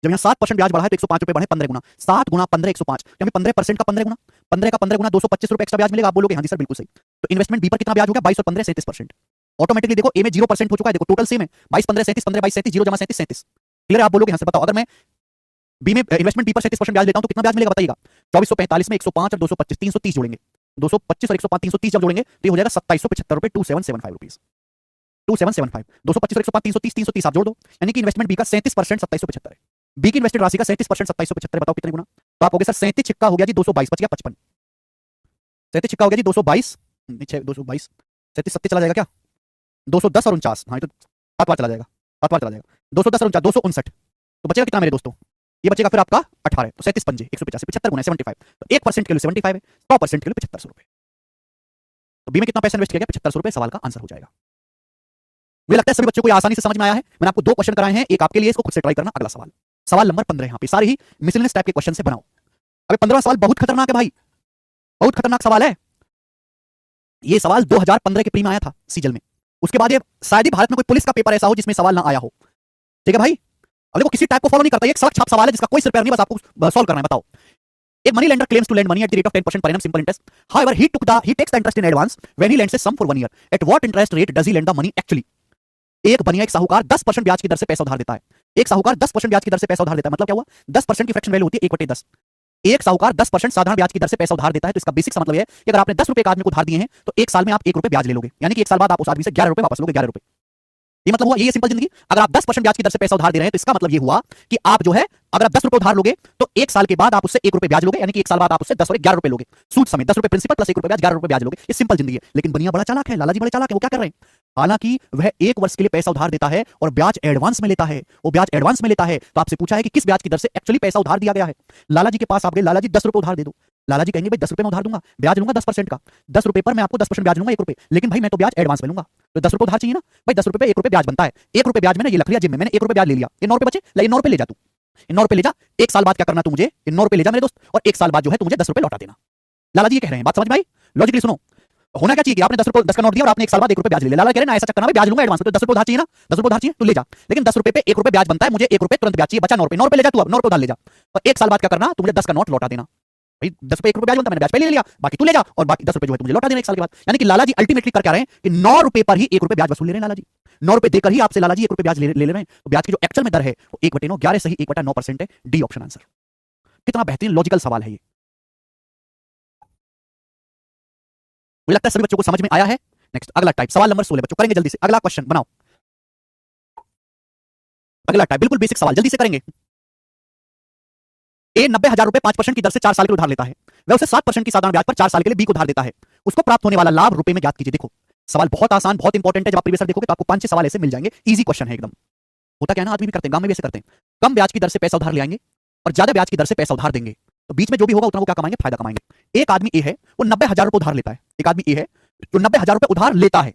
जब यहाँ 7% ब्याज बढ़ा है तो 105 रुपए बढ़े, 15 गुना, 7 गुना 15 105, यानी 15% का 15 गुना, 15 का 15 गुना 225 रुपए एक्स्ट्रा ब्याज मिलेगा। आप बोलोगे हाँ जी सर बिल्कुल सही। तो इन्वेस्टमेंट बी पर कितना ब्याज हो गया, 22 और 15 37%। ऑटोमेटिकली देखो ए में 0% हो चुका है। देखो टोटल सेम है, 22 15 37 15 22 37, 0 जमा 37 37। क्लियर है, आप बोलोगे हाँ सर। बताओ अगर मैं बी में इन्वेस्टमेंट बी पर 37% ब्याज लेता हूं तो कितना ब्याज मिलेगा बताइएगा? 2445 में 105 और 225 330 जोड़ेंगे, 225 और 105 330 जब जोड़ेंगे तो ये हो जाएगा 2775 रुपए, 2775 रुपीज, 2775, 225 और 105 330 330 आप जोड़ दो, यानी कि इन्वेस्टमेंट बी का 37% 2775 है। बी की इन्वेस्टेड राशि का 37% 2775, बताओ कितने गुना? तो आप हो गए सर 37 छिक्का हो गया जी 222, बच गया 55, 37 छिक्का हो गया जी 222, 222, 37 सत्ते चला जाएगा क्या? 210 और 49, हाँ तो 7 बार चला जाएगा, 7 बार चला जाएगा, 210 और 49, 259, तो बचेगा कितना मेरे दोस्तों? ये बचेगा फिर आपका 18, तो 37 पंजे 185, 75 गुना 75, तो 1% के लिए 75 है, 100% के लिए 7500 रुपए। तो बी में कितना पैसा इन्वेस्ट किया गया? 7500 रुपए सवाल का आंसर हो जाएगा। मुझे लगता है सभी बच्चों को आसानी से समझ में आया है। मैंने आपको 2 क्वेश्चन कराए हैं, एक आपके लिए, इसको खुद से ट्राई करना। अगला सवाल, सवाल नंबर 15 यहाँ पे सारे ही मिसलेनियस टाइप के क्वेश्चन से बनाओ। अबे 15वां सवाल बहुत खतरनाक है भाई, बहुत खतरनाक सवाल है। ये सवाल 2015 के प्री में आया था सीजल में, उसके बाद ये शायद ही भारत में कोई पुलिस का पेपर ऐसा हो जिसमें सवाल ना आया हो। ठीक है भाई, अब देखो किसी टाइप को फॉलो नहीं करता, एक सड़क छाप सवाल है जिसका कोई सिर पैर नहीं, बस आपको सॉल्व करना है। बताओ, एक money lender claims to lend money at the rate of 10% per annum simple interest. However, he takes the interest in advance when he lends a sum for 1 year. At what interest rate does he lend the money actually? एक बनिया एक साहूकार 10% ब्याज की दर से पैसा उधार देता है। एक साहूकार 10% ब्याज की दर से पैसा उधार देता है, मतलब क्या हुआ? 10% की फ्रैक्शन वैल्यू होती है 1/10। एक साहूकार 10% साधारण ब्याज की दर से पैसा उधार देता है, तो इसका बेसिक सा मतलब है कि अगर आपने 10 रुपए एक आदमी को उधार दिए हैं तो एक साल में आप 1 रुपए ब्याज ले लोगे, यानी कि एक साल बाद आप उस आदमी से 11 रुपए वापस लोगे, 11 रुपए। ये मतलब हुआ, ये सिंपल जिंदगी। अगर आप 10% ब्याज की दर से पैसा उधार दे रहे हैं तो इसका मतलब ये हुआ कि आप जो है, अगर आप 10 रुपए उधार लोगे तो एक साल के बाद आप उससे 1 रुपए ब्याज लोगे, यानी कि एक साल बाद आप उससे 10 और 11 रुपए लोगे, सूद समेत 10 रुपए प्रिंसिपल प्लस 1 रुपए ब्याज, 11 रुपए ब्याज लोगे। ये सिंपल जिंदगी है। लेकिन बनिया बड़ा चालाक है, लालाजी बड़े चालाक है। वो क्या कर रहे हैं? हालांकि वह 1 वर्ष के लिए पैसा उधार देता है और ब्याज एडवांस में लेता है, वो ब्याज एडवांस में लेता है। तो आपसे पूछा है कि किस ब्याज की दर से एक्चुअली पैसा उधार दिया गया है। लालाजी के पास आप गए, लालाजी 10 रुपए उधार दे दो। लालाजी कहेंगे भाई 10 रुपए में उधार दूंगा, ब्याज लूंगा 10% का, 10 रुपए पर मैं आपको 10% ब्याज लूंगा 1 रुपए, लेकिन भाई मैं तो ब्याज एडवांस में लूंगा, तो 10 रुपए उधार चाहिए ना भाई, 10 रुपए पे 1 रुपए ब्याज बनता है, 1 रुपए ब्याज में ना ये लख लिया जेब में, मैंने 1 रुपए ब्याज ले लिया, ये 9 रुपए बचे, ले 9 रुपए ले जा तू, इन 9 रुपए ले जा। एक साल बाद क्या करना तू मुझे, इन 9 रुपए ले जा मेरे दोस्त, और एक साल बाद जो है तू मुझे 10 रुपए लौटा देना। लालाजी ये कह रहे हैं, बात समझ में आई? लॉजिकली सुनो, होना क्या चाहिए कि आपने 10 रुपए 10 का नोट दिया और आपने एक साल बाद 1 रुपए ब्याज ले लिया। लाला कह रहे ना ऐसा चक्कर ना, ब्याज लूंगा एडवांस में, तो 10 रुपए उधार चाहिए ना, 10 रुपए उधार चाहिए तो ले जा, लेकिन 10 रुपए पे 1 रुपए ब्याज बनता है, मुझे 1 रुपए तुरंत ब्याज चाहिए, बचा 9 रुपए, 9 रुपए ले जा तू, अब 9 रुपए उधार ले जा, और एक साल बाद क्या करना, तू मुझे 10 का नोट लौटा देना। भाई 10 रुपए 1 रुपए ब्याज बनता है, मैंने ब्याज पहले ले लिया, बाकी तू ले जा, और बाकी 10 रुपए जो है तुझे लौटा देना एक साल के बाद। यानी कि लालाजी अल्टीमेटली कर क्या रहे हैं कि 9 रुपए पर ही 1 रुपए ब्याज वसूल ले रहे हैं लालाजी, 9 रुपए देकर ही आपसे लालाजी 1 रुपए ब्याज ले रहे हैं। तो ब्याज की जो एक्चुअल में दर है वो 1/9, 11 सही 1/9% है, डी ऑप्शन आंसर। कितना बेहतरीन लॉजिकल सवाल है ये, मुझे लगता है सभी बच्चों को समझ में आया है। नेक्स्ट अगला टाइप, सवाल नंबर 16 बच्चों, करेंगे जल्दी से, अगला क्वेश्चन बनाओ। अगला टाइप बिल्कुल बेसिक सवाल, जल्दी से करेंगे। ए 90,000 रुपए 5% की दर से 4 साल के लिए उधार लेता है, वह उसे 7% की साधारण ब्याज पर 4 साल के लिए बी को उधार देता है, उसको प्राप्त होने वाला लाभ रुपए में ज्ञात कीजिए। देखो सवाल बहुत आसान, बहुत इंपॉर्टेंट है। जब आप प्रीवियस देखोगे तो आपको 5-6 सवाल ऐसे मिल जाएंगे, इजी क्वेश्चन है एकदम। होता क्या है ना, आदमी भी करते हैं, गांव में भी ऐसे करते हैं, कम ब्याज की दर से पैसा उधार ले आएंगे और ज्यादा ब्याज की दर से पैसा उधार देंगे, तो बीच में जो भी होगा उतना वो क्या कमाएंगे, फायदा कमाएंगे। एक आदमी ए है, वो 90,000 रुपए उधार लेता है, एक आदमी ए है जो 90,000 रुपए उधार लेता है,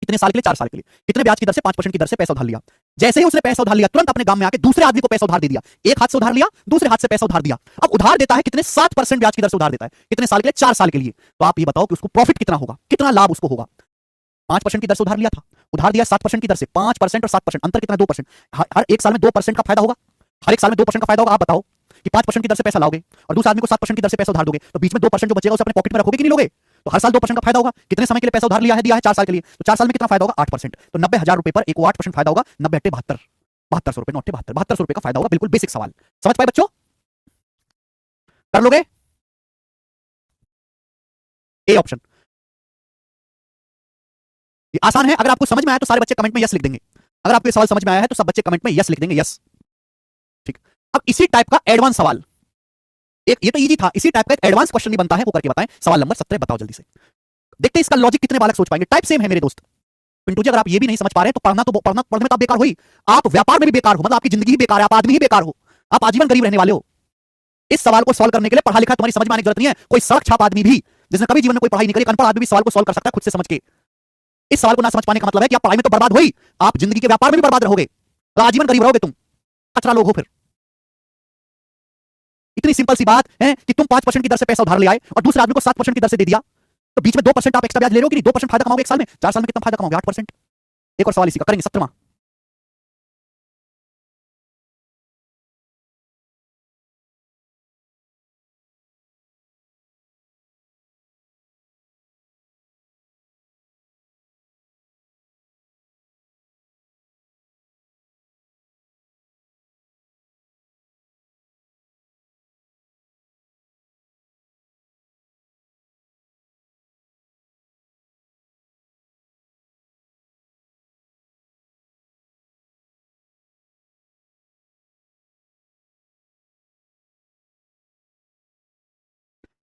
कितने साल के लिए, 4 साल के लिए, कितने ब्याज की दर से, 5% की दर से पैसा उधार लिया। जैसे ही उसने पैसा उधार लिया तुरंत अपने गांव में आके दूसरे आदमी को पैसा उधार दे दिया, एक हाथ से उधार लिया, दूसरे हाथ से पैसा उधार दिया। अब उधार देता है कितने, 7% ब्याज की दर से उधार देता है, कितने साल के लिए, 4 साल के लिए। तो आप ये बताओ कि उसको प्रॉफिट कितना होगा, कितना लाभ उसको होगा। 5% की दर से उधार लिया था, उधार दिया 7% की दर से, 5% और 7% अंतर कितना, 2%। हर एक साल में 2% का फायदा होगा, हर एक साल में 2% का फायदा होगा। आप बताओ कि 5% की दर से पैसा लाओगे और दूसरे आदमी को 7% की दर से पैसा उधार दोगे, तो बीच में 2% जो बचेगा उसे अपने पॉकेट में रखोगे कि नहीं लोगे? तो हर साल 2% का फायदा होगा। कितने समय के लिए पैसा उधार लिया है, दिया है 4 साल के लिए, तो 4 साल में कितना फायदा होगा, 8%। तो 90,000 रुपए पर एक 8% फायदा होगा, 90 अट्टे 72, 7200 रुपए, 7200 रुपए का फायदा होगा। बिल्कुल बेसिक सवाल, समझ पाए बच्चों? कर लोगे? ए ऑप्शन ये आसान है। अगर आपको समझ में आया तो सारे बच्चे कमेंट में यस लिख देंगे, अगर आपको ये सवाल समझ में आया है तो सब बच्चे कमेंट में यस लिख देंगे, यस। ठीक, अब इसी टाइप का एडवांस सवाल, एक ये तो इजी था, इसी टाइप का एक एडवांस क्वेश्चन भी बनता है, वो करके बताएं। सवाल नंबर 17 बताओ जल्दी से, देखते हैं इसका लॉजिक कितने बालक सोच पाएंगे। टाइप सेम है मेरे दोस्त। पिंटू जी अगर आप ये भी नहीं समझ पा रहे तो पढ़ने में तो आप बेकार हो ही, आप व्यापार में भी बेकार हो, मतलब आपकी जिंदगी ही बेकार है, आप आदमी ही बेकार हो, आप आजीवन गरीब रहने वाले हो। इस सवाल को सॉल्व करने के लिए पढ़ा लिखा तुम्हारी समझ में आने की जरूरत नहीं है, कोई सड़क छाप आदमी भी जिसने कभी जीवन में कोई पढ़ाई नहीं करी, अनपढ़ आदमी भी सवाल को सॉल्व कर सकता है खुद से समझ के। इस सवाल को ना समझ पाने का मतलब है कि आप पढ़ाई में तो बर्बाद हो ही, आप जिंदगी के व्यापार में भी बर्बाद रहोगे, आजीवन गरीब रहोगे, तुम कचरा लोग हो। फिर इतनी सिंपल सी बात है कि तुम 5% की दर से पैसा उधार ले आए और दूसरे आदमी को 7% की दर से दे दिया, तो बीच में 2% आप एक्स्ट्रा ब्याज ले रहे हो कि नहीं, 2% फायदा कमाओगे एक साल में, 4 साल में कितना फायदा कमाओगे, 8%। एक और सवाल इसी का करेंगे 17वां।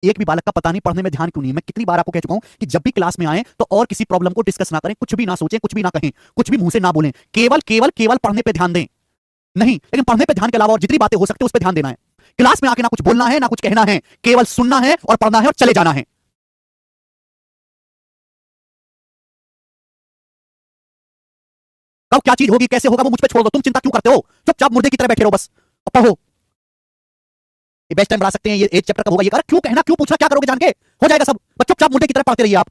एक भी बालक का पता नहीं पढ़ने में ध्यान क्यों नहीं है। मैं कितनी बार आपको कह चुका हूं कि जब भी क्लास में आए तो और किसी प्रॉब्लम को डिस्कस ना करें, कुछ भी ना सोचें, कुछ भी ना कहें, कुछ भी मुंह से ना बोलें, केवल केवल केवल पढ़ने पे ध्यान दें। नहीं, लेकिन पढ़ने पे ध्यान के अलावा और जितनी बातें हो सकती है उस पर ध्यान देना है। क्लास में आके ना कुछ बोलना है ना कुछ कहना है, केवल सुनना है और पढ़ना है और चले जाना है। कब क्या चीज होगी, कैसे होगा, वो मुझ पे छोड़ दो। तुम चिंता क्यों करते हो? चुपचाप मुर्दे की तरह बैठे रहो बस और पढ़ो। ये बेस्ट टाइम बढ़ा सकते हैं, ये एक चैप्टर कब होगा, ये कर, क्यों कहना, क्यों पूछना, क्या करोगे जान के, हो जाएगा सब। बस चुपचाप मुर्दे की तरह पढ़ते रहिए आप।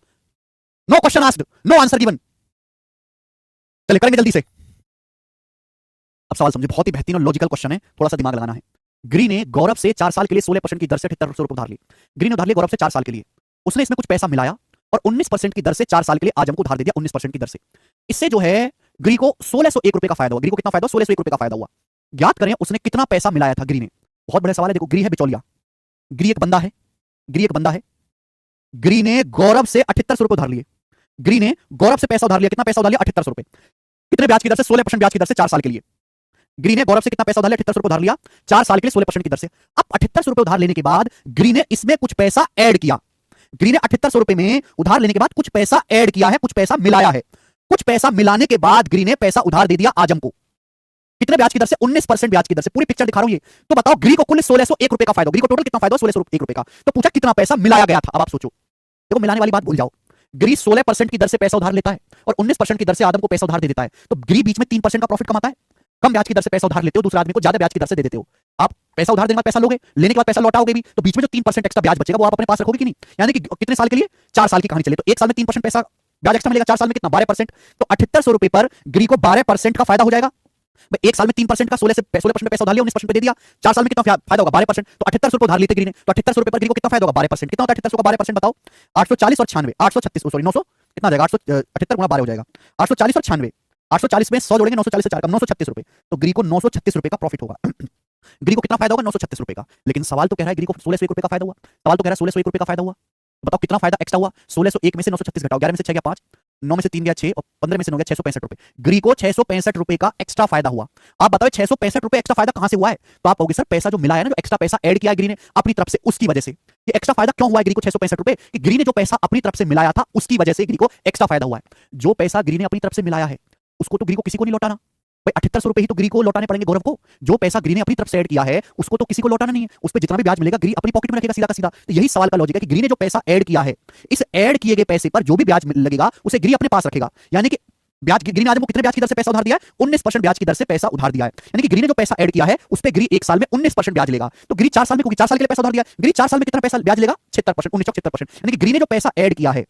No question asked, no answer given. चलिए करेंगे जल्दी से। अब सवाल समझे, बहुत ही बेहतरीन और लॉजिकल क्वेश्चन है, थोड़ा सा दिमाग लगाना है। ग्री ने गौरव से 4 साल के लिए 16% की दर से 7800 रुपए उधार लिए। ग्री ने उधार लिए गौरव से 4 साल के लिए, उसने इसमें कुछ पैसा मिलाया और 19% की दर से 4 साल के लिए आजम को उधार दे दिया 19% की दर से। इससे जो है ग्री को 1601 रुपए का फायदा हुआ। ग्री को कितना फायदा हुआ? 1601 रुपए का फायदा हुआ। ज्ञात करें उसने कितना पैसा मिलाया था ग्री ने। बहुत बड़ा सवाल है। देखो, ग्री है बिचौलिया, ग्री एक बंदा है, ग्री एक बंदा है। ग्री ने गौरव से 7800 रुपए उधार लिए। ग्री ने गौरव से पैसा उधार लिया, कितना पैसा उधार लिया? 7800 रुपए। कितने ब्याज की दर से? 16% ब्याज की दर से 4 साल के लिए। ग्री ने गौरव से कितना पैसा उधार लिया? 7800 रुपए उधार लिया 4 साल के लिए 16% की दर से। अब 7800 रुपए उधार लेने के बाद ग्री ने इसमें कुछ पैसा ऐड किया। ग्री ने 7800 रुपए में उधार लेने के बाद कुछ पैसा ऐड किया है, कुछ पैसा मिलाया है। कुछ पैसा मिलाने के बाद ग्री ने पैसा उधार दे दिया आजम को। कितने ब्याज की दर से? 19% ब्याज की दर से। पूरी पिक्चर दिखा रहा हूं ये। तो बताओ ग्री को कुल 1601 रुपए का फायदा। ग्री को टोटल कितना फायदा? 1601 रुपए का। तो पूछा कितना पैसा मिलाया गया था। अब आप सोचो, देखो मिलाने वाली बात भूल जाओ। ग्री 16% की दर से पैसा उधार लेता है और 19% की दर से आदम को पैसा उधार दे देता है। तो ग्री बीच में 3% का प्रॉफिट कमाता है। कम ब्याज की दर से पैसा उधार लेते हो, दूसरे आदमी को ज्यादा ब्याज की दर से दे देते हो। आप पैसा उधार देने के बाद पैसा लोगे, लेने के बाद पैसा लौटाओगे भी, तो बीच में जो 3% एक्स्ट्रा ब्याज बचेगा वो आप अपने पास रखोगे कि नहीं? यानी कि कितने साल के लिए? 4 साल की कहानी चले तो 1 साल में 3% पैसा ब्याज एक्स्ट्रा मिलेगा, 4 साल में कितना? 12%। तो 7800 रुपए पर ग्री को 12% का फायदा हो जाएगा। 1 साल में 3% का 16% में पैसा उधार लिया, 19% पे दे दिया, 4 साल में कितना फायदा होगा? 12%। तो 7800 रुपए उधार लेते ग्री ने, तो 7800 रुपए पर ग्री को कितना फायदा होगा? 12%। कितना होता है 7800 का 12%? बताओ। 840 और 96, 836, सॉरी 900, कितना आ जाएगा? 878 गुणा 12 हो जाएगा 840 और 96। 840 में 100 जोड़ेंगे, 940 से 4 कम, 936 रुपए। तो ग्री को 936 रुपए का प्रॉफिट होगा। ग्री को कितना फायदा होगा? 936 रुपए का। लेकिन सवाल तो कह रहा है ग्री को 1601 रुपए का फायदा हुआ। सवाल तो कह रहा है 1601 रुपए का फायदा हुआ। बताओ कितना फायदा एक्स्ट्रा हुआ? 1601 में से 936 घटाओ, 11 में से 6 गया 5, 9 में से 3 गया 6 और 15 में से 9 गया 665 रुपए। ग्री को 665 रुपए का एक्स्ट्रा फायदा हुआ। आप बताओ 665 रुपए एक्स्ट्रा फायदा कहां से हुआ है? तो आप कहोगे सर पैसा जो मिला है ना, जो एक्स्ट्रा पैसा ऐड किया है ग्री ने अपनी तरफ से, उसकी वजह से ये एक्स्ट्रा फायदा क्यों हुआ है ग्री को 665 रुपए? कि ग्री ने जो पैसा अपनी तरफ से मिलाया था उसकी वजह से ग्री को एक्स्ट्रा फायदा हुआ है। जो पैसा ग्री ने अपनी तरफ से मिलाया है उसको तो ग्री को किसी को नहीं लौटाना भाई। 7800 रुपए ही तो ग्री को लौटाने पड़ेंगे गौरव को। जो पैसा ग्री ने अपनी तरफ से ऐड किया है उसको तो किसी को लौटाना नहीं है। उस पर जितना भी ब्याज मिलेगा ग्री अपनी पॉकेट में रखेगा सीधा का सीधा। तो यही सवाल का लॉजिक है कि ग्री ने जो पैसा ऐड किया है, इस ऐड किए गए पैसे पर जो भी ब्याज लगेगा उसे ग्री अपने पास रखेगा। यानी कि ब्याज ग्री ने आजम को कितने ब्याज की दर से पैसा उधार दिया है? 19% ब्याज की दर से पैसा उधार दिया है। यानी कि ग्री ने जो पैसा ऐड किया है उस पर ग्री 1 साल में 19% ब्याज लेगा। तो ग्री 4 साल में, क्योंकि 4 साल के लिए पैसा उधार दिया है, ग्री 4 साल में कितना पैसा ब्याज लेगा? 76%, 1976%। यानी कि ग्री ने जो पैसा ऐड किया है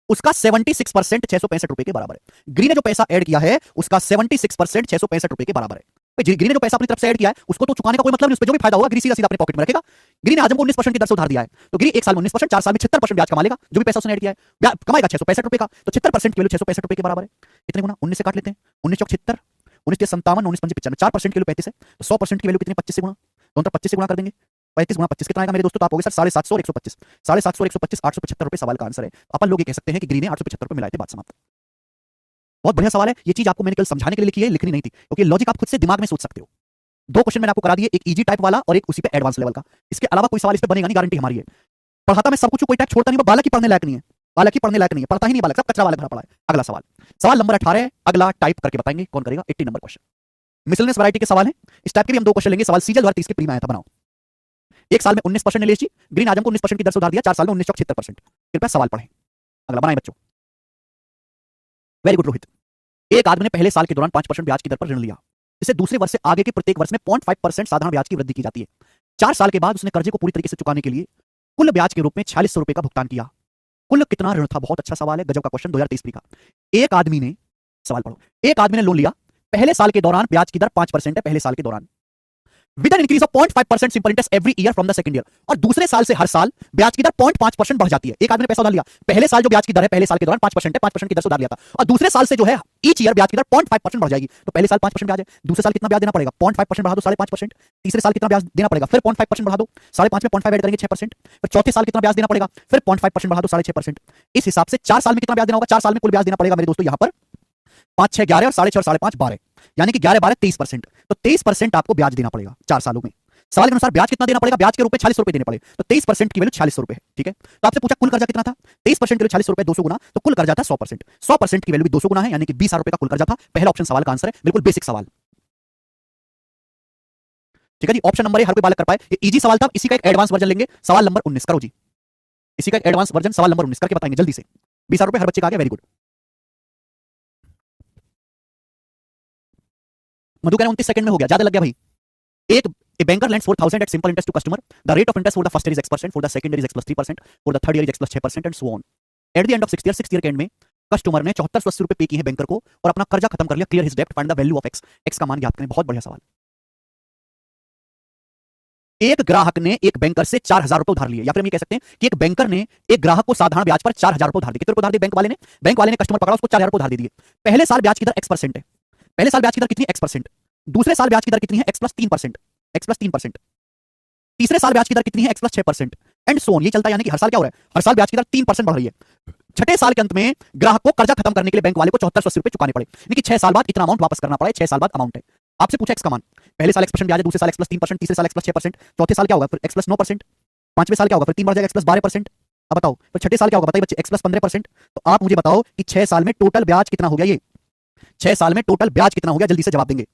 उसका 76% 665 रुपए के बराबर है। ग्री ने जो पैसा ऐड किया है उसका 76% 665 रुपए के बराबर है। ग्री ने जो पैसा अपनी तरफ से ऐड किया है उसको तो चुकाने का कोई मतलब नहीं, उस पर जो भी फायदा होगा ग्री सीधा सीधा अपने पॉकेट में रखेगा। ग्री ने आजम को 19% की दर से उधार दिया है, तो ग्री 1 साल में 19%, 4 साल में 76% ब्याज कमा लेगा। जो भी पैसा उसने ऐड किया है कमाएगा 665 रुपए का। तो 76% की वैल्यू 665 रुपए के बराबर है। कितने गुना? 19 से काट लेते हैं, 19 चौक 76, 19 57, 19 पंजे 95, 4% की वैल्यू 35 है। तो 100% की वैल्यू कितनी? 25 से गुणा, दोनों 25 से गुणा कर देंगे। 35 गुणा 25 कितना आएगा मेरे दोस्तों? तो आप होगे सर 750 और 125, 750 और 125, 875 रुपए सवाल का आंसर है। अपन लोग ये कह सकते हैं कि ग्री ने 875 रुपए मिलाए थे, बात समाप्त। बहुत बढ़िया सवाल है। ये चीज आपको मैंने कल समझाने के लिए लिखी है, लिखनी नहीं थी, क्योंकि लॉजिक आप खुद से दिमाग में सोच सकते हो। 2 क्वेश्चन मैंने आपको करा दिए, एक इजी टाइप वाला और एक उसी पे एडवांस लेवल का। इसके अलावा कोई सवाल इस पे बनेगा नहीं, गारंटी हमारी है। पढ़ाता मैं सब कुछ, कोई टाइप छोड़ता नहीं, बालक ही पढ़ने लायक नहीं है, बालक ही पढ़ने लायक नहीं है, पढ़ता ही नहीं बालक, सब कचरा वाला भरा पड़ा है। अगला सवाल, सवाल नंबर 18 अगला टाइप करके बताएंगे कौन करेगा। 80 नंबर क्वेश्चन, मिसलेनियस वैरायटी के सवाल है। इस टाइप के भी हम 2 क्वेश्चन लेंगे। सवाल सीजल 2030 के प्री में आया था, बनाओ। 1 साल में 19% ने जी ग्रीन आजम को 19% की दर से उधार दिया, 4 साल में 1976%। कृपया सवाल पढ़ें। अगला बनाएं बच्चों। Very good Rohit. एक आदमी ने पहले साल के दौरान 5% ब्याज की दर पर ऋण लिया, इसे दूसरे वर्ष से आगे के प्रत्येक वर्ष में 0.5% साधारण ब्याज की वृद्धि की जाती है। 4 साल के बाद उसने कर्जे को पूरी तरीके से चुकाने के लिए कुल ब्याज के रूप में 4600 रुपए का भुगतान किया। कुल कितना ऋण था? बहुत अच्छा सवाल है, गजब का क्वेश्चन, 2023 का। एक आदमी ने, सवाल पढ़ो, एक आदमी ने लोन लिया, पहले साल के दौरान ब्याज की दर 5% है, पहले साल के दौरान with an increase of 0.5% simple interest every year from the second year. और दूसरे साल से हर साल ब्याज की दर 0.5% बढ़ जाती है। एक आदमी ने पैसा उधार लिया, पहले साल जो ब्याज की दर है पहले साल के दौरान 5% है, 5% की दर से उधार लिया था, और दूसरे साल से जो है ईच ईयर ब्याज की दर 0.5% बढ़ जाएगी। तो पहले साल 5% ब्याज है, दूसरे साल कितना ब्याज देना पड़ेगा? 0.5% बढ़ा दो 5.5%, तीसरे साल कितना ब्याज देना पड़ेगा? फिर 0.5% बढ़ा दो, 5.5 में 0.5 ऐड करेंगे 6%, फिर चौथे साल कितना ब्याज देना पड़ेगा? फिर 0.5% बढ़ा दो 6.5%। इस हिसाब से 4 साल में कितना ब्याज देना होगा? 4 साल में कुल ब्याज देना पड़ेगा मेरे दोस्तों यहाँ पर 5, 6, 11 और 6.5 और 5.5 12, यानी कि 11, 12, 23%। तो 23% आपको ब्याज देना पड़ेगा 4 सालों में। सवाल के अनुसार ब्याज कितना देना पड़ेगा, ब्याज के रूप में 4600 रुपए देने पड़े, तो 23% की वैल्यू 4600 रुपए है, ठीक है। तो आपसे पूछा कुल कर्जा कितना था, 23% के लिए 4600 रुपए 200 गुना, तो कुल कर्जा था 100%, 100% की वैल्यू भी 200 गुना है, यानी कि 20,000 रुपए का कुल कर्जा था। पहला ऑप्शन सवाल का आंसर है, बिल्कुल बेसिक सवाल, ठीक है जी। ऑप्शन नंबर ए हर कोई बालक कर पाए, ये इजी सवाल था। इसी का एक एडवांस वर्जन लेंगे, सवाल नंबर 19 करो जी, इसी का एक एडवांस वर्जन सवाल नंबर 19 करके बताएंगे जल्दी से। 20,000 रुपए हर बच्चे का आ गया, वेरी गुड। मधु कह रहे 29 सेकंड में हो गया, ज्यादा लग गया भाई। एक A banker lends 4,000 at simple interest to customer. The rate of interest for the first year is X%, for the second year is X plus 3%, for the third year is X plus 6% and so on. At the end of sixth year के and में customer ने 7480 रुपए पे किए हैं banker को और अपना कर्जा खत्म कर लिया, क्लियर हिज डेब्ट, find the value of x, x का मान ज्ञात करें। बहुत बढ़िया सवाल। एक ग्राहक ने एक बैंकर से 4,000 रुपए उधार लिए, या फिर हम ये कह सकते हैं कि एक बैंकर ने एक ग्राहक को साधारण ब्याज पर 4,000 रुपए उधार दिए। कितने रुपए उधार दिए बैंक वाले ने कस्टमर पकड़ा, उसको 4,000 रुपए उधार दे दिए। पहले साल ब्याज की दर X% है, पहले साल ब्याज की दर कितनी X%, दूसरे साल ब्याज की दर कितनी है X plus 3%, X plus 3%, तीसरे साल ब्याज की दर कितनी है X plus 6% and so on. ये चलता है, यानी कि हर साल क्या हो रहा है, हर साल ब्याज की दर 3% बढ़ रही है। छठे साल के अंत में ग्राहक को कर्जा खत्म करने के लिए बैंक वाले को 7480 रुपए चुकाने पड़े, यानी कि 6 साल बाद इतना अमाउंट वापस करना पड़े, 6 साल बाद अमाउंट है। आपसे पूछा एक्स का मान, पहले साल X% ब्याज है, दूसरे साल X plus 3%, तीसरे साल X plus 6%, चौथे साल क्या होगा फिर X plus 9%, पांचवें साल क्या होगा फिर 3 बढ़ जाएगा X plus 12%। अब बताओ फिर छठे साल क्या होगा, बताइए बच्चे, X plus 15%। तो आप मुझे बताओ कि 6 साल में टोटल ब्याज कितना हो गया, ये 6 साल में टोटल ब्याज कितना हो गया, जल्दी से जवाब देंगे।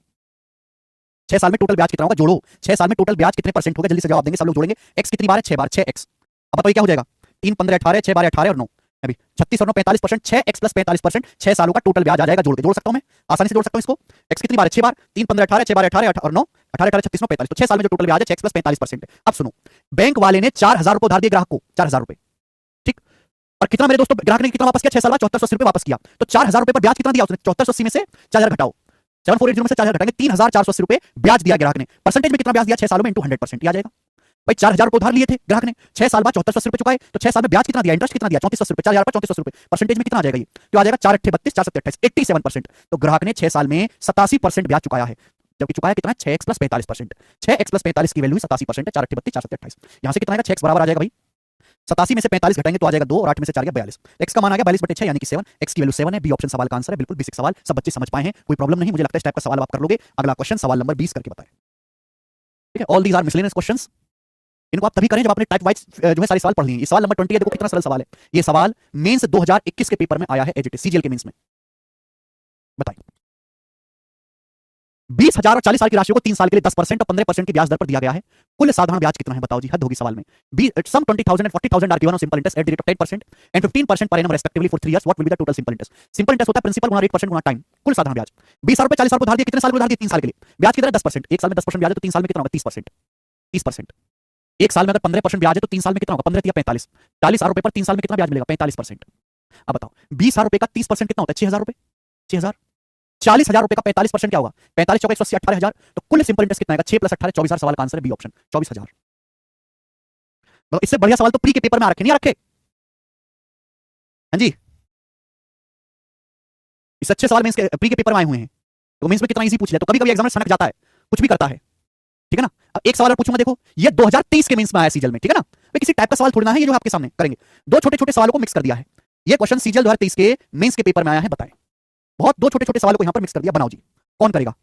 6 साल में टोटल ब्याज कितना होगा, जोड़ो। 6 साल में टोटल ब्याज कितने परसेंट होगा, जल्दी से जवाब देंगे, सब लोग जोड़ेंगे। एक्स कितनी बार है, 6 बार, 6x। अब बताइए क्या हो जाएगा, 3 15 18, 6 12 18 और 9 अभी 36 और 9 45%, 6x प्लस 45%, 6 सालों का टोटल ब्याज आ जाएगा। जोड़ सकता हूं मैं, आसानी से जोड़ सकता हूं इसको। x कितनी बार है, 6 बार, 3 15 18, 6 12 18 और 9 18 18 36 9 45, तो 6 साल में जो टोटल ब्याज है 6x प्लस 45% है। अब सुनो, बैंक वाले ने 4,000 रुपए उधार दिए ग्राहक को, 4,000 रुपए, ठीक। और कितना मेरे दोस्तों, ग्राहक ने कितना वापस किया, 6 साल बाद 7480 रुपए वापस किया। तो 4,000 रुपए पर ब्याज कितना दिया उसने, 7480 में से 4,000 घटाओ, 7480 में से 4,000 घटाएंगे, 3,480 रुपए ब्याज दिया ग्राहक ने। परसेंटेज में कितना ब्याज दिया, 6 सालों में इंटू 100% आ जाएगा। भाई 4,000 रुपए उधार लिए थे ग्राहक ने, 6 साल बाद 7480 रुपए चुकाए, तो 6 साल में ब्याज कितना दिया, इंटरेस्ट कितना दिया, 3480 रुपए, 4,000 पर 3480 रुपए, परसेंटेज में कितना आ जाएगा, ये तो आ जाएगा 4 8 32, 4 7 28, 87%। तो ग्राहक ने 6 साल में 87% ब्याज चुकाया है, जबकि चुकाया कितना है, 6x प्लस 45%। 6x प्लस 45 की वैल्यू 87% है, 4 8 32, 4 7 28। यहां से कितना आएगा, 6x बराबर आ जाएगा भाई 87 में से 45 घटाएंगे तो आ जाएगा 2 और 8 में से 4 गया 42। एक्स का मान आ गया 42/6 यानी कि 7, एक्स की वैल्यू 7 है। बी ऑप्शन सवाल का आंसर है, बिल्कुल बेसिक सवाल, सब बच्चे समझ पाए हैं, कोई प्रॉब्लम नहीं। मुझे लगता है इस टाइप का सवाल आप कर लोगे। अगला क्वेश्चन सवाल नंबर 20 करके बताएं, ठीक है। All these are miscellaneous questions, इनको आप तभी करें जब आपने टाइप वाइज जो है सारे सवाल पढ़ लिए। ये सवाल नंबर 20 है, देखो कितना सरल सवाल है। ये सवाल मेंस 2021 के पेपर में आया है, एजीटी सीजीएल के मेंस में। बताइए 20,000 और 40 साल की राशि को 3 साल के लिए 10% और 15% की ब्याज दर पर दिया गया है। कुल साधारण ब्याज कितना है, बताओ जी, हद होगी सवाल में। Sum 20,000 and 40,000 are given on simple interest at the rate of 10% and 15% per annum respectively for 3 years, what will be the total simple interest. Simple interest होता है प्रिंसिपल गुना रेट परसेंट गुना टाइम, कुल साधारण ब्याज। 20,000 रुपए 40,000 रुपए उधार दिए, कितने साल को उधार दिए, 3 साल के लिए। ब्याज की दर 10%, एक साल में 10% ब्याज है तो 3 साल में कितना होगा, 30%। 30%, एक साल में अगर 15% ब्याज है तो 3 साल में कितना होगा, 15 या 45, 40,000 रुपए पर 3 साल में कितना ब्याज मिलेगा, 45%। अब बताओ 20,000 रुपए का 30% कितना होता है, 6,000 रुपए, 6,000। 40,000 रुपए का 45% क्या होगा, 45 चौका 180, 18,000। तो कुल सिंपल इंटरेस्ट कितना आएगा, 6 प्लस 18 24,000। सवाल का आंसर है बी ऑप्शन, 24,000। तो इससे बढ़िया सवाल तो प्री के पेपर में आ रखे, नहीं आ रखे। हाँ जी, इस अच्छे सवाल मेंस के प्री के पेपर में आए हुए हैं, तो मेंस में कितना इजी पूछ लिया। तो कभी कभी एग्जामिनर सनक जाता है, कुछ भी करता है, ठीक है ना। अब एक सवाल और पूछूंगा, देखो ये 2023 के मेंस में आया सीजीएल में, ठीक है ना। भाई किसी टाइप का सवाल थोड़ी ना है ये जो आपके सामने करेंगे, दो छोटे छोटे सवालों को मिक्स कर दिया है। ये क्वेश्चन सीजीएल 2023 के मेंस के पेपर में आया है, बताएं। बहुत दो छोटे छोटे सवालों को यहां पर मिक्स कर दिया, बनाओ जी, कौन करेगा।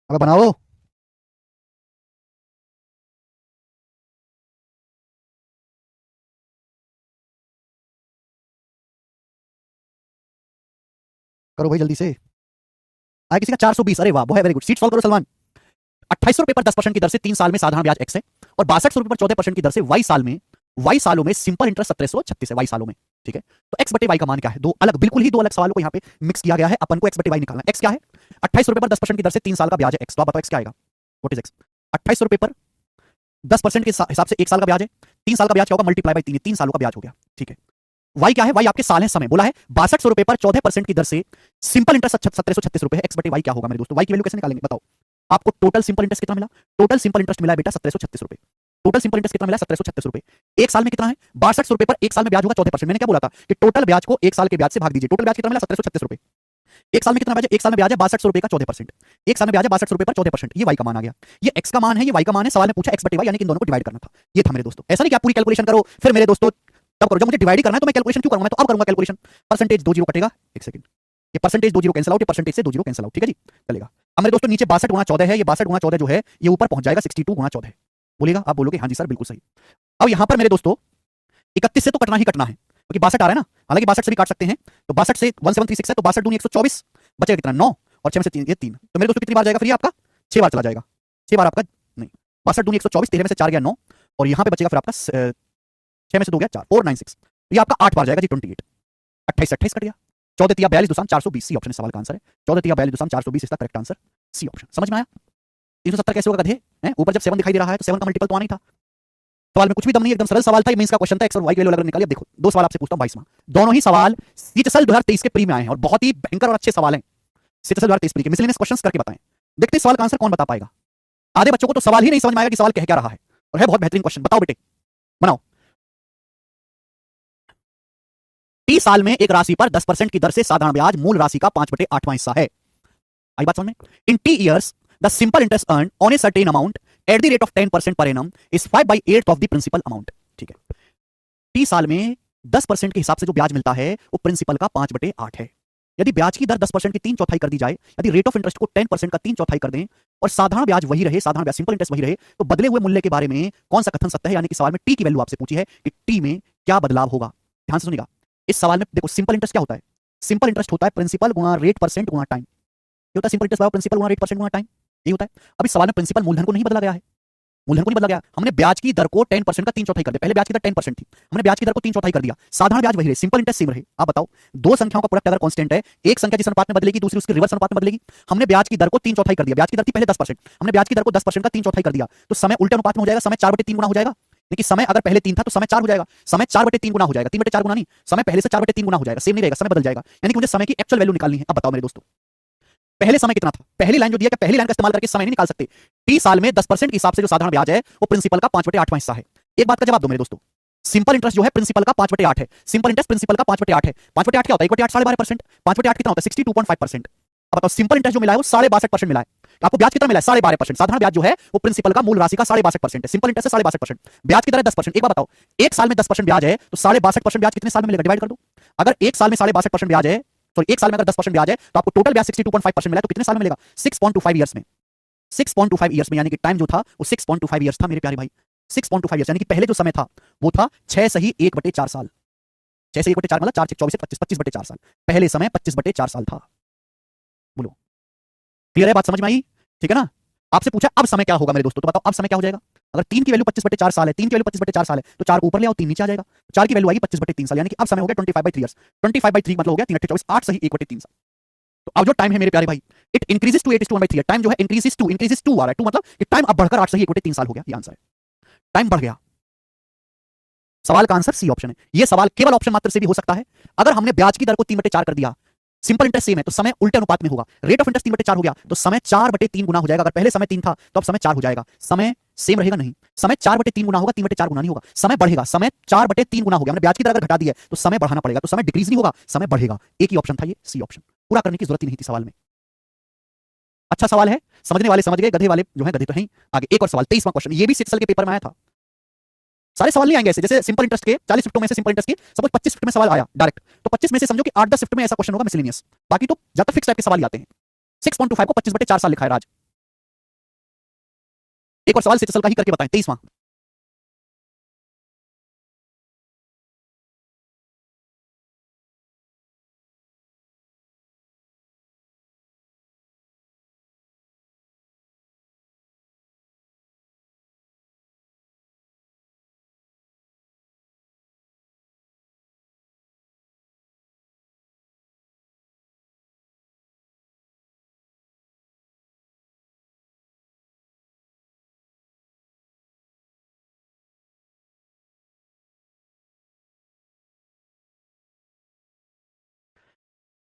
अब बनाओ, करो भाई जल्दी से। आया किसी का 420, अरे वाह, बहुत वेरी गुड। सीट सॉल्व करो सलमान। 2800 रुपए पर 10% की दर से 3 साल में साधारण ब्याज एक्स है और 6200 रुपए पर 14% की दर से वाई सालों में सिंपल इंटरेस्ट 1736 है, वाई सालों में, ठीक है। तो एक्स बटे वाई का मान क्या है, दो अलग, बिल्कुल ही दो अलग सवालों को यहाँ पे मिक्स किया गया है। अपन को एक्स बटे वाई निकालना है। एक्स क्या है, 2800 रुपए पर 10% की दर से 3 साल का ब्याज है एक्स। तो आप बताओ एक्स क्या आएगा, व्हाट इज एक्स। 2800 रुपए पर 10% के हिसाब से 1 साल का ब्याज है, 3 साल का ब्याज क्या होगा, मल्टीप्लाई बाय 3, 3 सालों का ब्याज हो गया, ठीक है। वाई क्या है? वाई आपके साल है, समय बोला है 6200 रुपए पर 14% की दर से सिंपल इंटरेस्ट 1736 रुपए है। एक्स बटे वाई क्या होगा मेरे दोस्तों? वाई की वैल्यू कैसे निकालेंगे बताओ? आपको टोटल सिंपल इंटरेस्ट कितना मिला? टोटल सिंपल इंटरेस्ट मिला है बेटा 1736 रुपए। टोटल सिंपल इंटरेस्ट कितना मिला? 1736 रुपए। एक साल में कितना है? 6200 रुपए पर एक साल में ब्याज होगा 14%। मैंने क्या बोला था कि टोटल ब्याज को एक साल के ब्याज से भाग दीजिए। टोटल ब्याज कितना मिला? 1736 रुपए। एक साल में कितना ब्याज है? एक साल में ब्याज है 6200 रुपए का 14%। एक साल में ब्याज है 6200 रुपए पर 14%। ये वाई का मान आ गया। ये एक्स का मान है, ये वाई का मान है। सवाल में पूछा एक्स बटे वाई, यानी कि इन दोनों को डिवाइड करना था। ये था मेरे दोस्तों। ऐसा नहीं कि आप पूरी कैलकुलेशन करो फिर मेरे दोस्तों तब करो। जब मुझे डिवाइड करना है तो मैं कैलकुलेशन क्यों करूंगा? मैं तो अब करूंगा कैलकुलेशन। परसेंटेज 2 जीरो कटेगा, एक सेकंड। ये परसेंटेज 2 जीरो कैंसिल आउट, ये परसेंटेज से 2 जीरो कैंसिल आउट, ठीक है जी, चलेगा। अब मेरे दोस्तों नीचे 62 गुणा 14 है, ये 62 गुणा 14 जो है ये ऊपर पहुंच जाएगा 62 गुणा 14। बोलेगा, आप बोलोगे हाँ जी सर बिल्कुल सही। अब यहां पर मेरे दोस्तों 31 से तो कटना ही कटना है क्योंकि 62 आ रहा है ना, हालांकि 62 से भी काट सकते हैं। तो 62 से 1736 है तो 62 दूनी 124, बचेगा कितना? 9 और 6 में से 3 ये 3। तो मेरे दोस्तों कितनी बार जाएगा फ्री आपका? 6 बार चला जाएगा। 6 बार आपका नहीं, 62 दूनी 124, 13 में से 4 गया 9 और यहां पे बचेगा फिर आपका 6 में से 2 गया 4, 496। ये आपका 8 बार जाएगा जी 28। 28 28 कट गया। 14 तिया 42 दुसान 420, सी ऑप्शन सवाल का आंसर है। 14 तिया 42 दुसान 420 इसका करेक्ट आंसर सी ऑप्शन। समझ में आया? 370 कैसे होगा गधे? ऊपर जब 7 दिखाई दे रहा है तो 7 का मल्टीपल तो आना ही था। सवाल में कुछ भी दम नहीं, एकदम सरल सवाल था। मेंस का क्वेश्चन था, एक्स और वाई की वैल्यू अलग निकालिए। अब देखो दो सवाल आपसे पूछता हूं 22वां। दोनों ही सवाल सीएचएसएल 2023 के प्री में आए हैं और बहुत ही भयंकर और अच्छे सवाल हैं। सीएचएसएल 2023 प्री के मिसलेनियस क्वेश्चंस करके बताएं। देखते हैं सवाल का आंसर कौन बता पाएगा। आधे बच्चों को तो सवाल ही नहीं समझ में आएगा कि सवाल कह क्या रहा है, और है बहुत बेहतरीन क्वेश्चन। बताओ बेटे, बनाओ। टी साल में एक राशि पर 10% की दर से साधारण ब्याज मूल राशि का 5/8वां हिस्सा है। आई बात समझ में? In T years the simple interest earn on a certain amount at the rate of 10% per annum is 5/8 of the principal amount. ठीक है, टी साल में 10% के हिसाब से जो ब्याज मिलता है वो प्रिंसिपल का 5/8 है। यदि ब्याज की दर 10% की 3/4 कर दी जाए, यदि रेट ऑफ इंटरेस्ट को 10% का 3/4 कर दें और साधारण ब्याज वही रहे, साधारण ब्याज सिंपल इंटरेस्ट वही रहे, तो बदले हुए मूल्य के बारे में कौन सा कथन सत्य है? यानी कि सवाल में टी की वैल्यू आपसे पूछी है कि टी में क्या बदलाव होगा। ध्यान से सुनिएगा। इस सवाल में देखो सिंपल इंटरेस्ट क्या होता है? सिंपल इंटरेस्ट होता है प्रिंसिपल गुणा रेट परसेंट गुणा टाइम। ये होता है सिंपल इंटरेस्ट प्रिंसिपल गुणा रेट परसेंट गुणा टाइम, यही होता है। अब इस सवाल में प्रिंसिपल मूलधन को नहीं बदला गया है, मूलधन को नहीं बदला गया। हमने ब्याज की दर को 10% का 3/4 कर दिया। पहले ब्याज की दर 10% थी, हमने ब्याज की दर को 3/4 कर दिया। साधारण ब्याज वही रहे, सिंपल इंटरेस्ट सेम रहे। आप बताओ, दो संख्याओं का प्रोडक्ट अगर कांस्टेंट है, एक संख्या जिस अनुपात में बदलेगी दूसरी उसके रिवर्स अनुपात में बदलेगी। हमने ब्याज की दर को 3/4 कर दिया। ब्याज की दर थी पहले 10%, हमने ब्याज की दर को 10% का 3/4 कर दिया, तो समय उल्टे अनुपात में हो जाएगा। समय 4/3 गुना हो जाएगा। देखिए समय अगर पहले 3 था तो समय 4 हो जाएगा। समय 4/3 गुना हो जाएगा, 3/4 गुना नहीं, समय पहले से 4/3 गुना हो जाएगा। सेम नहीं रहेगा, समय बदल जाएगा। यानी कि मुझे समय की एक्चुअल वैल्यू निकालनी है। अब बताओ मेरे दोस्तों, पहले समय कितना था? पहली लाइन जो दिया, क्या पहली लाइन का इस्तेमाल करके समय नहीं निकाल सकते? टी साल में 10% के हिसाब से जो साधारण ब्याज है वो प्रिंसिपल का 5/8वां हिस्सा है। एक बात का जवाब दो मेरे दोस्तों, सिंपल इंटरेस्ट जो है प्रिंसिपल का 5/8 है। सिंपल इंटरेस्ट प्रिंसिपल का 5/8 है। 5/8 क्या होता है? 1/8 12.5%। 5/8 कितना होता है? 62.5%। अब बताओ सिंपल इंटरेस्ट जो मिला है वो 62.5% मिला है। आपको ब्याज कितना मिला है? 12.5%। साधारण ब्याज जो है वो प्रिंसिपल का मूल राशि का 62.5% है। सिंपल इंटरेस्ट है 62%। ब्याज की दर है 10%। एक बात बताओ, एक साल में 10% ब्याज है तो 62% ब्याज कितने साल में मिलेगा? डिवाइड कर दो। अगर एक साल में 62% ब्याज है, सॉरी एक साल में अगर 10% ब्याज है तो आपको टोटल ब्याज 62.5% मिला है, तो कितने साल में मिलेगा? 6.25 ईयर्स में। 6.25 ईयर्स में, यानी कि टाइम जो था वो 6.25 ईयर्स था मेरे प्यारे भाई। 6.25 ईयर्स, यानी कि पहले जो समय था वो था 6 सही 1/4 साल। 6 से 1/4 मतलब 4 6 24 25, 25/4 साल। पहले समय 25/4 साल था। बोलो क्लियर है? बात समझ में आई? ठीक है ना? आपसे पूछा अब समय क्या होगा मेरे दोस्तों, तो बताओ अब समय क्या हो जाएगा? अगर 3 की वैल्यू 25/4 साल है, 3 की वैल्यू 25/4 साल है, तो 4 को ऊपर ले आओ, 3 नीचे आ जाएगा। 4 की वैल्यू आएगी 25/3 साल, यानी कि अब समय हो गया 25/3 ईयर्स। 25/3 मतलब हो गया 3 8 24, 8 सही 1/3 साल। तो अब जो टाइम है मेरे प्यारे भाई, इट इंक्रीजेस टू 8:1/3। टाइम जो है इंक्रीजेस टू आ रहा है, टू मतलब कि टाइम अब बढ़कर 8 सही 1/3 साल हो गया। ये आंसर है, टाइम बढ़ गया। सवाल का आंसर सी ऑप्शन है। ये सवाल केवल ऑप्शन मात्र से भी हो सकता है अगर हमने ब्याज की दर को 3/4 कर दिया। सिंपल इंटरेस्ट सेम है तो समय उल्टे अनुपात में होगा। रेट ऑफ इंटरेस्ट 3/4 हो गया तो समय 4/3 गुना हो जाएगा। अगर पहले समय 3 था तो अब समय 4 हो जाएगा। समय सेम रहेगा नहीं, समय 4/3 गुना होगा, 3/4 गुना नहीं होगा। समय बढ़ेगा, समय 4/3 गुना हो गया। हमने ब्याज की दर अगर घटा दी है तो समय बढ़ाना पड़ेगा, तो समय डिक्रीज नहीं होगा, समय बढ़ेगा। एक ही ऑप्शन था ये, सी ऑप्शन। पूरा करने की जरूरत ही नहीं थी सवाल में। अच्छा सवाल है, समझने वाले समझ गए, गधे वाले जो है गधे तो हैं। आगे एक और सवाल, 23वां क्वेश्चन। ये भी सिक्स के पेपर में आया था। सारे सवाल नहीं आएंगे ऐसे, जैसे सिंपल इंटरेस्ट के 40 शिफ्टों में से सिंपल इंटरेस्ट की सपोज 25 शिफ्ट में सवाल आया डायरेक्ट, तो 25 में से समझो कि 8-10 शिफ्ट में ऐसा क्वेश्चन होगा मिसलेनियस। बाकी तो ज्यादा फिक्स टाइप के सवाल ही आते हैं। 6.25 को 25/4 साल लिखा है राज। एक और सवाल सिचल का ही करके बताएं, 23वां।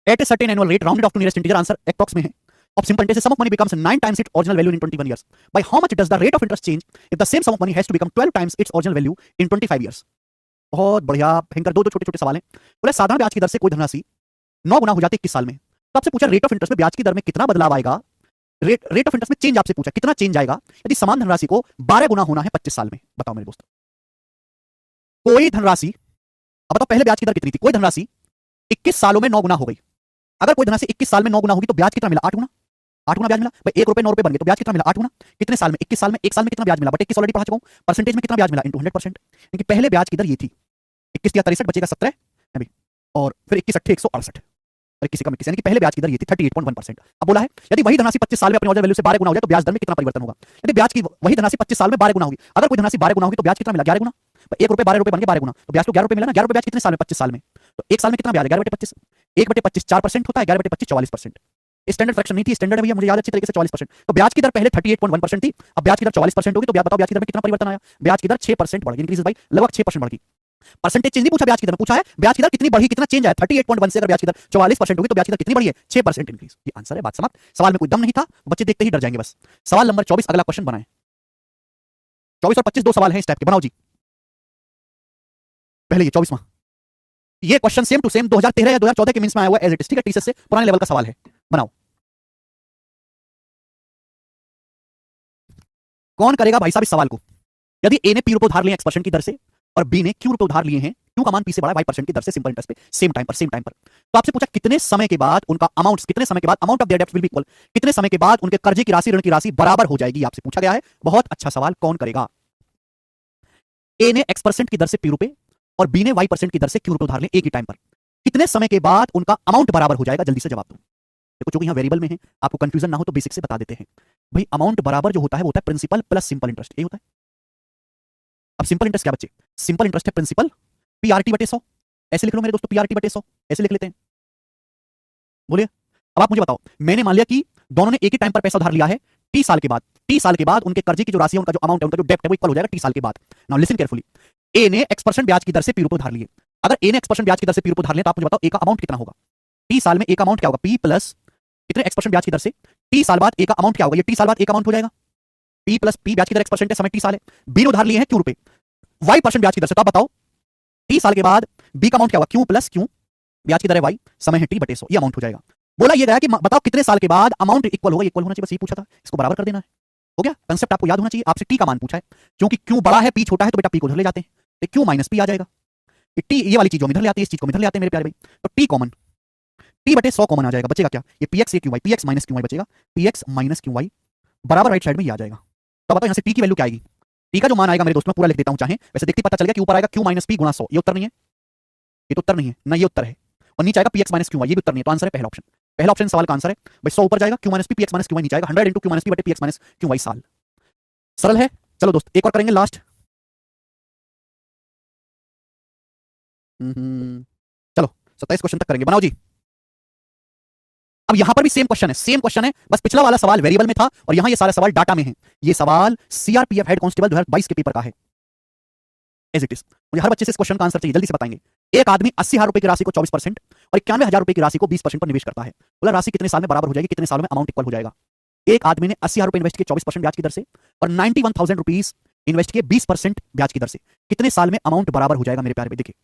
At a certain annual rate rounded off to nearest integer, answer approx में है. Of simple interest, sum of money becomes 9 times its original value in 21 years. By how much does the rate of interest change if the same sum of money has to become 12 times its original value in 25 years? बहुत बढ़िया भयंकर, दो छोटे छोटे सवाल हैं. बोले साधारण ब्याज की दर से कोई धनराशि 9 गुना हो जाती है 21 साल में. तो आपसे पूछा रेट ऑफ इंटरेस्ट में ब्याज की दर में कितना बदलाव आएगा. रेट ऑफ इंटरेस्ट में चेंज आपसे पूछा कितना चेंज आएगा यदि समान धनराशि को 12 गुना होना है 25 साल में. बताओ मेरे दोस्त, कोई धनराशि, अब बताओ पहले ब्याज की दर कितनी थी. कोई धनराशि 21 सालों में 9 गुना हो गई. अगर कोई धनराशि 21 साल में 9 गुना होगी तो ब्याज कितना मिला? 8 गुना. 8 गुना ब्याज मिला भाई. 1 रुपए 9 रुपए बन गए तो ब्याज कितना मिला? 8 गुना. कितने साल में? 21 साल में. 1 साल में कितना ब्याज मिला? बट 21 ऑलरेडी पढ़ा चुका हूं. परसेंटेज में कितना ब्याज मिला? इनटू 100%. क्योंकि पहले ब्याज की दर ये थी 21 या 63 बचेगा 17 है भी, और फिर 21 8 168 और 21 कम 21, यानी कि पहले ब्याज की दर ये थी 38.1%. अब बोला है यदि वही धनराशि 25 साल में अपनी ओरिजिनल वैल्यू से 12 गुना हो जाए तो ब्याज दर में कितना परिवर्तन होगा. यदि ब्याज की वही धनराशि 25 साल में 12 गुना होगी, अगर कोई धनराशि 12 गुना होगी तो ब्याज कितना मिला? 11 गुना. 1 रुपए 12 रुपए बन गए 12 गुना, तो ब्याज तो 11 रुपए मिला ना. 11 रुपए ब्याज कितने साल में? 25 साल में. तो 1 साल में कितना ब्याज है? 11/25. 1/25 4% होता है. 11/25 44%. स्टैंडर्ड फ्रैक्शन नहीं थी, स्टैंडर्ड है भैया, मुझे याद अच्छी तरीके से 44%. तो ब्याज की दर पहले 38.1% थी, अब ब्याज की दर 44% होगी. तो बताओ ब्याज की दर में कितना परिवर्तन आया? ब्याज की दर 6% बढ़ गई, इंक्रीज भाई, लगभग 6% बढ़ गई. परसेंटेज चेंज नहीं पूछा ब्याज की दर में, पूछा है ब्याज की दर कितनी बढ़ी, कितना चेंज आया. 38.1 से अगर ब्याज की दर 44% होगी तो ब्याज की दर कितनी बढ़ी है? 6% इंक्रीज. ये आंसर है, बात समाप्त. सवाल में कोई दम नहीं था, बच्चे देखते ही डर जाएंगे बस. सवाल नंबर 24 अगला क्वेश्चन बनाएं. 24 और 25 दो सवाल हैं इस टाइप के, बनाओ जी. पहले ये 24वां, ये क्वेश्चन सेम टू सेम 2013 या 2014 के मींस में आया हुआ एज इट इज. ठीक है, टीचर से पुराने लेवल का सवाल है. बनाओ. कौन करेगा भाई साहब इस सवाल को. यदि ए ने पी रुपए उधार लिए x% की दर से और बी ने क्यू रुपए उधार लिए हैं, क्यू का मान पी से बड़ा y% की दर से, सिंपल इंटरेस्ट पे, सेम टाइम पर. तो आपसे पूछा कितने समय के बाद उनका अमाउंट, कितने समय के बाद अमाउंट ऑफ देयर डेब्ट विल बी इक्वल, कितने समय के बाद उनके कर्जे की राशि, ऋण की राशि बराबर हो जाएगी, आपसे पूछा गया है. बहुत अच्छा सवाल, कौन करेगा. ए ने x% की दर से पी रुपए और बी ने y% की दर से क्यू रुपए उधार लिए एक ही टाइम पर. कितने समय के बाद उनका अमाउंट बराबर हो जाएगा, जल्दी से जवाब दो. देखो चूंकि यहां वेरिएबल में है, आपको कंफ्यूजन ना हो तो बेसिक से बता देते हैं. भाई अमाउंट बराबर जो होता है वो होता है प्रिंसिपल प्लस सिंपल इंटरेस्ट, ये होता है. अब सिंपल इंटरेस्ट क्या बच्चे? सिंपल इंटरेस्ट है प्रिंसिपल PRT/100. ऐसे लिख लो मेरे दोस्तों, PRT/100 ऐसे लिख लेते हैं. बोलिए. अब आप मुझे बताओ, मैंने मान लिया कि दोनों ने एक ही टाइम पर पैसा उधार लिया है टी साल के बाद. टी साल के बाद उनके कर्जे की जो राशि है, उनका जो अमाउंट है, उनका जो डेब्ट है वो इक्वल हो जाएगा टी साल के बाद. Now listen carefully. ए ने x% ब्याज की दर से पी रुपए उधार लिए. अगर ए ने x% ब्याज की दर से पी रुपए उधार लिए तो आप मुझे बताओ ए का अमाउंट कितना होगा. टी साल में ए का अमाउंट क्या होगा? पी प्लस कितने x% ब्याज की दर से टी साल बाद ए का अमाउंट क्या होगा? ये टी साल बाद ए का अमाउंट हो जाएगा. पी प्लस पी ब्याज की दर x% है, समय टी साल है. बी ने उधार लिए हैं क्यू रुपए y% ब्याज की दर से. तो आप बताओ टी साल के बाद बी का अमाउंट क्या होगा? क्यू प्लस क्यू, ब्याज की दर है y, समय है t/100, ये अमाउंट हो जाएगा. बोला ये गया कि बताओ कितने साल के बाद अमाउंट इक्वल होगा. इक्वल होना चाहिए, बस यही पूछा था, इसको बराबर कर देना है. हो गया. कंसेप्ट आपको याद होना चाहिए. आपसे टी का मान पूछा है, क्योंकि क्यू बड़ा है पी छोटा है तो बेटा पी को उधर ले जाते हैं, तो क्यू माइनस पी आ जाएगा. टी ये वाली चीज इधर ले आती है, इस चीज को इधर ले आते हैं मेरे प्यारे भाई. तो टी कॉमन, t/100 कॉमन आ जाएगा. बचेगा क्या? ये px ये qy, px माइनस qy बचेगा. px माइनस qy बराबर राइट साइड में ये आ जाएगा. तो बताओ यहां से t की वैल्यू क्या आएगी. t का जो मान आएगा मेरे दोस्तों, पूरा लिख देता हूं चाहे, वैसे देखते पता चल गया कि ऊपर आएगा q माइनस p गुणा 100. ये उत्तर नहीं है, ये तो उत्तर नहीं है ना, ये उत्तर है. और नीचे आएगा px माइनस qy, ये भी उत्तर नहीं है. तो आंसर है पहला ऑप्शन. पहला ऑप्शन सवाल का आंसर है भाई. 100 ऊपर जाएगा, q minus p, px minus qy नीचे आएगा. 100 q minus p px minus qy साल. सरल है. चलो दोस्त एक और करेंगे लास्ट. चलो 27 क्वेश्चन तक करेंगे. बनाओ जी. अब यहां पर भी सेम क्वेश्चन है, सेम क्वेश्चन है, बस पिछला वाला सवाल वेरिएबल में था और यहां ये सारा सवाल डाटा में है. ये सवाल सीआरपीएफ हेड कांस्टेबल 2022 के पेपर का है. As it is. मुझे हर बच्चे से इस क्वेश्चन का आंसर चाहिए, जल्दी से बताएंगे. एक आदमी 80,000 रुपए की राशि को 24% और 91,000 रुपए की राशि को 20% पर निवेश करता है. बोला राशि कितने साल में बराबर हो जाएगी, कितने सालों में अमाउंट इक्वल हो जाएगा. एक आदमी ने 80,000 रुपए इन्वेस्ट किए 24% ब्याज की दर से और 91,000 रुपीज इन्वेस्ट किए 20% ब्याज की दर से. कितने साल में अमाउंट बराबर हो जाएगा मेरे प्यारे भाई. देखिए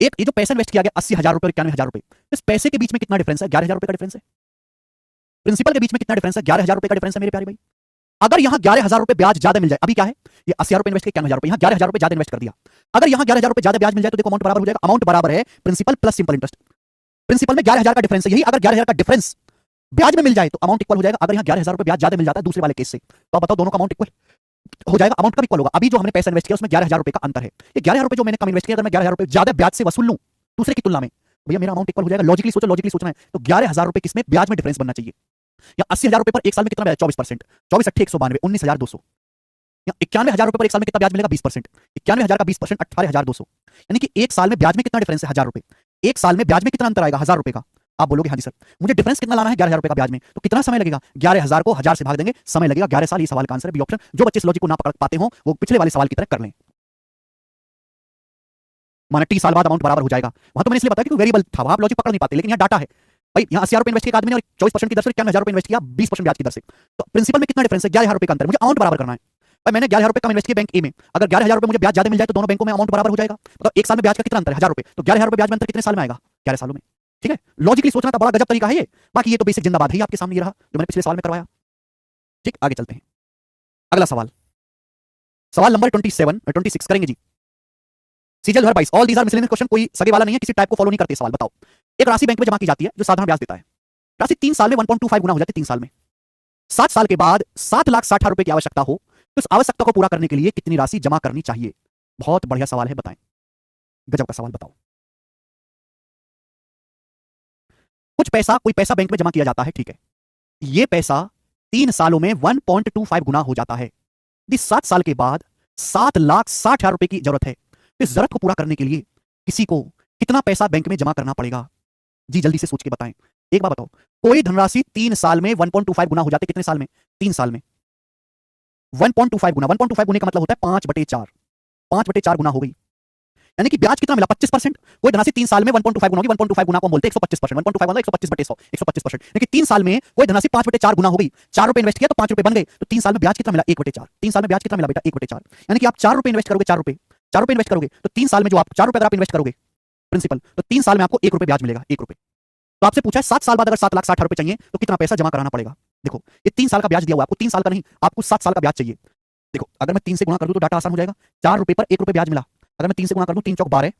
एक ये जो पैसा इन्वेस्ट किया गया 80,000 रुपए और 91,000 रुपए, इस पैसे के बीच में कितना डिफरेंस है? 11,000 रुपए का डिफरेंस है. प्रिंसिपल के बीच में कितना डिफरेंस है? 11,000 रुपए का डिफरेंस है मेरे प्यारे भाई. अगर यहां 11,000 रुपए ब्याज ज्यादा मिल जाए, अभी क्या है ये 80,000 रुपए इन्वेस्ट किए 91,000 रुपए, यहां 11,000 रुपए ज्यादा इन्वेस्ट कर दिया. अगर यहां 11,000 रुपए ज्यादा ब्याज मिल जाए तो देखो अमाउंट बराबर हो जाएगा. अमाउंट बराबर है principal plus simple interest. Principal में 11,000 का डिफरेंस है, यही अगर 11,000 का डिफरेंस ब्याज में मिल जाए तो अमाउंट इक्वल हो जाएगा. अगर यहां 11,000 रुपए ब्याज ज्यादा मिल जाता है दूसरे वाले केस से, तो आप बताओ दोनों का अमाउंट इक्वल हो जाएगा. अमाउंट कब इक्वल होगा? अभी जो हमने पैसा इन्वेस्ट किया उसमें 11,000 रुपए का अंतर है. ये 11,000 रुपए जो मैंने कम इन्वेस्ट किया, अगर मैं 11,000 रुपए ज्यादा ब्याज से वसूल लूं दूसरे की तुलना में, भैया मेरा अमाउंट इक्वल हो जाएगा. लॉजिकली सोचो, लॉजिकली सोचना है तो 11,000 रुपए किसमें ब्याज में डिफरेंस बनना चाहिए. या 80,000 रुपए पर एक साल में कितना ब्याज? 24%. 24 8 192, 19,200. या 91,000 रुपए पर एक साल में कितना ब्याज मिलेगा? 20%. 91,000 का 20% 18,200. यानी कि एक साल में ब्याज में कितना डिफरेंस है? 1,000 रुपए. एक साल में ब्याज में कितना अंतर आएगा? 1,000 रुपए का. आप बोलोगे हाँ जी सर मुझे डिफरेंस कितना लाना है 11,000 रुपए का ब्याज में, तो कितना समय लगेगा? 11,000 को 1,000 से भाग देंगे, समय लगेगा 11 साल. ये सवाल का आंसर है बी ऑप्शन. जो बच्चे इस लॉजिक को ना पकड़ पाते हो वो पिछले वाले सवाल की तरह कर लें. माना टी साल बाद अमाउंट बराबर हो जाएगा। वहां तो मैंने इसलिए बताया कि वेरिएबल था, वहां आप लॉजिक पकड़ नहीं पाते, लेकिन यहाँ डाटा है भाई। यहाँ 80,000 रुपए इन्वेस्ट किया आदमी ने और 24% की दर से 91,000 रुपए इन्वेस्ट किया 20% ब्याज की दर से, तो प्रिंसिपल में कितना डिफरेंस है? 11,000 रुपए का अंतर। मुझे अमाउंट बराबर करना है भाई। मैंने 11,000 रुपए कम इन्वेस्ट किया बैंक ए में, अगर 11,000 रुपए मुझे ब्याज ज्यादा मिल जाए तो दोनों बैंकों में अमाउंट बराबर हो जाएगा। मतलब एक साल में ब्याज का कितना अंतर है? 1,000 रुपए, तो 11,000 रुपए ब्याज में अंतर कितने साल में आएगा? 11 सालों में। ठीक है, लॉजिकली सोचना था, बड़ा गजब तरीका है ये। बाकी ये तो बेसिक जिंदाबाद है आपके सामने ये रहा जो मैंने पिछले सवाल में करवाया। ठीक, आगे चलते हैं। अगला सवाल, सवाल नंबर 26 करेंगे जी। सीजल 22, all these are miscellaneous question, कोई सगे वाला नहीं है, किसी टाइप को फॉलो नहीं करते। सवाल बताओ, एक राशि बैंक में जमा की जाती है जो साधारण ब्याज देता है। राशि 3 साल में 1.25 गुना हो जाती है 3 साल में। 7 साल के बाद 7,60,000 रुपए की आवश्यकता हो तो इस आवश्यकता को पूरा करने के लिए कितनी राशि जमा करनी चाहिए? बहुत बढ़िया सवाल है, बताएं। गजब का सवाल, बताओ। कोई पैसा बैंक में जमा किया जाता है, ठीक है। ये पैसा 3 सालों में 1.25 गुना हो जाता है। यदि 7 साल के बाद 7,60,000 रुपए की जरूरत है, इस जरूरत को पूरा करने के लिए किसी को कितना पैसा बैंक में जमा करना पड़ेगा? जी जल्दी से सोच के बताएं। एक बार बताओ, कोई धनराशि 3 साल में 1.25 गुना हो जाती है, कितने साल में? 3 साल में 1.25 गुना। 1.25 गुने का मतलब होता है 5/4। 5/4 गुना हो गई, यानी कि ब्याज कितना मिला? 25%। कोई धनराशि 3 साल में 1.25 गुना होगी, 1.25 गुना को हम बोलते हैं 125%। 1.25 मतलब 125/100, 125%। लेकिन 3 साल में कोई धनराशि 5/4 गुना हो गई। 4 रुपए इन्वेस्ट किया तो 5 रुपए बन गए, तो 3 साल में ब्याज कितना मिला? 1/4। 3 साल में ब्याज कितना मिला बेटा? 1/4। यानी कि आप 4 रुपए इन्वेस्ट करोगे, 4 रुपए इन्वेस्ट करोगे तो 3 साल में जो आप 4 रुपए अगर आप इन्वेस्ट करोगे प्रिंसिपल, तो 3 साल में आपको 1 रुपए ब्याज मिलेगा, 1 रुपए। तो आपसे पूछा है 7 साल बाद अगर 7,60,000 रुपए चाहिए तो कितना पैसा जमा कराना पड़ेगा? देखो, ये 3 साल का ब्याज दिया हुआ है आपको, 3 साल का नहीं, आपको 7 साल का ब्याज चाहिए। देखो, अगर मैं 3 से गुणा कर दूं तो डाटा आसान हो जाएगा। 4 रुपए पर 1 रुपए ब्याज मिला, अगर मैं 3 से गुणा कर दूं, 3 चौक 12,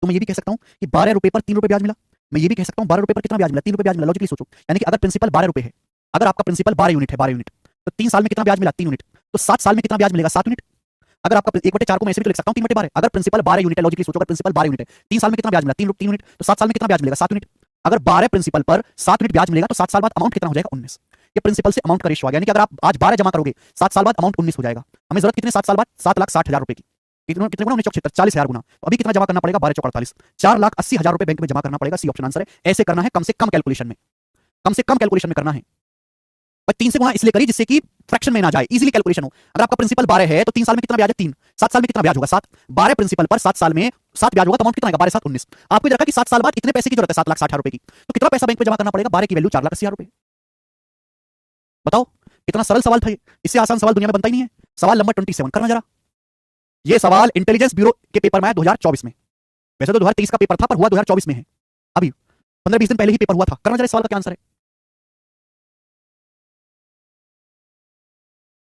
तो मैं ये भी कह सकता हूं कि 12 रुपए पर 3 रुपए ब्याज मिला। मैं ये भी कह सकता हूं 12 रुपए पर कितना ब्याज मिला? 3 रुपए ब्याज मिला। लॉजिकली सोचो, यानी कि अगर प्रिंसिपल 12 रुपए है, अगर आपका प्रिंसिपल 12 यूनिट है, 12 यूनिट, तो 3 साल में कितना ब्याज मिला? 3 यूनिट। तो 7 साल में कितना ब्याज मिलेगा? 7 यूनिट। अगर आपका 1/4 को मैं ऐसे भी तो लिख सकता हूं 3/12। अगर प्रिंसिपल 12 यूनिट है, लॉजिकली सोचो, अगर प्रिंसिपल 12 यूनिट है, 3 साल में कितना ब्याज मिला? 3 यूनिट। तो 7 साल में कितना ब्याज मिलेगा? 7 यूनिट। अगर 12 प्रिंसिपल पर 7 यूनिट ब्याज मिलेगा तो 7 साल बाद अमाउंट कितना हो जाएगा? 19। ये प्रिंसिपल से अमाउंट का रेशियो आ गया, यानी कि अगर आप आज 12 जमा करोगे, 7 साल बाद अमाउंट 19 हो जाएगा। हमें जरूरत कितने 7 साल बाद? 7,60,000 रुपए की। कितने कितने गुना? 19 40,000 गुना। तो अभी कितना जमा करना पड़ेगा? 12 48, 4,80,000 रुपए बैंक में जमा करना पड़ेगा। सी ऑप्शन आंसर है। ऐसे करना है कम से कम कैलकुलेशन में, कम से कम कैलकुलेशन में करना है। बस 3 से गुणा इसलिए करिए जिससे कि फ्रैक्शन में ना जाए, इजीली कैलकुलेशन हो। अगर आपका प्रिंसिपल 12 है तो 3 साल में कितना ब्याज है? 3। 7 साल में कितना ब्याज होगा? 7। 12 प्रिंसिपल पर 7 साल में 7 ब्याज होगा तो अमाउंट कितना आएगा? 12 7 19। आपको रखा कि 7 साल बाद इतने पैसे की जरूरत है, 7,60,000 रुपए की, तो कितना पैसा बैंक में जमा करना पड़ेगा? 12 की वैल्यू 4,80,000 रुपए। बताओ, कितना सरल सवाल था ये। इससे आसान सवाल दुनिया में बनता ही नहीं है। सवाल नंबर 27 करना जरा। ये सवाल इंटेलिजेंस ब्यूरो के पेपर में आया 2024 में। वैसे तो 2023 का पेपर था पर हुआ 2024 में है, अभी 15-20 दिन पहले ही पेपर हुआ था। करना जरा इस सवाल का क्या आंसर है।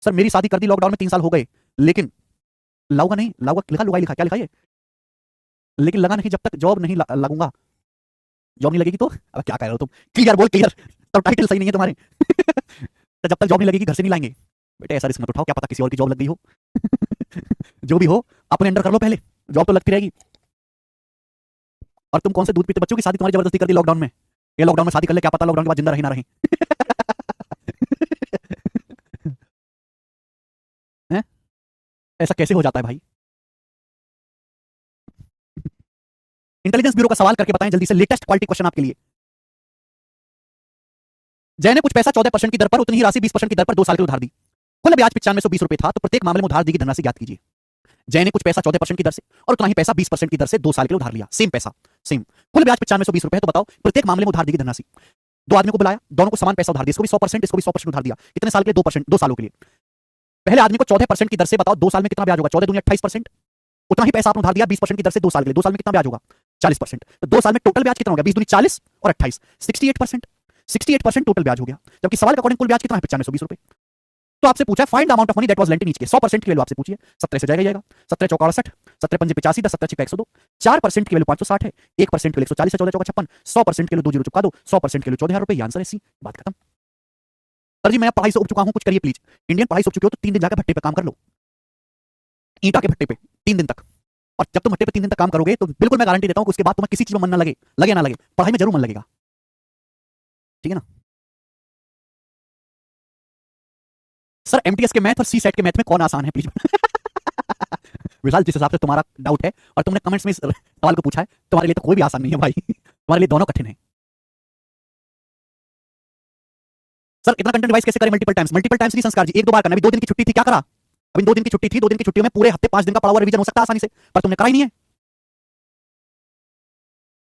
सर मेरी शादी कर दी लॉकडाउन में, 3 साल हो गए, लेकिन लाऊंगा नहीं, लाऊंगा लिखा, लुगाई लिखा, क्या लिखा है? लेकिन लगा नहीं, जब तक जॉब नहीं लगूंगा, जॉब नहीं लगेगी तो अब क्या कह रहे हो तुम? क्लियर बोल, क्लियर। तो टाइटल सही नहीं है तुम्हारे। तो जब तक जॉब नहीं लगेगी घर से नहीं लाएंगे बेटे, ऐसा रिस्क मत उठाओ, क्या पता किसी और की जॉब लग गई हो। जो भी हो अपने अंडर कर लो पहले, जॉब तो लगती रहेगी। और तुम कौन से दूध पीते बच्चों की शादी तुम्हारी जबरदस्ती कर दी लॉकडाउन में? ये लॉकडाउन में शादी कर ले, क्या पता लॉकडाउन के बाद जिंदा रहे ना रहे। हैं? ऐसा कैसे हो जाता है भाई? इंटेलिजेंस ब्यूरो का सवाल करके बताएं जल्दी से, लेटेस्ट क्वालिटी क्वेश्चन आपके लिए। जय ने कुछ पैसा 14% की दर पर उतनी ही राशि 20% की दर पर 2 साल के लिए उधार दी। कुल ब्याज 9520 रुपए था, तो प्रत्येक मामले में उधार दी गई धनराशि ज्ञात कीजिए। जय ने कुछ पैसा 14% की दर से और उतना ही पैसा 20% की दर से 2 साल के लिए उधार लिया। सेम पैसा, सेम। कुल ब्याज 9520 रुपए है, तो बताओ प्रत्येक मामले में उधार दी गई धनराशि। 2 आदमी को बुलाया, दोनों को समान पैसा उधार दिया, इसको भी 100%, इसको भी 100% उधार दिया। कितने साल के लिए? 2%, 2 सालों के लिए। पहले आदमी को 14% की दर से बताओ 2 साल में कितना ब्याज होगा? 14 दूनी 28%। उतना ही पैसा आपने उधार दिया 20% की दर से 2 साल के लिए, 2 साल में कितना ब्याज होगा? 40%। तो 2 साल में टोटल ब्याज कितना हो गया? 20 दूनी 40 और 28, 68%। 68% टोटल ब्याज हो गया, जबकि सवाल के अकॉर्डिंग कुल ब्याज कितना है? 9520 रुपए। तो आपसे पूछा find the amount of money that was lent in each case. 100% की वैल्यू आपसे पूछिए, 17 से जाएगा, 17 चौका 68, 17 पंजे 85, 10 17 102। 4% की वैल्यू 560 है, 1% के लिए 140 है, 14 चौका 56, 100% के लिए 2 जीरो चुका दो, 100% के लिए 14,000 रुपए। आंसर है सी। बात खत्म। सर जी मैं पढ़ाई से उब चुका हूं, कुछ करिए प्लीज। इंडियन पढ़ाई से उब चुके हो तो 3 दिन जाकर भट्टे पे काम कर लो, ईंटा के भट्टे पे 3 दिन तक। और जब तुम भट्टे पे 3 दिन तक काम करोगे तो बिल्कुल मैं गारंटी देता हूं कि उसके बाद तुम्हें किसी चीज में मन ना लगे, लगे ना लगे, पढ़ाई में जरूर मन लगेगा। ठीक है ना? सर एमटीएस के मैथ और सी सेट के मैथ में कौन आसान है प्लीज? विशाल जिस हिसाब से तुम्हारा डाउट है और तुमने कमेंट्स में इस सवाल को पूछा है, तुम्हारे लिए तो कोई भी आसान नहीं है भाई। तुम्हारे लिए दोनों कठिन है। सर इतना कंटेंट रिवाइज कैसे करें मल्टीपल टाइम्स? मल्टीपल टाइम्स नहीं संस्कार जी, 1-2 बार करना। अभी 2 दिन की छुट्टी थी, क्या करा? अभी 2 दिन की छुट्टी थी, 2 दिन की छुट्टी में पूरे हफ्ते 5 दिन का पढ़ा हुआ रिवीजन हो सकता है आसानी से, पर तुमने करा ही नहीं है।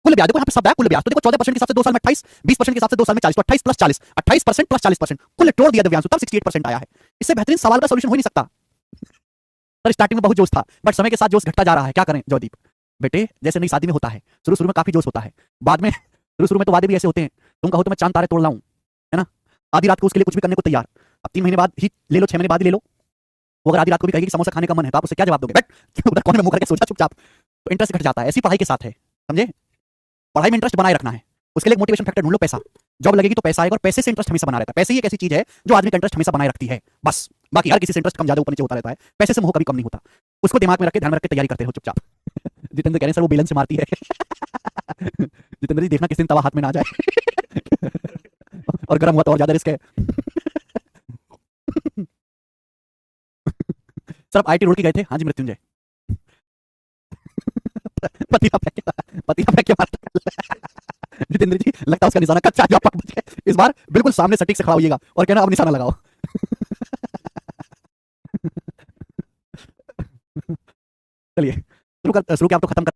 कुल ब्याज देखो यहाँ पे सब है, कुल ब्याज तो देखो 14% के हिसाब से 2 साल में 28, 20% के हिसाब से 2 साल में 40, तो 28 प्लस 40, 28% प्लस 40%, कुल तोड़ दिया दिव्यांशु, तब 68% आया है। इससे बेहतरीन सवाल का सॉल्यूशन हो ही नहीं सकता। पर स्टार्टिंग में बहुत जोश था, बट समय के साथ जोश घटता जा रहा है, क्या करें जयदीप बेटे, जैसे नई शादी में होता है, शुरू शुरू में काफी जोश होता है, बाद में शुरू शुरू में तो वादे भी ऐसे होते हैं, तुम कहो तो मैं चांद तारे तोड़ लाऊं, है ना, आधी रात को उसके लिए कुछ भी करने को तैयार। अब 3 महीने बाद ही ले लो, 6 महीने बाद ही ले लो, वो अगर आधी रात को भी कहेगी कि समोसा खाने का मन है, तो आप उसे क्या जवाब दोगे, बट उधर कोने में मुंह करके सोचा चुपचाप। तो इंटरेस्ट घट जाता है, ऐसी पढ़ाई के साथ है, समझे, पढ़ाई में इंटरेस्ट बनाए रखना है, उसके लिए मोटिवेशन फैक्टर ढूंढ लो, पैसा, जॉब लगेगी तो पैसा आएगा, और पैसे से इंटरेस्ट हमेशा बना रहता है। पैसे ही एक ऐसी चीज है जो आदमी का इंटरेस्ट हमेशा बनाए रखती है, बस, बाकी हर किसी से इंटरेस्ट कम ज्यादा ऊपर नीचे होता रहता है, पैसे से मोह कभी कम नहीं होता। उसको दिमाग में रख के, ध्यान में रख के तैयारी करते रहो चुपचाप। जितेंद्र कह रहे हैं सर वो बेलन से मारती है। जितेंद्र जी देखना किस दिन तवा हाथ में ना आ जाए। और गर्म हुआ तो और ज्यादा रिस्क है। सर आप आईटी रुड़की गए थे? हाँ जी मृत्युंजय। पतिया फेंक के मारता। जितेंद्र जी लगता है उसका निशाना कच्चा, जो आप पक बच गए। इस बार बिल्कुल सामने सटीक से खड़ा होइएगा और कहना अब निशाना लगाओ। चलिए शुरू कर, आप तो खत्म कर